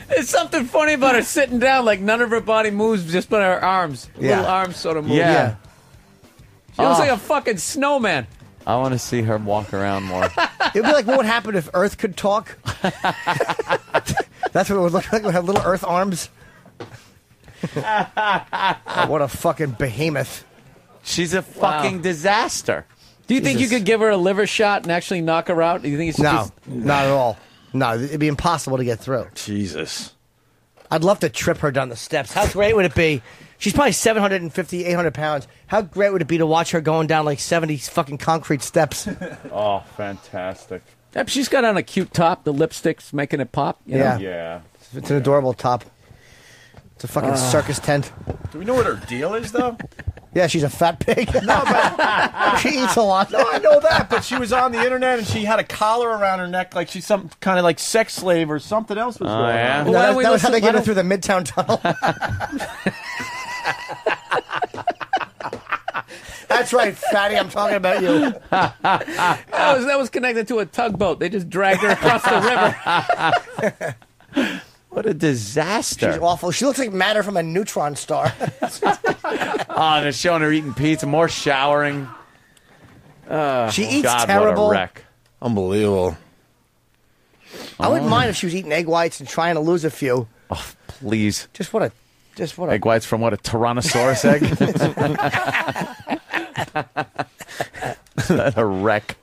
There's something funny about her sitting down, like none of her body moves, just but her arms. Yeah. Little arms sort of move. Yeah. She looks like a fucking snowman. I want to see her walk around more. It'd be like what would happen if Earth could talk. That's what it would look like. It would have little Earth arms. Oh, what a fucking behemoth. She's a fucking disaster. Do you think you could give her a liver shot and actually knock her out? Do you think it's No, just... not at all. No, it'd be impossible to get through. Jesus. I'd love to trip her down the steps. How great would it be? She's probably 750, 800 pounds. How great would it be to watch her going down like 70 fucking concrete steps? Oh, fantastic. Yeah, she's got on a cute top. The lipstick's making it pop. You know? Yeah. It's an adorable top. It's a fucking circus tent. Do we know what her deal is, though? Yeah, she's a fat pig. No, but she eats a lot. No, I know that, but she was on the internet and she had a collar around her neck like she's some kind of like sex slave or something else was going on. No, that was how they get her through the Midtown Tunnel. That's right, fatty. I'm talking about you. That was connected to a tugboat. They just dragged her across the river. What a disaster. She's awful. She looks like matter from a neutron star. Oh, they're showing her eating pizza, more showering. She eats God, terrible. What a wreck. Unbelievable. I wouldn't mind if she was eating egg whites and trying to lose a few. Oh, please. Just what a Egg whites from what, a Tyrannosaurus egg? A wreck.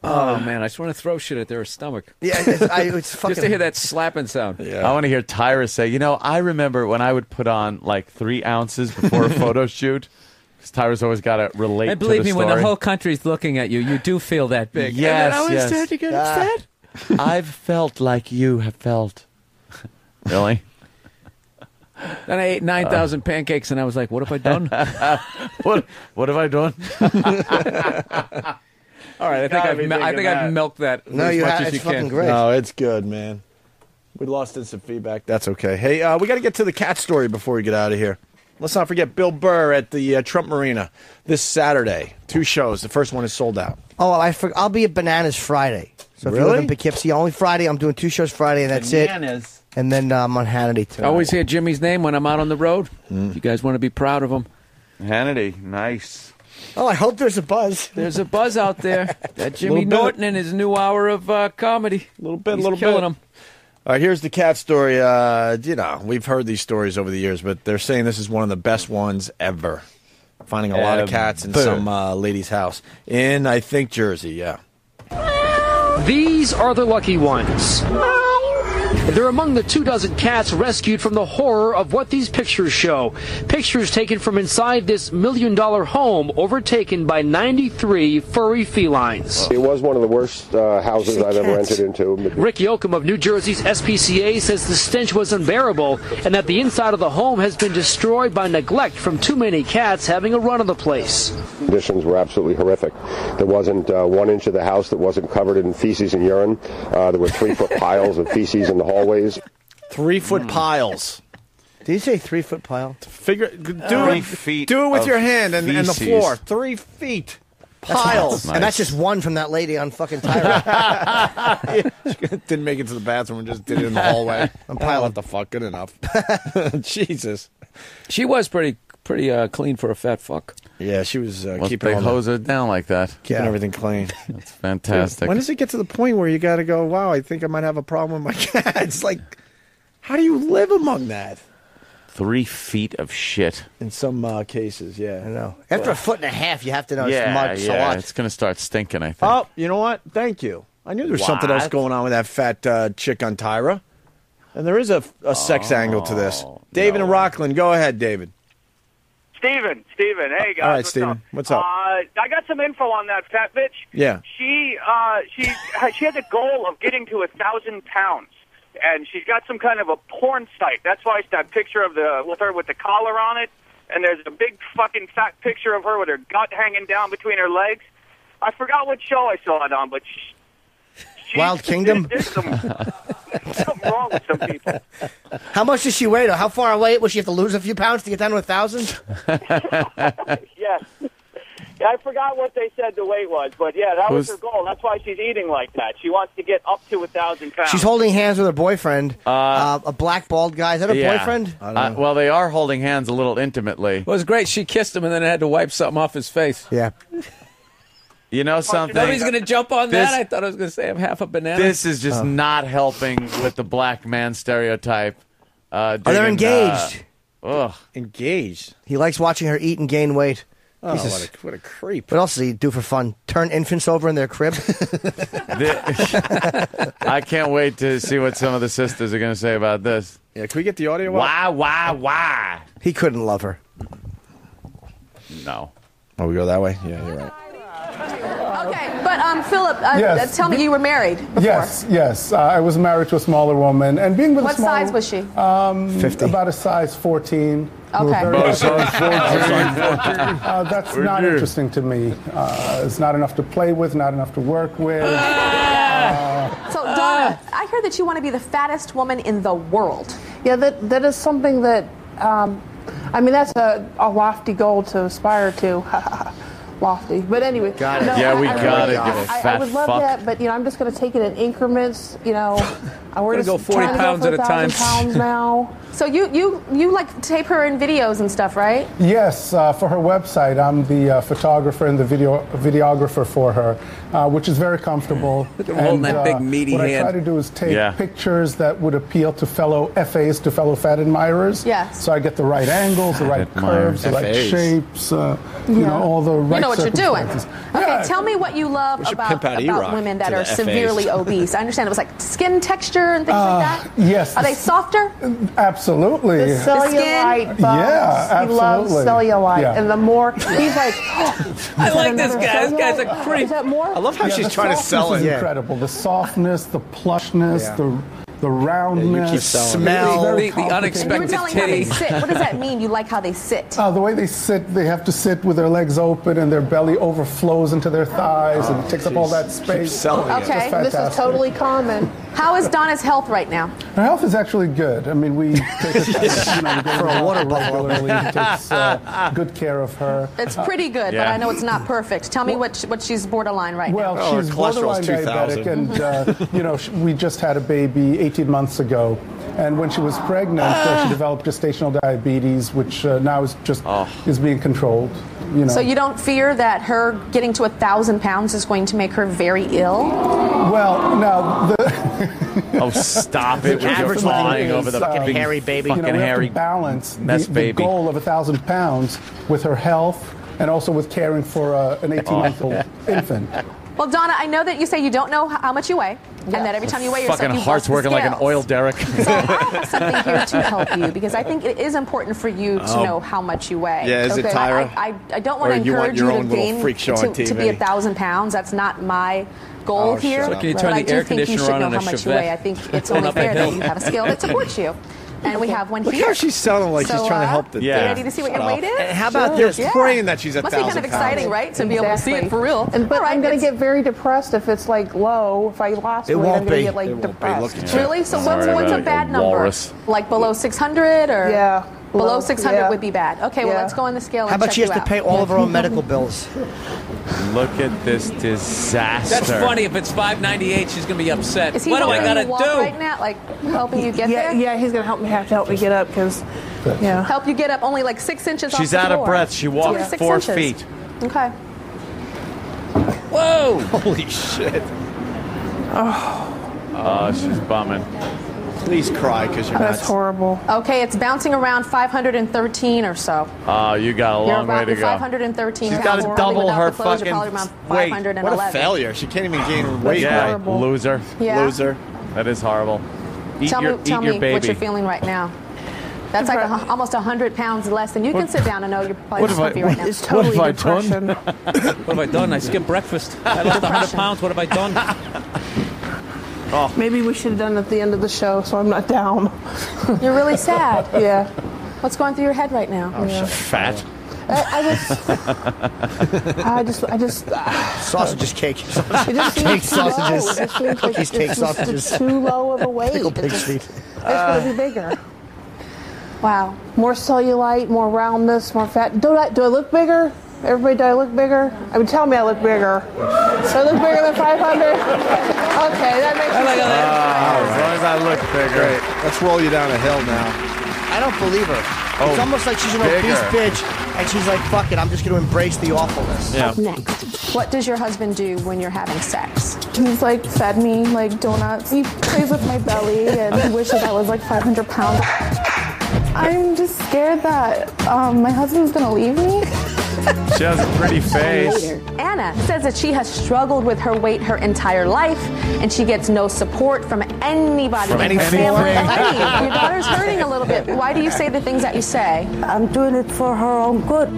Oh, man, I just want to throw shit at their stomach. Yeah, it's fucking... Just to hear that slapping sound. Yeah. I want to hear Tyra say, I remember when I would put on like 3 ounces before a photo shoot. Because Tyra's always got to relate to And believe the me, story. when the whole country's looking at you, you do feel that big. Yes, and then I was yes. starting to get upset. I've felt like you have felt. Really? Then I ate 9,000 pancakes, and I was like, what have I done? What have I done? All right, I think I've milked that as much as you can. No, it's good, man. We lost in some feedback. That's okay. Hey, we got to get to the cat story before we get out of here. Let's not forget Bill Burr at the Trump Marina this Saturday. 2 shows. The first one is sold out. Oh, I'll be at Bananas Friday. So if you live in Poughkeepsie, only Friday. I'm doing 2 shows Friday, and that's it. And then I'm on Hannity too. I always hear Jimmy's name when I'm out on the road. If you guys want to be proud of him. Hannity, nice. Oh, I hope there's a buzz. There's a buzz out there. That Jimmy Norton and his new hour of comedy. A little bit, He's killing him. All right, here's the cat story. We've heard these stories over the years, but they're saying this is one of the best ones ever. Finding a lot of cats in some lady's house in, I think, Jersey. Yeah. These are the lucky ones. They're among the 24 cats rescued from the horror of what these pictures show. Pictures taken from inside this $1 million home overtaken by 93 furry felines. It was one of the worst houses I've ever entered into. Rick Yoakum of New Jersey's SPCA says the stench was unbearable and that the inside of the home has been destroyed by neglect from too many cats having a run of the place. Conditions were absolutely horrific. There wasn't 1 inch of the house that wasn't covered in feces and urine. There were 3-foot piles of feces in the hallways. 3-foot piles. Did you say 3-foot pile? Do 3 it feet with of your hand and the feces. floor. 3 feet. Piles. And that's just one from that lady on fucking Tyra. Didn't make it to the bathroom and just did it in the hallway. I'm piling. What the fuck? Good enough. Jesus. She was pretty clean for a fat fuck. Yeah, she was Keep they hose it down like that. Keeping everything clean. That's fantastic. When does it get to the point where you got to go, wow, I think I might have a problem with my cats? Like, how do you live among that? 3 feet of shit. In some cases, yeah. I know. After 1.5 feet, you have to know Yeah, it's yeah, so much. it's going to start stinking, I think. Oh, you know what? Thank you. I knew there was something else going on with that fat chick on Tyra. And there is a sex angle to this. David and Rockland, go ahead, David. Steven, hey guys. All right, Steven, what's up? I got some info on that fat bitch. Yeah. She had the goal of getting to 1,000 pounds, and she's got some kind of a porn site. That's why it's that picture of with her with the collar on it, and there's a big fucking fat picture of her with her gut hanging down between her legs. I forgot what show I saw it on, but Wild Kingdom? There's something wrong with some people. How much does she weigh, though? How far away? Will she have to lose a few pounds to get down to 1,000? Yes. Yeah, I forgot what they said the weight was, but yeah, that was her goal. That's why she's eating like that. She wants to get up to 1,000 pounds. She's holding hands with her boyfriend, a black bald guy. Is that her boyfriend? Well, they are holding hands a little intimately. It was great. She kissed him and then had to wipe something off his face. Yeah. You know something? Nobody's going to jump on that. I thought I was going to say I'm half a banana. This is just not helping with the black man stereotype. They're engaged. Engaged? He likes watching her eat and gain weight. Oh, what a creep. What else does he do for fun? Turn infants over in their crib? I can't wait to see what some of the sisters are going to say about this. Yeah, can we get the audio? Why? He couldn't love her. No. Oh, we go that way? Yeah, you're right. Okay, but Philip, Yes. tell me, you were married before. Yes. I was married to a smaller woman, and being with What a smaller, size was she? 50. About a size 14. Okay. That's not interesting to me. It's not enough to play with, not enough to work with. So, Donna, I hear that you want to be the fattest woman in the world. Yeah, that is something that, that's a lofty goal to aspire to. Lofty. But anyway. Got it. Yeah, we got it, you I would love fat that, but, I'm just going to take it in increments, We're gonna just go 40 trying pounds to go at a for time. 1,000 pounds now. So you like tape her in videos and stuff, right? Yes, for her website, I'm the photographer and the videographer for her, which is very comfortable. Holding that big meaty what hand. I try to do is take pictures that would appeal to fellow FAs, to fellow fat admirers. Yes. So I get the right angles, the right curves, the right shapes, all the right You know what you're doing. circumstances. Okay, tell me what you love pimp out about E-Rock women that to are the FAs. severely obese. I understand it was like skin texture and things like that. Yes. Are they softer? Absolutely. The cellulite bumps. Yeah, He loves absolutely. cellulite. Yeah. And the more, he's like, I like this guy. This guy's a creep. Is that more? I love how she's the trying to sell softness it. is incredible. The softness, the plushness, the roundness. keep selling it. It's very The unexpected You were telling how they sit. What does that mean? You like how they sit? The way they sit, they have to sit with their legs open and their belly overflows into their thighs and it takes up all that space. Okay, this is totally common. How is Donna's health right now? Her health is actually good. I mean, we take her For a water buffalo. regularly. He takes good care of her. It's pretty good, but I know it's not perfect. Tell me what she's borderline right Well, now. she's borderline diabetic, and we just had a baby 18 months ago. And when she was pregnant, she developed gestational diabetes, which now is being controlled. So you don't fear that her getting to 1,000 pounds is going to make her very ill? Well, now Oh, stop it! You're flying over the fucking big hairy baby. we have hairy to balance mess the baby. goal of 1,000 pounds with her health and also with caring for an 18-month-old infant. Well, Donna, I know that you say you don't know how much you weigh, and that every time you weigh yourself, Fucking you heart's bust the working like an scales. oil derrick. So I have something here to help you because I think it is important for you to know how much you weigh. Yeah, is it Tyra? I don't want Or to you want encourage your you own to little gain freak show on to be TV? 1,000 pounds. That's not my goal here. So can you but turn I the do air think you conditioner should on know in a how much you Chevette? weigh. I think it's Going only up a fair that hill. you have a scale that supports you. And we have one Look here. how she's selling like she's So, trying to help the you ready to see what your weight is? And how about this? Yeah. Praying that she's 1,000 Must be kind of exciting, pounds. right? To be able to see it for real. But I'm going to get very depressed if it's like low. If I lost It weight, won't I'm going be. to get like It won't be. depressed. Look at Really? So what's a bad number? walrus. Like below 600 or? Yeah. Below 600 yeah. would be bad. Okay, well, Yeah. let's go on the scale and How about check she has you to out. pay all of her own medical bills? Look at this disaster. That's funny. If it's $5.98, she's gonna be upset. Is he What do I helping gotta you walk do? right now? Like helping you get Yeah, there? yeah, he's going to have to help me get up because, yeah. Help you get up only like 6 inches off She's the out of floor. breath. She It's walked only 6 4 inches. feet. Okay. Whoa! Holy shit. Oh, she's bumming. Please cry because you're That's not. horrible. Okay, it's bouncing around 513 or so. Oh, you got a You're long way about to go. 513 She's pounds. gotta Probably double without her the clothes, you're fucking probably around weight. 511. What a failure. She can't even gain weight. Yeah, horrible. loser. Yeah. Loser. That is horrible. Tell me eat your what baby. you're feeling right now. That's like almost 100 pounds less than you can sit down and know you're probably stuffy right now. It's totally what have I depression. done? What have I done? I skipped breakfast. I lost 100 pounds. What have I done? Maybe we should have done it at the end of the show so I'm not down. You're really sad. Yeah. What's going through your head right now? Fat. I just. Sausages, cake. It just Cake, seems too low. sausages. It just seems like Cookies, cake, it's sausages. too low of a weight. Pickled pig It's feet. gonna be bigger. Wow, more cellulite, more roundness, more fat. Do I look bigger? Everybody, do I look bigger? I mean, tell me I look bigger. Do I look bigger than 500? Okay, that makes sense. As long as I look bigger. Great. Let's roll you down a hill now. I don't believe her. Oh, It's almost like she's an bigger. obese bitch, and she's like, fuck it, I'm just going to embrace the awfulness. Up next, what does your husband do when you're having sex? He's like fed me like donuts. He plays with my belly and he wishes I was like 500 pounds. I'm just scared that my husband's gonna leave me. She has a pretty face. Anna says that she has struggled with her weight her entire life, and she gets no support from anybody. From in her anything. family. Hey, your daughter's hurting a little bit. Why do you say the things that you say? I'm doing it for her own good.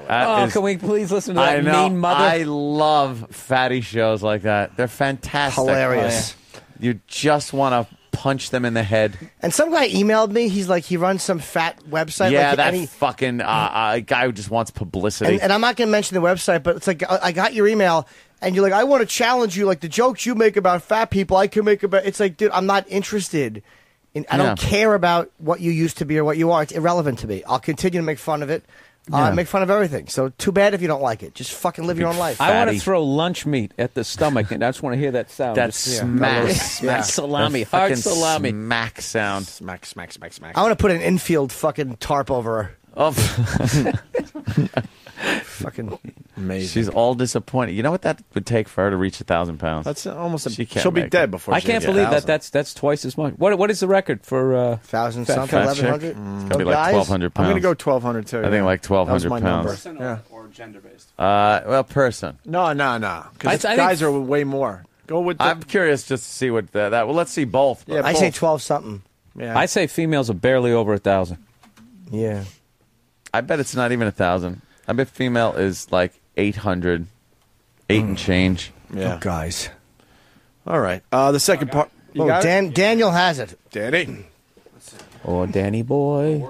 Oh, can we please listen to that I know. mean mother? I love fatty shows like that. They're fantastic. Hilarious. You just want to punch them in the head. And some guy emailed me. He's like, he runs some fat website. Yeah, like, that and he- fucking guy who just wants publicity. And I'm not going to mention the website, but it's like, I got your email, and you're like, I want to challenge you. Like, the jokes you make about fat people, I can make about... It's like, dude, I'm not interested. I don't care about what you used to be or what you are. It's irrelevant to me. I'll continue to make fun of it. Make fun of everything. So too bad if you don't like it. Just fucking live your own life. I want to throw lunch meat at the stomach, and I just want to hear that sound. That Just- smack. smack salami, That hard fucking salami. Smack sound. Smack, smack, smack, smack. I want to put an infield fucking tarp over her. Oh. Fucking amazing. She's all disappointed. You know what that would take for her to reach 1,000 pounds? That's almost. She can't She'll be make dead it. before. I she can't gets believe 1,000. that's twice as much. What is the record for 1,000 fat- something, fat chick? 1,100? It's gonna be like Guys? 1,200 pounds. I'm gonna go 1,200 too. I think like 1,200 That was my pounds. number. Yeah. Or gender based? Well, person. No. Because I think- guys are way more. Go with. I'm curious just to see what that. Well, let's see both. Yeah, I say both. 12 something. Yeah. I say females are barely over 1,000. Yeah. I bet it's not even 1,000. I bet female is like 800, 8 and change. Yeah. Oh, guys. All right. The second part. You Oh, got it? Daniel has it. Danny. Oh, Danny boy.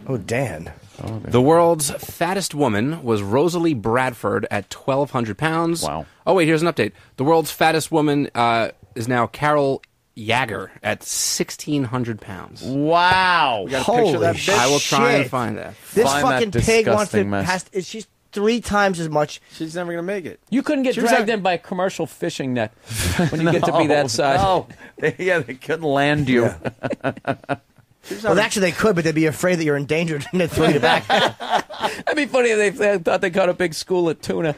Oh, Dan. The world's fattest woman was Rosalie Bradford at 1,200 pounds. Wow. Oh, wait, here's an update. The world's fattest woman is now Carol Yager at 1,600 pounds. Wow. We got a picture of that Holy bitch. I will try and shit. find that. This Find that fucking pig wants to disgusting mess. she's 3 times as much. She's never gonna make it. You couldn't get She was dragged at- in by a commercial fishing net when you get to be that size. No. They couldn't land you. Well, actually, they could, but they'd be afraid that you're endangered and they'd throw you back. That'd be funny if they thought they caught a big school of tuna.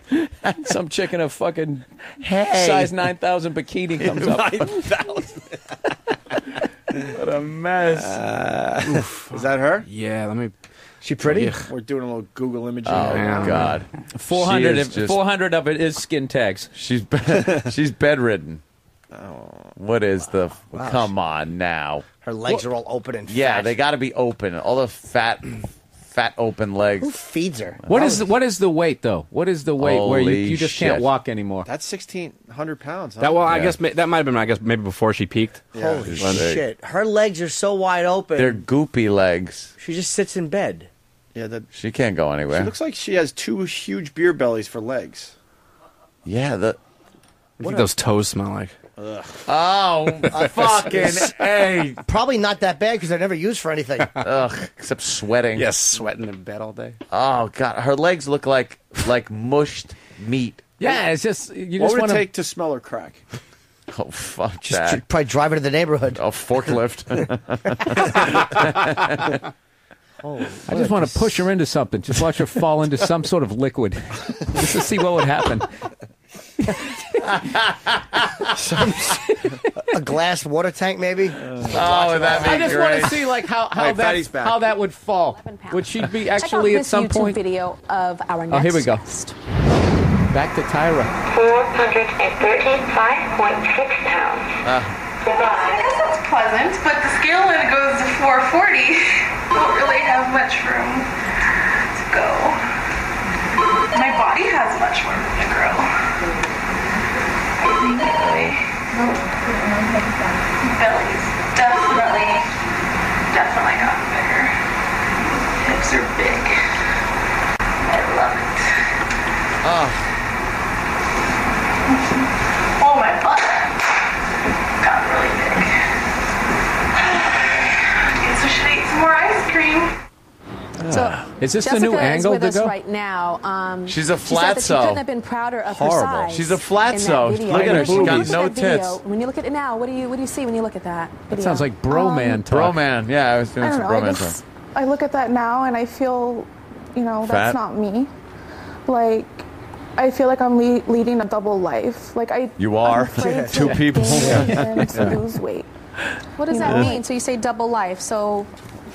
Some chick in a fucking size 9,000 bikini comes up. 9,000. What a mess. Is that her? Yeah, let me... She pretty? We're doing a little Google imaging. Oh, right now. God. 400 She is just- 400 of it is skin tags. She's bedridden. What is the... Wow. Come on now. Her legs are all open and Yeah, fat. they got to be open. All the fat open Who legs. feeds her? What is the weight though? What is the weight where Holy you just shit. can't walk anymore? That's 1,600 pounds. Huh? That, well, I Yeah. guess that might have been, maybe before she peaked. Holy It's big. shit. Her legs are so wide open. They're goopy legs. She just sits in bed. Yeah, She can't go she anywhere. looks like she has 2 huge beer bellies for legs. Yeah, What do you think those toes smell like? Oh, fucking A. Probably not that bad because they're never used for anything. Ugh, except sweating. Yes, sweating in bed all day. Oh, God. Her legs look like mushed meat. Yeah, it's just you What just would want it to take to smell her crack? Oh, fuck Just that. probably drive her to the neighborhood. Oh, forklift. I just want to push her into something. Just watch her fall into some sort of liquid, just to see what would happen. A glass water tank, maybe? Oh, that'd be I just great. want to see like how Fatty's back. how that would fall. Would she be Check out actually at this some YouTube point? video of our next Oh, here we go. guest. Back to Tyra. 435.6 pounds. This is pleasant, but the scale when it goes to 440, don't really have much room to go. My body has much more room to grow. I think it really. Belly's definitely gotten bigger. Hips are big. I love it. Oh, my butt got really big. Guess I should eat some more ice cream. So, is this the new Jessica angle is with to us go? right now. She's a She said that she flatso. couldn't have been prouder of her Horrible. size. She's a flatso. in that video. Look at her. She got Look at no that video. tits. When you look at it now, what do you see when you look at that video? That sounds like broman talk. Broman. Yeah, I was doing I don't some know. broman. I look at that now and I feel, Fat? that's not me. Like, I feel like I'm leading a double life. Like You are. I'm afraid Two to people. gain and to lose weight. What does that mean? So you say double life. So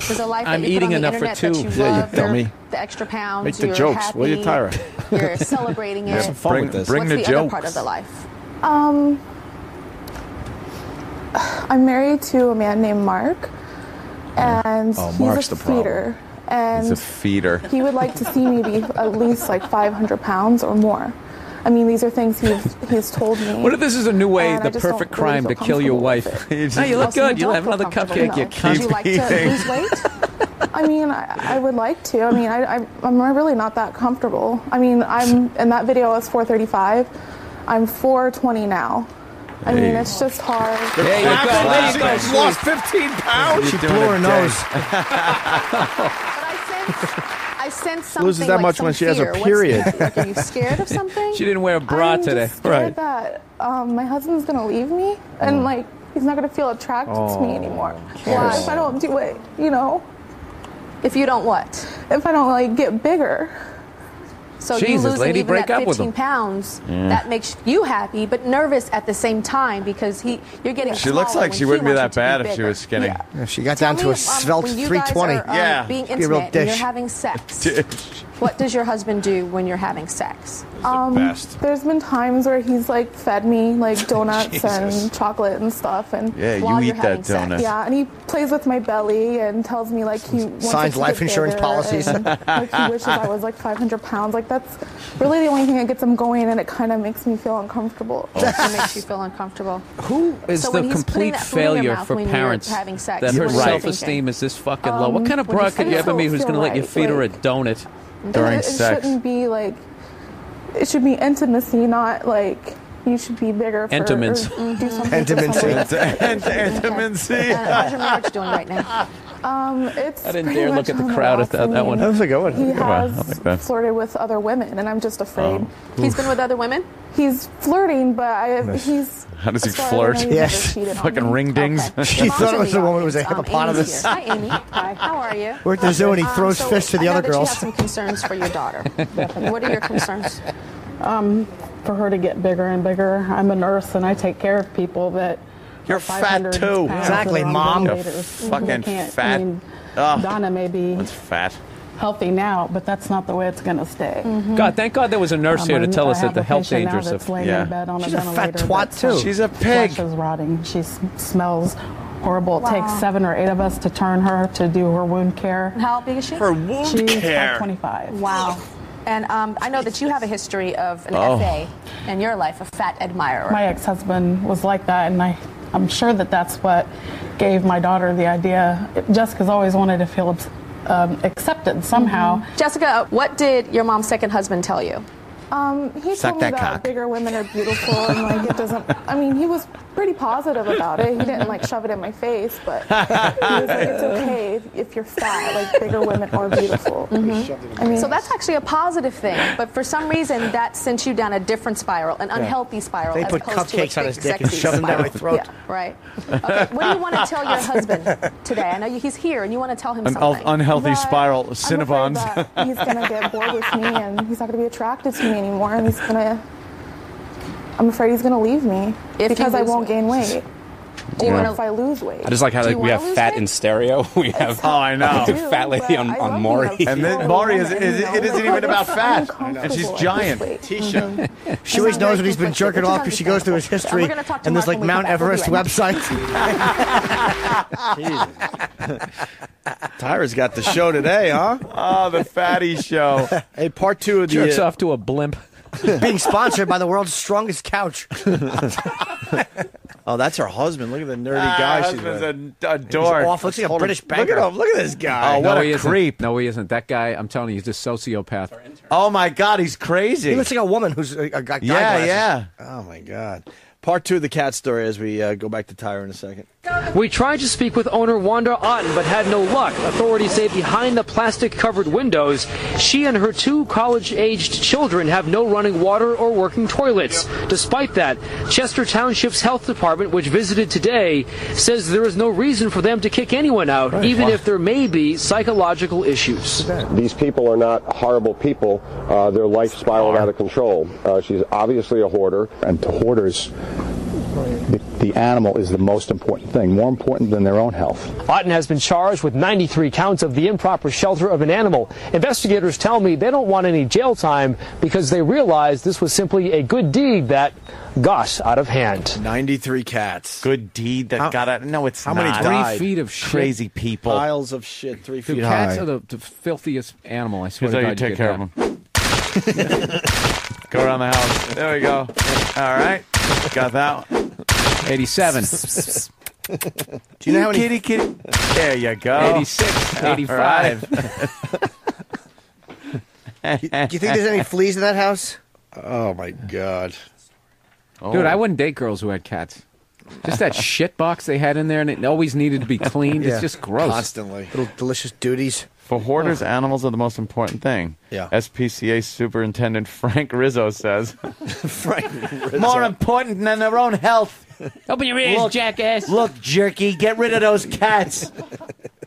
there's a life I'm that you put eating on the enough for internet two. that you Yeah, you love, dummy. the extra pounds, Make the you're jokes, happy, will you, Tyra? You're celebrating it. Have some fun with this. Bring What's the the jokes. other part of the life? I'm married to a man named Mark, and Oh, he's Mark's a the problem. feeder. And He's a feeder. he would like to see me be at least like 500 pounds or more. I mean, these are things he's told me. What if this is a new way, and I the just perfect don't really crime to feel kill your comfortable wife? with it. No, you look Also, good. you You'll don't have another feel cupcake. You comfortable. Would you like to eating. lose weight? I mean, I would like to. I mean, I'm really not that comfortable. I mean, I'm in that video I was 435. I'm 420 now. I mean, it's just hard. There you go. There you go. She's lost 15 pounds. She blew her nose. I sense something Loses that like much some when she has her fear. What's period. the- like, are you scared of something? She didn't wear a bra I'm today. just scared that my husband's gonna leave me, and like he's not gonna feel attracted to me anymore. Why? If I don't do it, If you don't what? if I don't like get bigger. So you Jesus, losing lady, even break that up with 15 him. pounds, that makes you happy, but nervous at the same time because you're getting She looks smaller like when she wouldn't be wants that you to bad if she bigger. was skinny. Yeah. Yeah, she got Tell down to me, a svelte when you 320. guys are, Yeah. being Be a real intimate and you're dish. having sex, what does your husband do when you're having sex? Best. There's been times where he's like fed me like donuts and chocolate and stuff, and Yeah, While you you're eat having that sex. donut. yeah, and he plays with my belly and tells me like he wants Signs it to life get insurance bigger, policies. and, like he wishes I was like 500 pounds. Like that's really the only thing that gets him going, and it kind of makes me feel uncomfortable. It makes you feel uncomfortable. Who is So when the he's putting complete that food in your failure mouth for when you're parents having sex, that what her are you self-esteem is this fucking low? What kind of when bra you could you feel- ever meet who's feel going to let you right, feed her a like- donut? During it sex. shouldn't be like. It should be intimacy, not like you should be bigger. For, Intimates. or do something Intimacy. For someone. Intimacy. How's your marriage doing right now? It's I didn't pretty dare much look at the on crowd rocks. at I that mean, one. That was a good one. He I'll has take that. flirted with other women, and I'm just afraid. He's been with other women? He's flirting, but he's. How does he as far as I flirt? know, he's Yes. never cheated on Fucking me. ring dings. Okay. She Mom's thought it in was the a woman who was a audience. hippopotamus. Amy's here. Hi, Amy. Hi. How are you? We're at the zoo and he throws So fish to the I know other that you girls. have some concerns for your daughter. What are your concerns? For her to get bigger and bigger. I'm a nurse and I take care of people that You're are fat 500 too. pounds Exactly, that are on Mom. You're ventilators. fucking They can't- fat. I mean, Ugh. Donna may be That's fat. healthy now, but that's not the way it's going to stay. God, thank God there was a nurse here to tell us I that have the a health patient now dangers that's of. laying Yeah. in bed on She's a a fat ventilator. twat, that's- too. She's a pig. Flesh is rotting. She smells horrible. It takes 7 or 8 of us to turn her to do her wound care. How big is she? For wound She's care. 25. Wow. And I know that you have a history of an FA in your life, a fat admirer. My ex-husband was like that, and I'm sure that that's what gave my daughter the idea. Jessica's always wanted to feel accepted somehow. Jessica, what did your mom's second husband tell you? He Suck told me that that cock. bigger women are beautiful, and like it doesn't. I mean, he was pretty positive about it. He didn't like shove it in my face, but he was like, it's okay if you're fat. Like bigger women are beautiful. I mean, So that's actually a positive thing, but for some reason that sent you down a different spiral, an unhealthy spiral. They as put opposed cupcakes to a on his big, dick and sexy shove them down my spiral. throat. Yeah, right. Okay, what do you want to tell your husband today? I know he's here, and you want to tell him An something. unhealthy that spiral. I'm afraid Cinnabons. that he's gonna get bored with me, and he's not gonna be attracted to me anymore, and he's gonna. I'm afraid he's gonna leave me If because he I loses won't gain weight. Do you Or want if I lose weight. I just like how Do you we have wanna lose fat weight? in stereo. We have Oh, I know. do, fat lady but I love on Maury. being a And then smaller Maury woman, it you know, isn't like, even about I'm fat. uncomfortable And she's with giant. weight. Tisha. She always knows when he's been jerking off because she goes through his history. We're gonna talk to And there's Mark like when we Mount come back. We'll be Everest right website. Tyra's got the show today, huh? Oh, the fatty show. Hey, part 2 of the Jerks off to a blimp. Being sponsored by the world's strongest couch. Oh, that's her husband. Look at the nerdy guy she's with. Husband's a dork. Off. Looks like a British banker. Look at him. Look at this guy. Oh, what a creep. No, he isn't. That guy, I'm telling you, he's a sociopath. Oh, my God, he's crazy. He looks like a woman who's got guy Yeah, glasses. yeah. Oh, my God. Part 2 of the cat story as we go back to Tyra in a second. We tried to speak with owner Wanda Otten, but had no luck. Authorities say behind the plastic-covered windows, she and her 2 college-aged children have no running water or working toilets. Despite that, Chester Township's health department, which visited today, says there is no reason for them to kick anyone out, even if there may be psychological issues. These people are not horrible people. Their life spiraled out of control. She's obviously a hoarder. And to hoarders, the animal is the most important thing, more important than their own health. Otten has been charged with 93 counts of the improper shelter of an animal. Investigators tell me they don't want any jail time because they realize this was simply a good deed that got out of hand. 93 cats. Good deed that got out. No, it's how not. many died? 3 feet of shit. Crazy people. Piles of shit 3 feet Dude, high. cats are the filthiest animal. I swear Here's to how God. you take care of them. Go around the house. There we go. All right. Got that one. 87. Do you know how many? Kitty. There you go. 86. 85. Do you think there's any fleas in that house? Oh, my God. Dude, I wouldn't date girls who had cats. Just that shit box they had in there, and it always needed to be cleaned. Yeah. It's just gross. Constantly. Little delicious duties. For hoarders, animals are the most important thing. Yeah. SPCA Superintendent Frank Rizzo says. Frank Rizzo. More important than their own health. Open your ears, jackass. Look, jerky, get rid of those cats.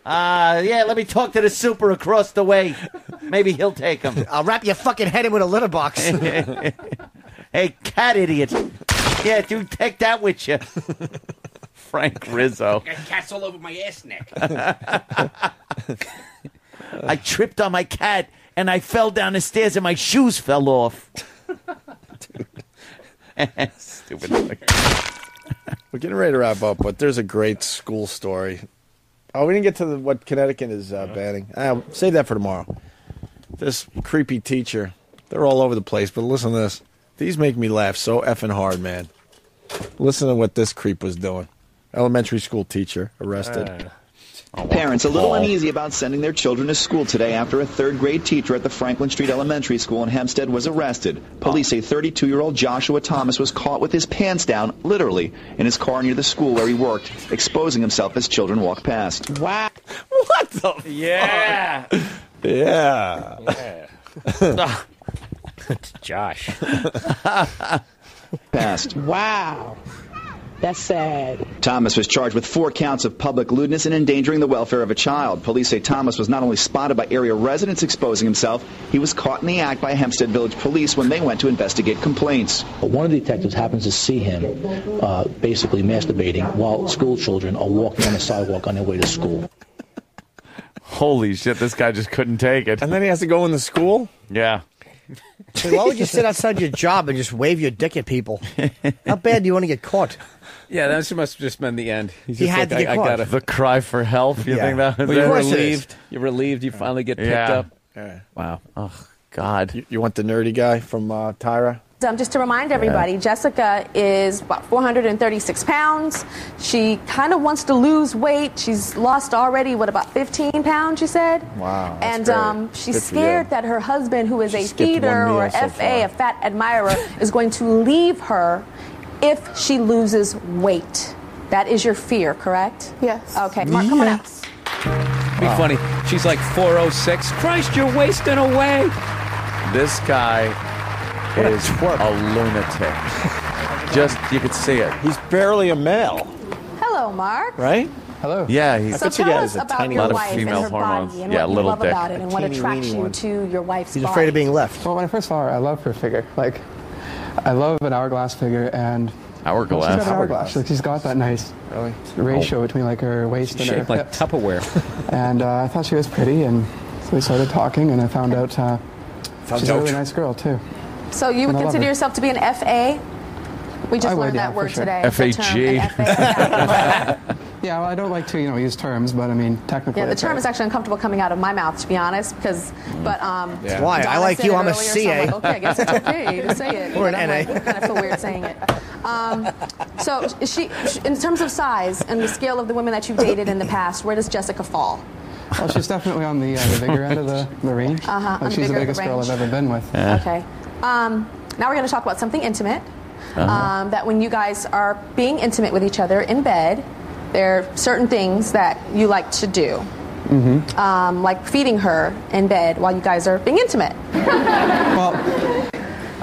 Yeah, let me talk to the super across the way. Maybe he'll take them. I'll wrap your fucking head in with a litter box. Hey, cat idiot. Yeah, dude, take that with you. Frank Rizzo. I got cats all over my ass neck. I tripped on my cat, and I fell down the stairs, and my shoes fell off. Stupid. We're getting ready to wrap up, but there's a great school story. Oh, we didn't get to what Connecticut is banning. Save that for tomorrow. This creepy teacher. They're all over the place, but listen to this. These make me laugh so effing hard, man. Listen to what this creep was doing. Elementary school teacher arrested. Parents a little uneasy about sending their children to school today after a third-grade teacher at the Franklin Street Elementary School in Hempstead was arrested. Police say 32-year-old Joshua Thomas was caught with his pants down, literally, in his car near the school where he worked, exposing himself as children walked past. Wow. What the Yeah. Yeah. It's Josh. Past. Wow. That's sad. Thomas was charged with 4 counts of public lewdness and endangering the welfare of a child. Police say Thomas was not only spotted by area residents exposing himself, he was caught in the act by Hempstead Village Police when they went to investigate complaints. One of the detectives happens to see him basically masturbating while school children are walking on the sidewalk on their way to school. Holy shit, this guy just couldn't take it. And then he has to go in the school? Yeah. Hey, why would you sit outside your job and just wave your dick at people? How bad do you want to get caught? Yeah, that must have just been the end. He's He just had to get caught. The cry for help, you think that was Well, it? you're relieved. You're relieved you finally get picked Yeah. up. Yeah. Wow. Oh, God. You want the nerdy guy from Tyra? Just to remind everybody, Jessica is about 436 pounds. She kind of wants to lose weight. She's lost already, about 15 pounds, you said? Wow. And great. she's Good for scared you. that her husband, who is She a skipped one feeder meal or so FA, a far. fat admirer, is going to leave her if she loses weight. That is your fear, correct? Yes. Okay, Mark, come on out. Be funny. She's like 406. Christ, you're wasting away. This guy is a lunatic. Just, you could see it. He's barely a male, Hello, Mark. right? Hello. Yeah, he's So tell us about your lot of wife and female her hormones. body and Yeah, what you little love dick. about it and what Teeny attracts weeny you one. to your wife's He's body. afraid of being left. Well, when I first saw her, I loved her figure. Like, I love an hourglass figure, and Hourglass. She's got an hourglass. Like, she's got that nice ratio between like her waist and her Shaped like hips. Tupperware. And I thought she was pretty, and so we started talking, and I found out she's a really nice girl too. So you would And I love consider her. yourself to be an FA? We just I would, learned yeah, that for word sure. today. the term, FAG. an FA. Yeah, well, I don't like to, use terms, but I mean, technically. Yeah, the it's term right. is actually uncomfortable coming out of my mouth, to be honest, Why? I Donna like said you. it I'm a earlier, so CA. I'm like, okay, I guess it's okay to say it. Or an But I'm NA. like, I kind of feel weird saying it. So she, in terms of size and the scale of the women that you've dated in the past, where does Jessica fall? Well, she's definitely on the bigger end of the range. On the Like, she's the bigger end of biggest the girl range. I've ever been with. Okay. Now we're going to talk about something intimate. That when you guys are being intimate with each other in bed, there are certain things that you like to do. Like feeding her in bed while you guys are being intimate. Well,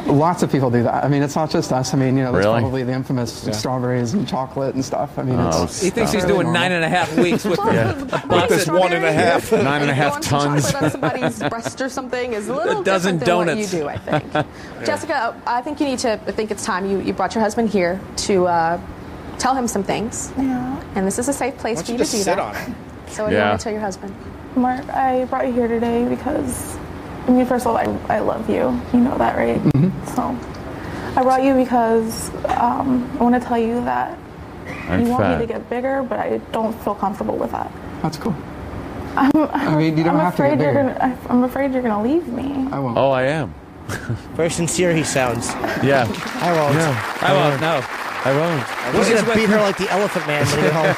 lots of people do that. I mean, it's not just us. I mean, there's Really? probably the infamous strawberries and chocolate and stuff. I mean, it's He thinks he's doing fairly normal. 9.5 weeks with a box This of 1.5. 9.5 tons. Chocolate on somebody's breast or something is a little A dozen different than donuts. what you do, I think. Jessica, I think you need to. I think it's time you brought your husband here to tell him some things. Yeah. And this is a safe place Why for don't you you to just do sit that. on it? So what do you want to tell your husband? Mark, I brought you here today because, I mean, first of all, I love you. You know that, right? So I brought you because I want to tell you that I'm you want fat. me to get bigger, but I don't feel comfortable with that. That's cool. I mean, you don't have to get bigger. I'm afraid you're gonna leave me. I won't. Oh, I am. Very sincere he sounds. Yeah. I won't. No. I won't, no. I won't. He's going to beat her like the elephant man when he get home.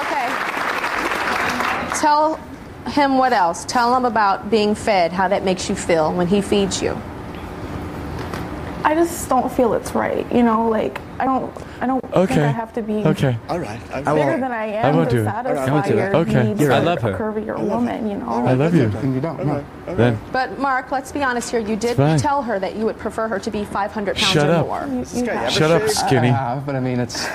Okay. Tell him what else. Tell him about being fed, how that makes you feel when he feeds you. I just don't feel it's right. Like I don't think I have to be All right. bigger than I am won't to do it. satisfy your Okay. needs I as love a her. curvier woman. I love you. And you don't. No. Then But Mark, let's be honest here. You did fine. tell her that you would prefer her to be 500 pounds Shut or up. more. shut up, skinny. I have, but I mean, it's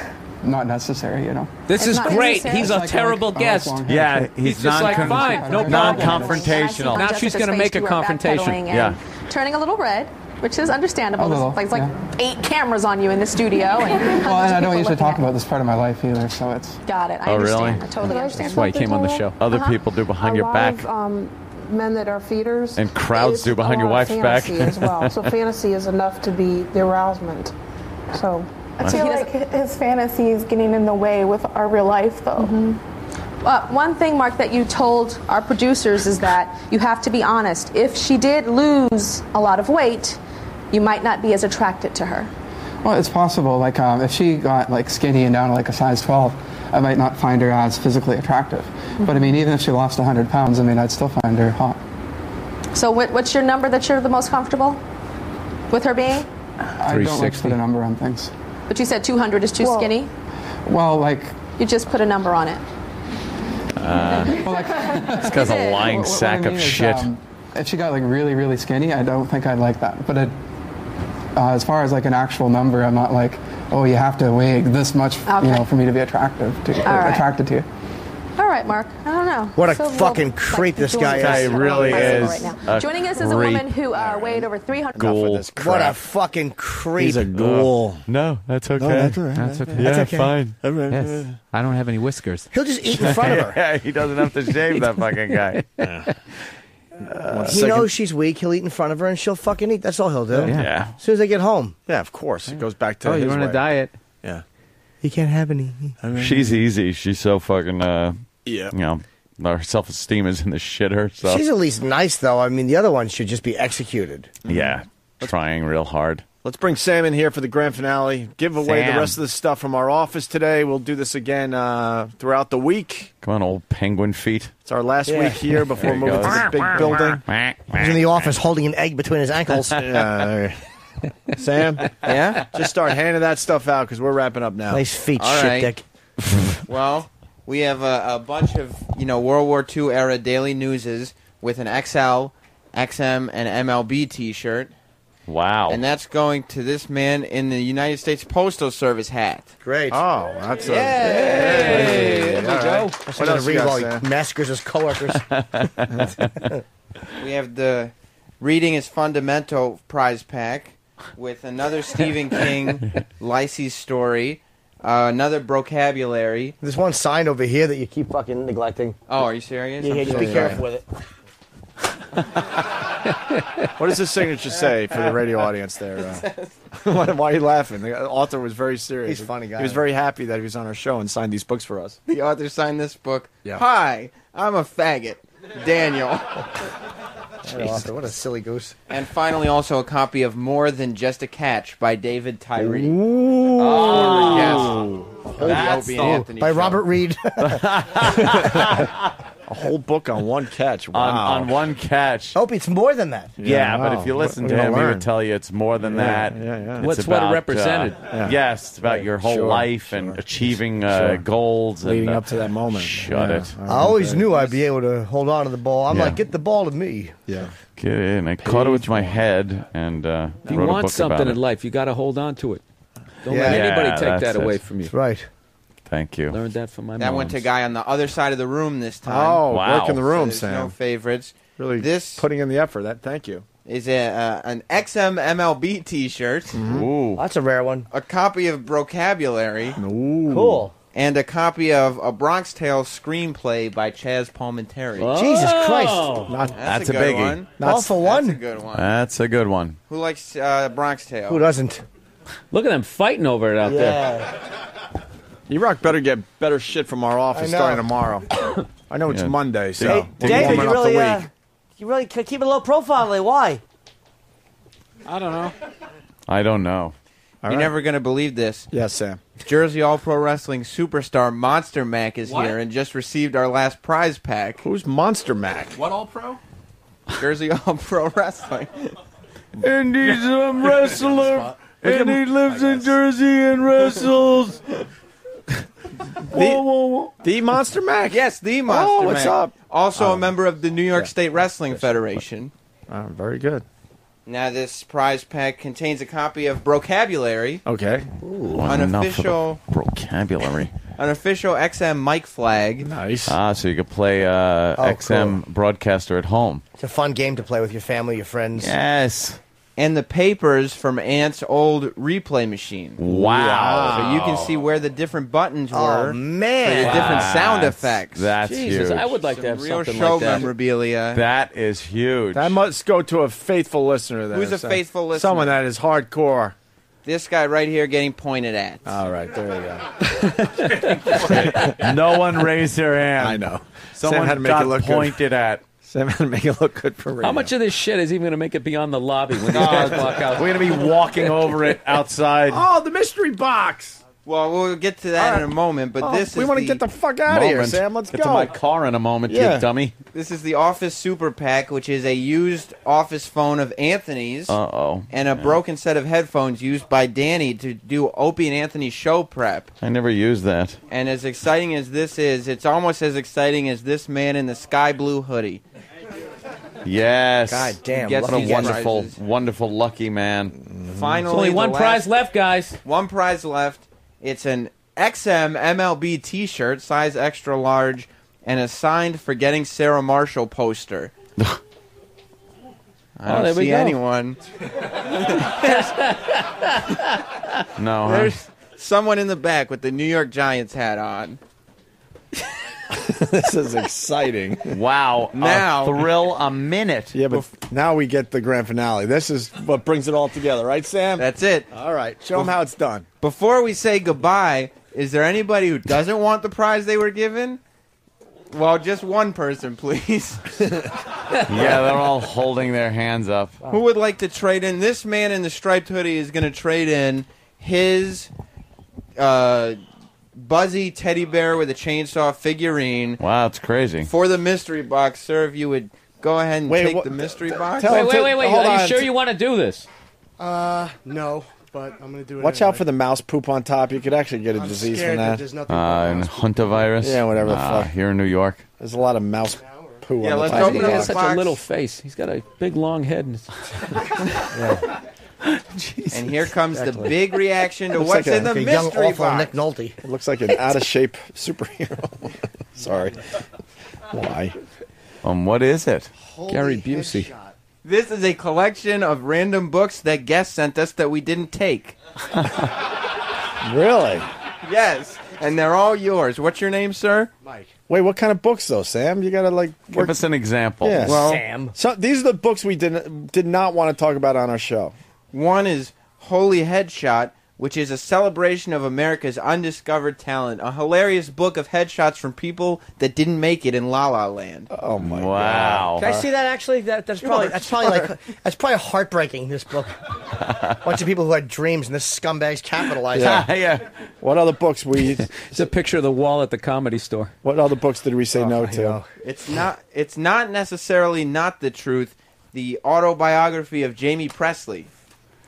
not necessary. This It's is not great. necessary. He's a Like, terrible I like guest. long hair, Yeah, too. he's just like, fine, no problem. non-confrontational. Now she's gonna make a confrontation. Yeah. Turning a little red, which is understandable. A little, There's like yeah. 8 cameras on you in the studio. And Well, and I don't usually talk about about this part of my life either, so it's. Got it. I Oh, understand. really? I totally understand. That's why he came on the show. Other people do behind your back. Men that are feeders. And crowds it's do behind a your lot of wife's back. fantasy as well. So fantasy is enough to be the arousement. So I feel like his fantasy is getting in the way with our real life, though. One thing, Mark, that you told our producers is that you have to be honest. If she did lose a lot of weight, you might not be as attracted to her. Well, it's possible. Like, if she got like skinny and down to like a size 12, I might not find her as physically attractive. But I mean, even if she lost 100 pounds, I mean, I'd still find her hot. So what's your number that you're the most comfortable with her being? I don't like to put a number on things. But you said 200 is too skinny? Well, like. You just put a number on it. This guy's a lying What sack I mean of is, shit. If she got like really, really skinny, I don't think I'd like that. But as far as like an actual number, I'm not like, oh, you have to weigh this much, for me to be attracted to you. All right, Mark. I don't know. What a So fucking we'll, creep this guy is. Guy really is. Right now. a Joining us is a creep. woman who weighed over 300. Ghoul. What a fucking creep. He's a ghoul. No, that's okay. that's all right. That's okay. Yeah, That's okay. fine. Yes. I don't have any whiskers. He'll just eat in front of her. Yeah, he doesn't have to shave that fucking guy. He knows she's weak. He'll eat in front of her, and she'll fucking eat. That's all he'll do. Yeah. As soon as they get home. Yeah, of course. It goes back to Oh, his you're on a way. diet. Yeah. He can't have any. She's easy. She's so fucking, Yeah. her self-esteem is in the shitter. So. She's at least nice, though. I mean, the other one should just be executed. Yeah, trying real hard. Let's bring Sam in here for the grand finale. Give away Sam. the rest of the stuff from our office today. We'll do this again throughout the week. Come on, old penguin feet. It's our last week here before There he moving to goes. the big building. He's in the office holding an egg between his ankles. Sam? Yeah? Just start handing that stuff out because we're wrapping up now. Nice feet, All shit right. dick. Well, we have a bunch of, World War II era daily newses with an XL, XM, and MLB t-shirt. Wow. And that's going to this man in the United States Postal Service hat. Great. Oh, that's a... Hey! There we go. That's What what else read you got, while he Sam? massacres his coworkers. We have the Reading is Fundamental prize pack with another Stephen King Lycée story, another vocabulary. There's one sign over here that you keep fucking neglecting. Oh, are you serious? Yeah, I'm just so be sorry. careful with it. What does the signature say for the radio audience there? Why are you laughing? The author was very serious. He's a funny guy. He was very happy that he was on our show and signed these books for us. The author signed this book. Yeah. Hi, I'm a faggot. Daniel. Author, what a silly goose. And finally, also a copy of More Than Just a Catch by David Tyree. That's Opie and Anthony by show. Robert Reed. A whole book on one catch. Wow. On one catch. Hope it's more than that. Yeah, wow. but if you listen We're to gonna him, he learn. would tell you it's more than that. Yeah. It's What's what it about, represented. Yes, it's about your whole Sure, life and achieving goals. Leading and, up to that moment. Shut it. I always knew I'd be able to hold on to the ball. I'm Yeah. like, get the ball to me. Yeah. Get in. I caught it with my head and If you wrote a want book something about in it. life, you got to hold on to it. Don't Yeah. let anybody Yeah, take that's that away it. from you. That's right. Thank you. Learned that from my That went to a guy on the other side of the room this time. Oh, Wow. work in the room, There's Sam. no favorites. Really This putting in the effort. Thank you. is an XM MLB T-shirt, Ooh. That's a rare one. a copy of Vocabulary, Cool. and a copy of A Bronx Tale screenplay by Chaz Palminteri. Jesus Christ. That's a good biggie. one. All for one. That's a good one. That's a good one. Who likes Bronx Tale? Who doesn't? Look at them fighting over it out there. Yeah. E-Rock better get better shit from our office I know. starting tomorrow. I know it's Yeah. Monday, so Hey, we're David, warming you up really, the week. you really keep it low profile. Like, why? I don't know. I don't know. You're never going to believe this. Yes, Sam. Jersey All-Pro Wrestling superstar Monster Mac is here and just received our last prize pack. Who's Monster Mac? What all pro? Jersey All-Pro Wrestling. And he's a wrestler, and he lives in Jersey and wrestles. The Monster Mac? Yes, the Monster Mac. what's up? Also a member of the New York State Wrestling Federation. Very good. Now, this prize pack contains a copy of Vocabulary, Okay. unofficial vocabulary. XM mic flag. Nice. So you could play XM broadcaster at home. It's a fun game to play with your family, your friends. Yes. And the papers from Ant's old replay machine. Wow. So you can see where the different buttons were Oh, for man. the different sound effects. That's Jesus, huge. I would like to have Real something show like that. memorabilia. That is huge. That must go to a faithful listener there. Who's a Sam. faithful listener? Someone that is hardcore. This guy right here getting pointed at. All right, there you go. No one raised their hand. I know. Someone Sam had to make got it look pointed at. Sam had to make it look good for radio. How much of this shit is even going to make it beyond the lobby when these guys walk out? We're going to be walking over it outside. Oh, the mystery box. Well, we'll get to that in a moment, but this we is want to get the fuck out of here, Moment. Sam. Let's Get go. to my car in a moment, Yeah. you dummy. This is the Office Super Pack, which is a used office phone of Anthony's Uh-oh. and a broken set of headphones used by Danny to do Opie and Anthony's show prep. I never used that. And as exciting as this is, it's almost as exciting as this man in the sky blue hoodie. Yes. God damn. Gets What a these wonderful, prizes. wonderful lucky man. Finally, There's only the one last- prize left, guys. One prize left. It's an XM MLB T-shirt, size extra large, and a signed "Forgetting Sarah Marshall" poster. I don't there we see go. anyone. No, huh? There's someone in the back with the New York Giants hat on. This is exciting. Wow. Now- a thrill a minute. Yeah, but now we get the grand finale. This is what brings it all together, right, Sam? That's it. All right. Show them how it's done. Before we say goodbye, is there anybody who doesn't want the prize they were given? Well, just one person, please. Yeah, they're all holding their hands up. Who would like to trade in? This man in the striped hoodie is going to trade in his Buzzy teddy bear with a chainsaw figurine Wow, it's crazy. for the mystery box. Sir, if you would go ahead and Wait, take what- the mystery box. tell- Wait. hold Are you on. sure you want to do this? No, but I'm gonna do it. Watch out for the mouse poop on top. You could actually get a I'm disease scared from that. There's nothing. And Huntavirus. Yeah, whatever the fuck. Here in New York. There's a lot of mouse poo Yeah, on the let's top open of He the up has box. such a box. little face. He's got a big, long head. And here comes the big reaction to Looks what's like in the Like a young, mystery awful box. Nick Nolte. It looks like an out-of-shape superhero. Sorry. Why? What is it? Gary Busey. This is a collection of random books that guests sent us that we didn't take. Really? Yes. And they're all yours. What's your name, sir? Mike. Wait, what kind of books though, Sam? You gotta like Give us an example. Yeah. Well, Sam. So these are the books we did not want to talk about on our show. One is Holy Headshot, which is a celebration of America's undiscovered talent. A hilarious book of headshots from people that didn't make it in La La Land. Oh my Wow. Can I see that actually? That's probably heartbreaking. This book. A bunch of people who had dreams and this scumbags capitalized. Yeah. What other books we? It's a picture of the wall at the Comedy Store. What other books did we say no to? It's not necessarily not the truth. The autobiography of Jamie Presley.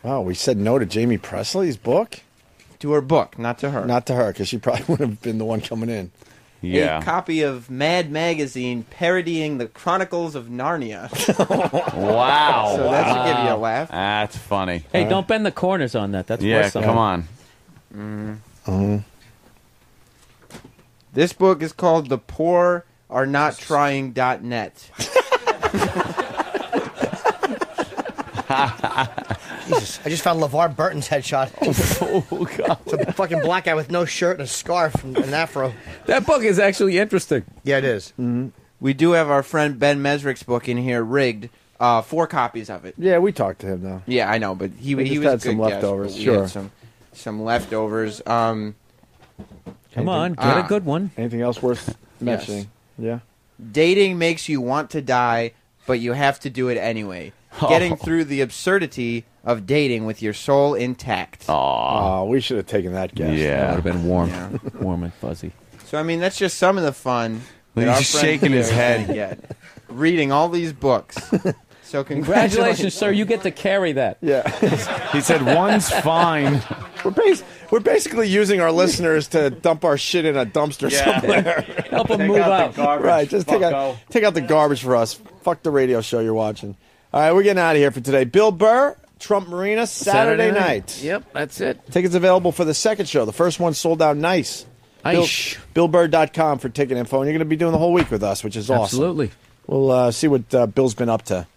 Oh, we said no to Jamie Presley's book? To her book, not to her. Not to her, because she probably would have been the one coming in. Yeah. A copy of Mad Magazine parodying the Chronicles of Narnia. Wow. So that should give you a laugh. That's funny. Hey, don't bend the corners on that. That's Yeah, worth something. come on. This book is called The Poor Are Not Trying.net. Jesus, I just found LeVar Burton's headshot. Oh, God. It's a fucking black guy with no shirt and a scarf and an afro. That book is actually interesting. Yeah, it is. We do have our friend Ben Mesrick's book in here, Rigged. 4 copies of it. Yeah, we talked to him though. Yeah, I know, but he just was had a good some guest, leftovers, but we sure. had some leftovers. Come on, get a good one. Anything else worth mentioning? Yeah. Dating makes you want to die, but you have to do it anyway. Getting through the absurdity of dating with your soul intact. Oh, we should have taken that guess. That would have been warm, warm and fuzzy. So I mean, that's just some of the fun. that our He's friend shaking his there head. Get. Reading all these books. So Congratulations, sir. You get to carry that. Yeah. He said one's fine. We're basically using our listeners to dump our shit in a dumpster somewhere. Help them move out. Right, just take out the garbage for us. Fuck the radio show you're watching. All right, we're getting out of here for today. Bill Burr, Trump Marina, Saturday night. Yep, that's it. Tickets available for the second show. The first one sold out nice. BillBurr.com for ticket info. And you're going to be doing the whole week with us, which is awesome. Absolutely. We'll see what Bill's been up to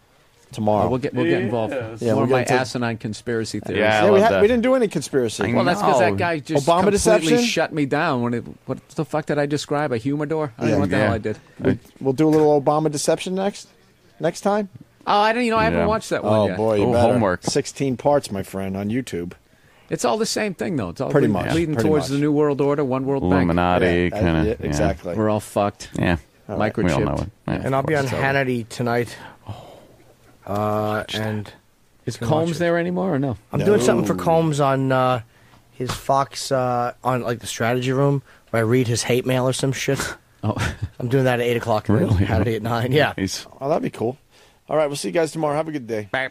tomorrow. We'll get involved. Yeah, More we'll of my get into- asinine conspiracy theories. Yeah, we didn't do any conspiracy. Well, that's because that guy just Obama completely deception? shut me down. What the fuck did I describe? A humidor? I don't know what the hell I did. We'll do a little Obama deception next time. Oh, I haven't watched that one yet. Oh boy, you better. Homework. 16 parts, my friend, on YouTube. It's all the same thing, though. It's all Pretty much, leading pretty towards much. the New World Order, One World Illuminati, Yeah, kind of. exactly. Bank. We're all fucked. Yeah. right. We all know Microchipped. it. Yeah. And I'll be on Hannity tonight. And Is Combs there anymore or no? I'm doing something for Combs on his Fox on like the strategy room where I read his hate mail or some shit. Oh, I'm doing that at 8:00. Really? Hannity at 9. Yeah. Oh, that'd be cool. All right, we'll see you guys tomorrow. Have a good day. Bye.